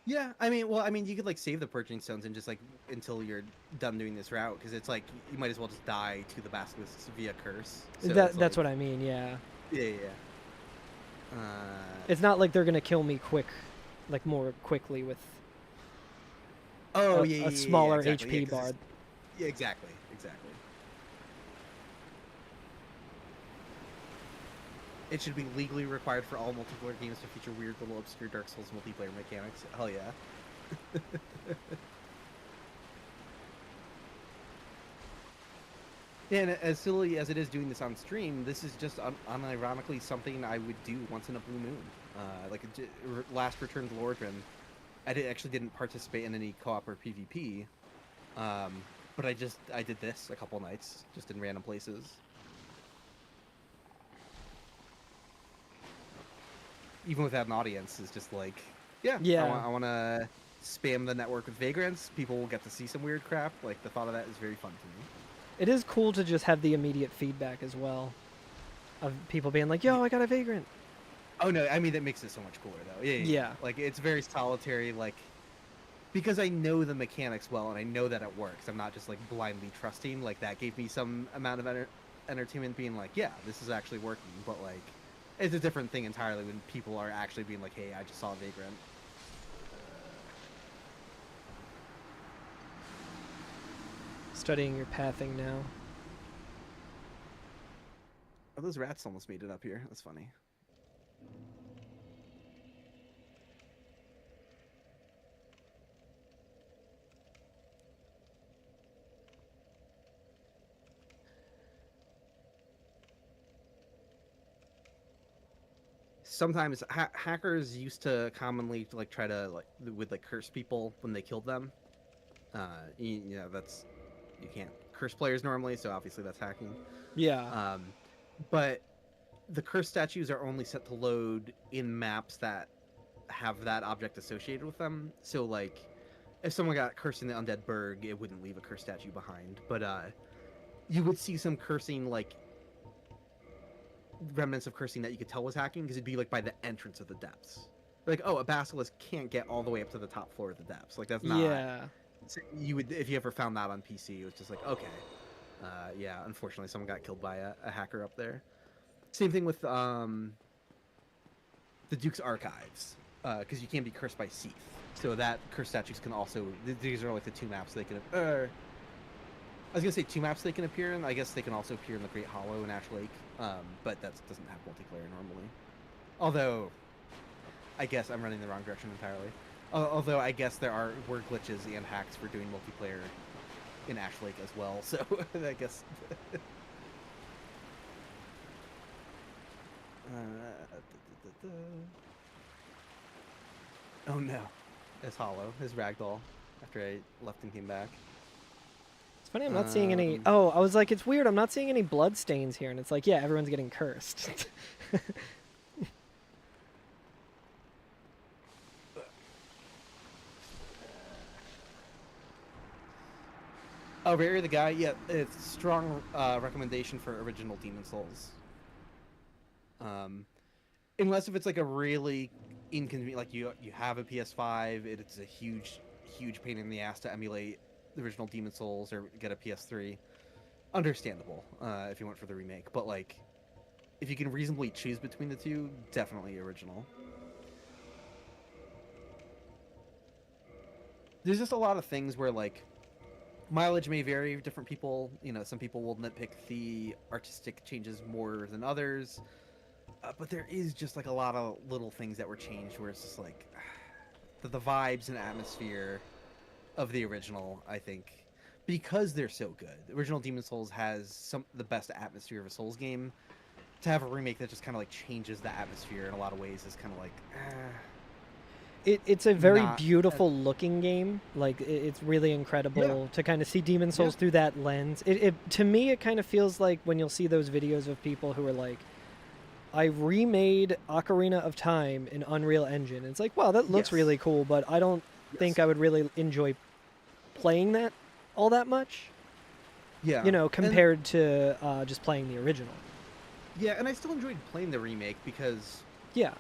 Speaker 5: Yeah, I mean, you could like save the purging stones and just like until you're done doing this route, because it's like you might as well just die to the basilisks via curse. So
Speaker 7: That's
Speaker 5: like,
Speaker 7: what I mean, yeah.
Speaker 5: Yeah.
Speaker 7: It's not like they're gonna kill me like more quickly with
Speaker 5: Oh,
Speaker 7: a smaller
Speaker 5: exactly.
Speaker 7: HP
Speaker 5: 'Cause
Speaker 7: bar.
Speaker 5: it's- Yeah, exactly. It should be legally required for all multiplayer games to feature weird little obscure Dark Souls multiplayer mechanics. Hell yeah. And as silly as it is doing this on stream, this is just unironically something I would do once in a blue moon. Last Return to Lordran, actually didn't participate in any co-op or PvP, but I did this a couple nights, just in random places. Even without an audience, is just like, yeah. I want to spam the network with vagrants. People will get to see some weird crap. Like, the thought of that is very fun to me.
Speaker 7: It is cool to just have the immediate feedback as well. Of people being like, yo, I got a vagrant.
Speaker 5: Oh, no, I mean, that makes it so much cooler, though. Yeah. Like, it's very solitary, like, because I know the mechanics well, and I know that it works. I'm not just, like, blindly trusting. Like, that gave me some amount of entertainment being like, yeah, this is actually working. But, like, it's a different thing entirely when people are actually being like, hey, I just saw a vagrant.
Speaker 7: Studying your pathing now.
Speaker 5: Oh, those rats almost made it up here. That's funny. Sometimes hackers used to commonly like try to curse people when they killed them. You know, that's, you can't curse players normally, so obviously that's hacking.
Speaker 7: Yeah.
Speaker 5: But the curse statues are only set to load in maps that have that object associated with them. So like, if someone got cursed in the Undead Burg, it wouldn't leave a curse statue behind. But you would see some cursing, like remnants of cursing that you could tell was hacking, because it'd be like by the entrance of the depths. Like, oh, a basilisk can't get all the way up to the top floor of the depths. Like, that's not.
Speaker 7: Yeah.
Speaker 5: You would, if you ever found that on PC, it was just like, okay, yeah. Unfortunately, someone got killed by a hacker up there. Same thing with the Duke's Archives, because you can be cursed by Seath. So that curse statues can also. These are like the two maps they can. I was gonna say 2 maps they can appear in. I guess they can also appear in the Great Hollow and Ash Lake, but that doesn't have multiplayer normally. Although, I guess I'm running the wrong direction entirely. Although I guess were glitches and hacks for doing multiplayer in Ash Lake as well. So I guess. Oh no, it's Hollow, his ragdoll. After I left and came back.
Speaker 7: It's funny I'm not seeing any... Oh, I was like, it's weird, I'm not seeing any blood stains here. And it's like, yeah, everyone's getting cursed.
Speaker 5: Oh, Barry the guy? Yeah, it's strong recommendation for original Demon Souls. Unless if it's like a really inconvenient, like you have a PS5, it's a huge pain in the ass to emulate the original Demon Souls or get a PS3. Understandable if you went for the remake, but like if you can reasonably choose between the two, definitely original. There's just a lot of things where like mileage may vary with different people. You know, some people will nitpick the artistic changes more than others. But there is just like a lot of little things that were changed where it's just like the vibes and atmosphere of the original, I think, because they're so good. The original Demon Souls has the best atmosphere of a Souls game. To have a remake that just kind of like changes the atmosphere in a lot of ways is kind of like...
Speaker 7: It's a very beautiful looking game. Like it's really incredible to kind of see Demon Souls through that lens. To me, it kind of feels like when you'll see those videos of people who are like, I remade Ocarina of Time in Unreal Engine. It's like, wow, that looks really cool, but I don't think I would really enjoy playing that all that much.
Speaker 5: Yeah.
Speaker 7: You know, compared to just playing the original.
Speaker 5: Yeah, and I still enjoyed playing the remake because...
Speaker 7: Yeah.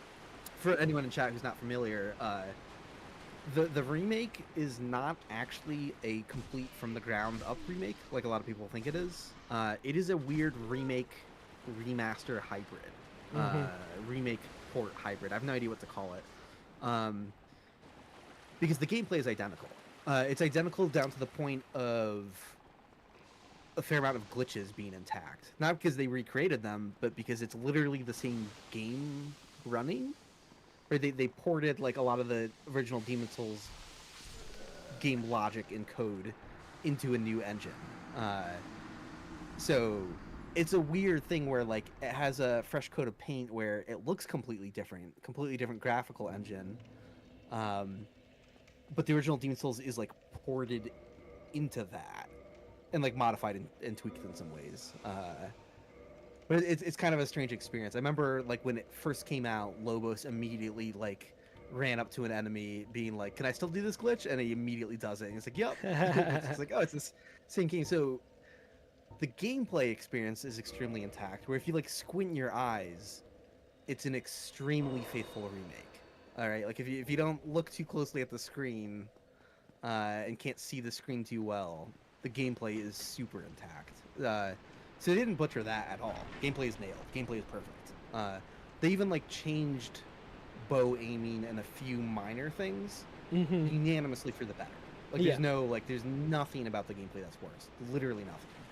Speaker 5: For anyone in chat who's not familiar, the remake is not actually a complete from the ground up remake like a lot of people think it is. It is a weird remake remaster hybrid. Remake port hybrid. I have no idea what to call it. Because the gameplay is identical. It's identical down to the point of a fair amount of glitches being intact. Not because they recreated them, but because it's literally the same game running. Or they ported like a lot of the original Demon Souls game logic and code into a new engine. So it's a weird thing where like it has a fresh coat of paint where it looks completely different graphical engine. But the original Demon Souls is like ported into that and like modified and tweaked in some ways. But it's kind of a strange experience. I remember like when it first came out, Lobos immediately like ran up to an enemy being like, "Can I still do this glitch?" And he immediately does it. And it's like, "Yep." It's like, "Oh, it's this same game." So the gameplay experience is extremely intact. Where if you like squint your eyes, it's an extremely faithful remake. All right, like if you don't look too closely at the screen and can't see the screen too well, the gameplay is super intact. So they didn't butcher that at all. Gameplay is nailed. Gameplay is perfect. They even like changed bow aiming and a few minor things unanimously for the better. Like there's nothing about the gameplay that's worse. Literally nothing.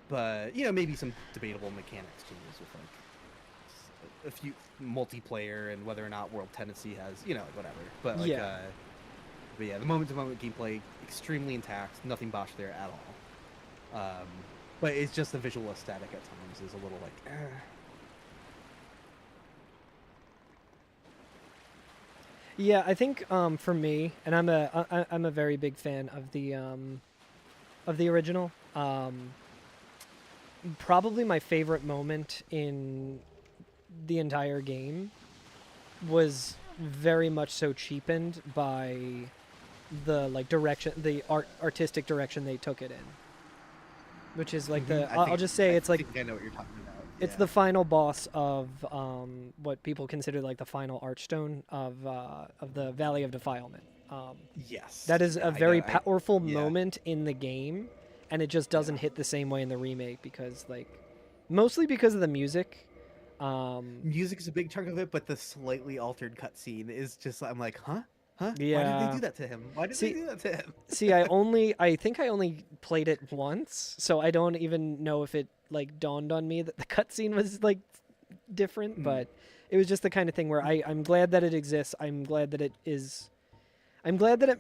Speaker 5: But you know, maybe some debatable mechanics changes with like a few multiplayer and whether or not World Tendency has, you know, whatever. But like but yeah, the moment-to-moment gameplay, extremely intact, nothing botched there at all. But it's just the visual aesthetic at times is a little like,
Speaker 7: Yeah, I think for me, and I'm a very big fan of the original. Probably my favorite moment in the entire game was very much so cheapened by the like direction, the artistic direction they took it in, which is like I'll just say it's like
Speaker 5: I know what you're talking about.
Speaker 7: It's the final boss of what people consider like the final archstone of the Valley of Defilement.
Speaker 5: Yes,
Speaker 7: that is a very powerful moment in the game, and it just doesn't hit the same way in the remake because mostly because of the music.
Speaker 5: Music is a big chunk of it, but the slightly altered cutscene is just, I'm like, huh? Huh? Why did
Speaker 7: Yeah.
Speaker 5: they do that to him? Why did
Speaker 7: See-
Speaker 5: they do that to him?
Speaker 7: See, I think I only played it once, so I don't even know if it like dawned on me that the cutscene was like different, but it was just the kind of thing where I'm glad that it exists. I'm glad that it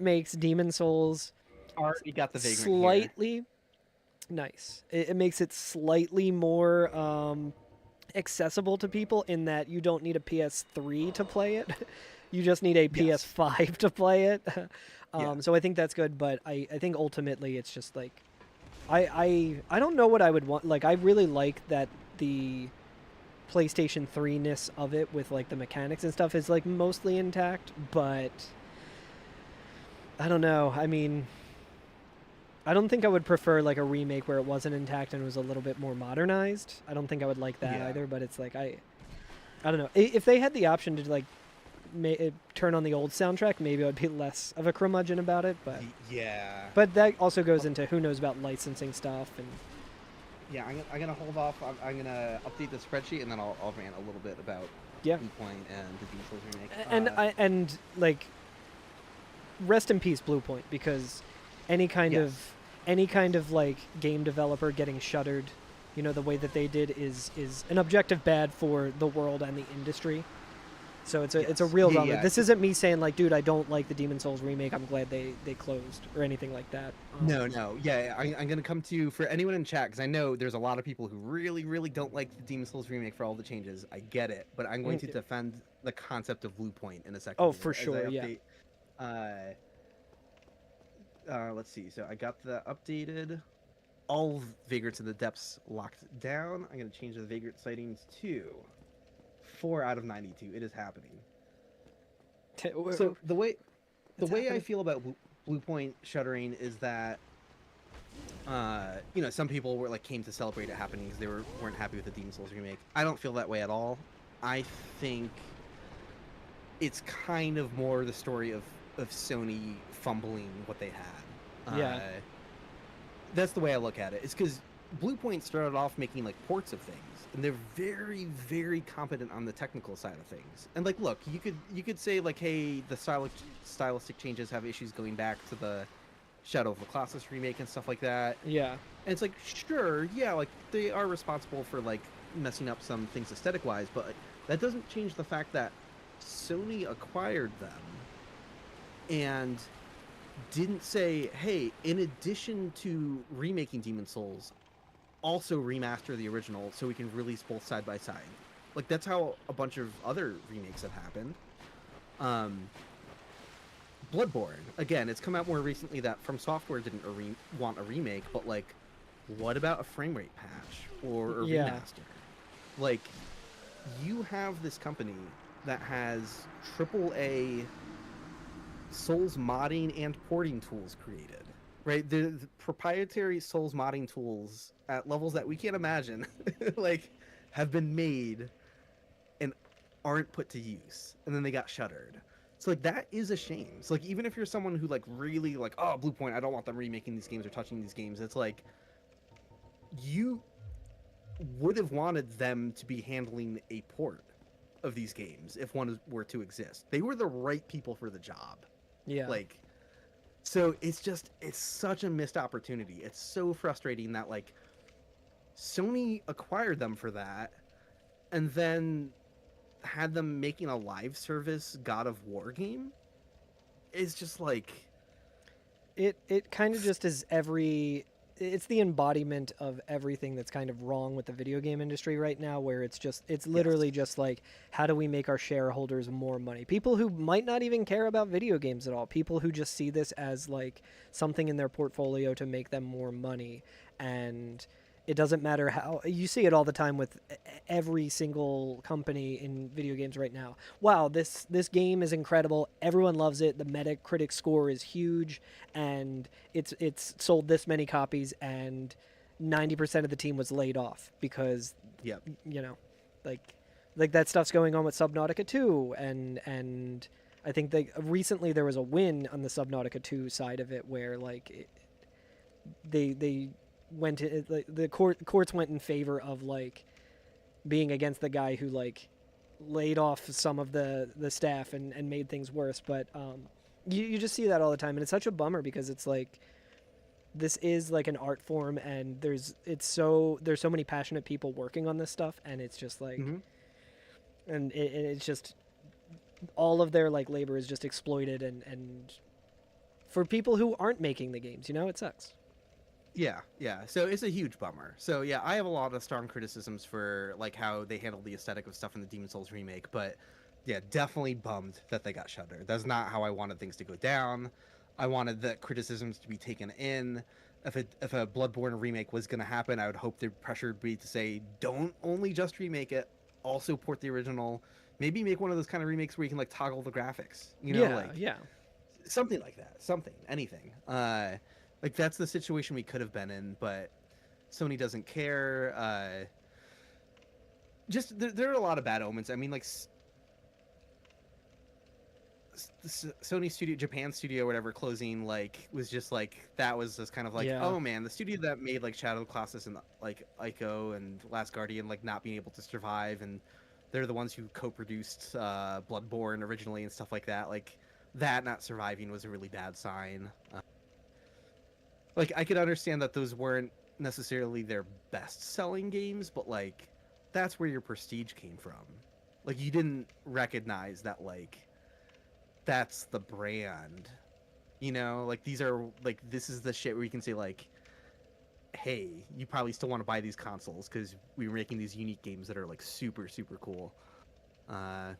Speaker 7: makes Demon Souls
Speaker 5: Already got the Vagrant
Speaker 7: slightly nice. It makes it slightly more accessible to people in that you don't need a PS3 to play it. You just need a PS5 to play it. So I think that's good, but I think ultimately it's just like I don't know what I would want. Like I really like that the PlayStation 3-ness of it with like the mechanics and stuff is like mostly intact, but I don't know. I mean, I don't think I would prefer like a remake where it wasn't intact and it was a little bit more modernized. I don't think I would like that either, but it's like I don't know. If they had the option to like turn on the old soundtrack, maybe I'd be less of a curmudgeon about it, but
Speaker 5: Yeah.
Speaker 7: but that also goes into who knows about licensing stuff and
Speaker 5: Yeah, I'm gonna hold off. I'm gonna update the spreadsheet and then I'll rant a little bit about
Speaker 7: Yeah.
Speaker 5: Blue Point and the Demon Souls remake.
Speaker 7: and like rest in peace Blue Point, because any kind of like game developer getting shuttered, you know, the way that they did is an objective bad for the world and the industry. So it's a real bummer.
Speaker 5: Yeah.
Speaker 7: This isn't me saying like, dude, I don't like the Demon Souls remake. I'm glad they closed or anything like that.
Speaker 5: No. Yeah, I'm gonna come to for anyone in chat because I know there's a lot of people who really don't like the Demon Souls remake for all the changes. I get it, but I'm going to defend the concept of Blue Point in a second.
Speaker 7: Oh,
Speaker 5: here
Speaker 7: for
Speaker 5: as I
Speaker 7: sure, yeah.
Speaker 5: update. Let's see. So I got the updated. All Vagrants in the Depths locked down. I'm gonna change the Vagrant sightings to 4 out of 92. It is happening. So the way I feel about Blue Point shuttering is that you know, some people were like came to celebrate it happening because they weren't happy with the Demon Souls remake. I don't feel that way at all. I think it's kind of more the story of Sony fumbling what they had.
Speaker 7: Yeah.
Speaker 5: That's the way I look at it. It's because Blue Point started off making like ports of things, and they're very competent on the technical side of things. And like, look, you could say like, hey, the stylistic changes have issues going back to the Shadow of the Colossus remake and stuff like that.
Speaker 7: Yeah.
Speaker 5: And it's like, sure, yeah, like they are responsible for like messing up some things aesthetic wise, but that doesn't change the fact that Sony acquired them and didn't say, hey, in addition to remaking Demon Souls, also remaster the original so we can release both side by side. Like that's how a bunch of other remakes have happened. Bloodborne, again, it's come out more recently that From Software didn't want a remake, but like, what about a frame rate patch or a remaster? Like, you have this company that has AAA Souls modding and porting tools created, right? The proprietary Souls modding tools at levels that we can't imagine, like, have been made and aren't put to use, and then they got shuttered. So like that is a shame. So like even if you're someone who like really like, oh, Blue Point, I don't want them remaking these games or touching these games, it's like you would have wanted them to be handling a port of these games if one were to exist. They were the right people for the job.
Speaker 7: Yeah.
Speaker 5: Like, so it's such a missed opportunity. It's so frustrating that like Sony acquired them for that and then had them making a live service God of War game. It's just like
Speaker 7: it kind of just is it's the embodiment of everything that's kind of wrong with the video game industry right now, where it's literally just like, how do we make our shareholders more money? People who might not even care about video games at all, people who just see this as like something in their portfolio to make them more money. And it doesn't matter how. You see it all the time with every single company in video games right now. Wow, this game is incredible. Everyone loves it. The Metacritic score is huge, and it's sold this many copies, and 90% of the team was laid off because, you know, like that stuff's going on with Subnautica 2, and I think recently there was a win on the Subnautica 2 side of it where like they went to, like, the courts went in favor of like being against the guy who like laid off some of the staff and made things worse. But You just see that all the time, and it's such a bummer because it's like this is like an art form, and there's so many passionate people working on this stuff, and it's just like, and it's just all of their like labor is just exploited, and for people who aren't making the games, it sucks.
Speaker 5: Yeah. So it's a huge bummer. So yeah, I have a lot of strong criticisms for like how they handled the aesthetic of stuff in the Demon's Souls remake, but yeah, definitely bummed that they got shuttered. That's not how I wanted things to go down. I wanted the criticisms to be taken in. If a Bloodborne remake was going to happen, I would hope the pressure would be to say, don't only just remake it, also port the original. Maybe make one of those kind of remakes where you can like toggle the graphics. Something like that. Anything. Like that's the situation we could have been in, but Sony doesn't care. Just there are a lot of bad omens. I mean, like the Sony studio, Japan studio, whatever, closing was just like that was just kind of like, oh man, the studio that made like Shadow of the Colossus and like Ico and Last Guardian like not being able to survive, and they're the ones who co-produced Bloodborne originally and stuff like that. Like that not surviving was a really bad sign. Like, I could understand that those weren't necessarily their best-selling games, but, like, that's where your prestige came from. Like, you didn't recognize that, like, that's the brand. Like, these are, like, this is the shit where you can say, like, hey, you probably still want to buy these consoles because we were making these unique games that are, like, super, super cool. And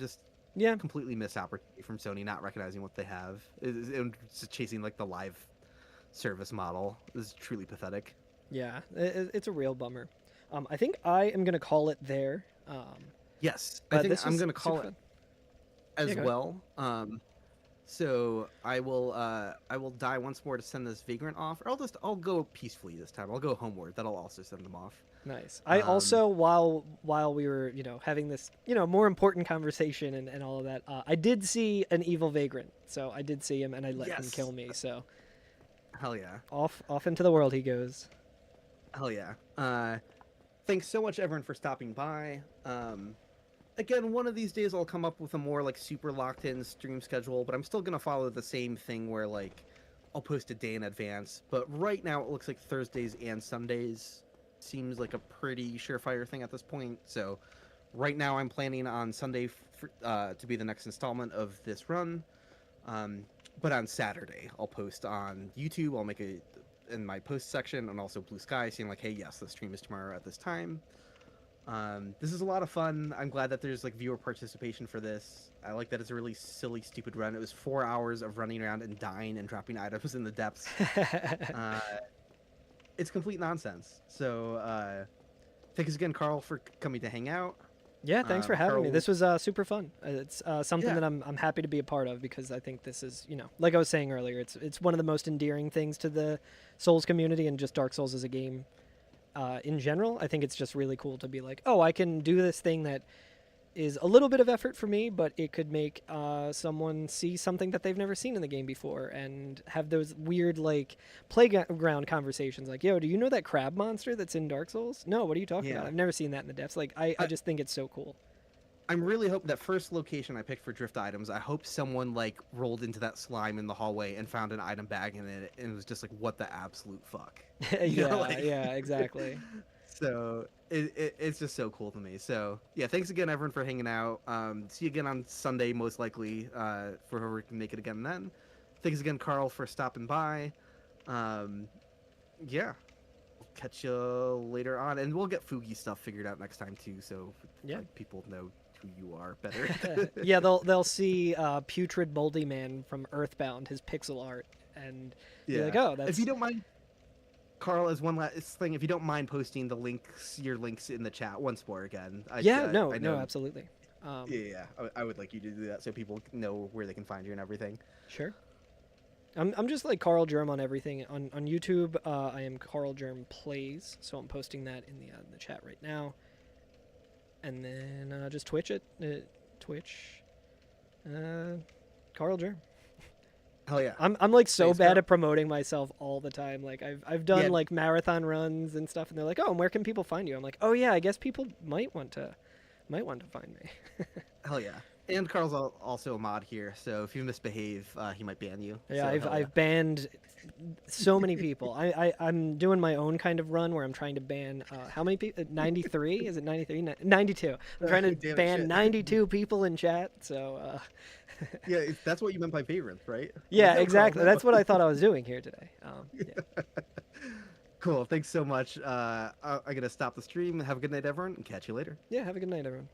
Speaker 5: just completely missed opportunity from Sony not recognizing what they have. It's chasing, like, the live service model is truly pathetic.
Speaker 7: Yeah, it's a real bummer. I think I am gonna call it there.
Speaker 5: Yes, I think I'm gonna call it as well. So I will die once more to send this Vagrant off, or I'll go peacefully this time. I'll go homeward. That'll also send them off.
Speaker 7: Nice. I also, while we were having this more important conversation and all of that, I did see an evil Vagrant. So I did see him, and I let him kill me. So.
Speaker 5: Hell yeah.
Speaker 7: Off into the world he goes.
Speaker 5: Hell yeah. Thanks so much, everyone, for stopping by. Again, one of these days I'll come up with a more, like, super locked-in stream schedule, but I'm still going to follow the same thing where, like, I'll post a day in advance. But right now it looks like Thursdays and Sundays seems like a pretty surefire thing at this point. So right now I'm planning on Sunday to be the next installment of this run. But on Saturday, I'll post on YouTube. I'll make it in my post section and also Blue Sky saying like, hey, yes, the stream is tomorrow at this time. This is a lot of fun. I'm glad that there's like viewer participation for this. I like that it's a really silly, stupid run. It was 4 hours of running around and dying and dropping items in the depths. It's complete nonsense. So thanks again, Carl, for coming to hang out.
Speaker 7: Yeah, thanks for having me. This was super fun. It's something that I'm happy to be a part of because I think this is, like I was saying earlier, it's one of the most endearing things to the Souls community and just Dark Souls as a game in general. I think it's just really cool to be like, oh, I can do this thing that is a little bit of effort for me, but it could make someone see something that they've never seen in the game before and have those weird, like, playground conversations like, yo, do you know that crab monster that's in Dark Souls? No, what are you talking about? I've never seen that in the depths. Like, I just think it's so cool.
Speaker 5: I'm really hoping that first location I picked for drift items, I hope someone, like, rolled into that slime in the hallway and found an item bag in it, and it was just like, what the absolute fuck?
Speaker 7: Yeah, exactly.
Speaker 5: So it's just so cool to me. So yeah, thanks again, everyone, for hanging out. See you again on Sunday, most likely, for whoever we can make it again then. Thanks again, Carl, for stopping by. Yeah, we'll catch you later on, and we'll get Fugi stuff figured out next time too. So like, people know who you are better.
Speaker 7: Yeah, they'll see Putrid Moldy Man from Earthbound, his pixel art, and be like, oh, that's.
Speaker 5: If you don't mind. Carl, as one last thing, if you don't mind posting your links in the chat once more again.
Speaker 7: No, absolutely.
Speaker 5: I would like you to do that so people know where they can find you and everything.
Speaker 7: Sure. I'm just like Carl Germ on everything. On YouTube, I am Carl Germ Plays, so I'm posting that in the chat right now. And then just Twitch Twitch. Carl Germ.
Speaker 5: Hell yeah.
Speaker 7: I'm like so bad at promoting myself all the time. Like I've done like marathon runs and stuff, and they're like, oh, and where can people find you? I'm like, oh yeah, I guess people might want to find me.
Speaker 5: Hell yeah. And Carl's also a mod here, so if you misbehave, he might ban you.
Speaker 7: Yeah,
Speaker 5: so,
Speaker 7: I've
Speaker 5: hell
Speaker 7: I've banned so many people. I'm doing my own kind of run where I'm trying to ban how many people? 93? Is it 93? 92. I'm trying to
Speaker 5: Damn it,
Speaker 7: ban
Speaker 5: shit.
Speaker 7: 92 people in chat. So
Speaker 5: Yeah, that's what you meant by favorites, right?
Speaker 7: yeah,
Speaker 5: No,
Speaker 7: exactly.
Speaker 5: Carl,
Speaker 7: That's what I thought I was doing here today. Yeah.
Speaker 5: Cool. Thanks so much. I'm gonna stop the stream. Have a good night, everyone, and catch you later.
Speaker 7: Yeah. Have a good night, everyone.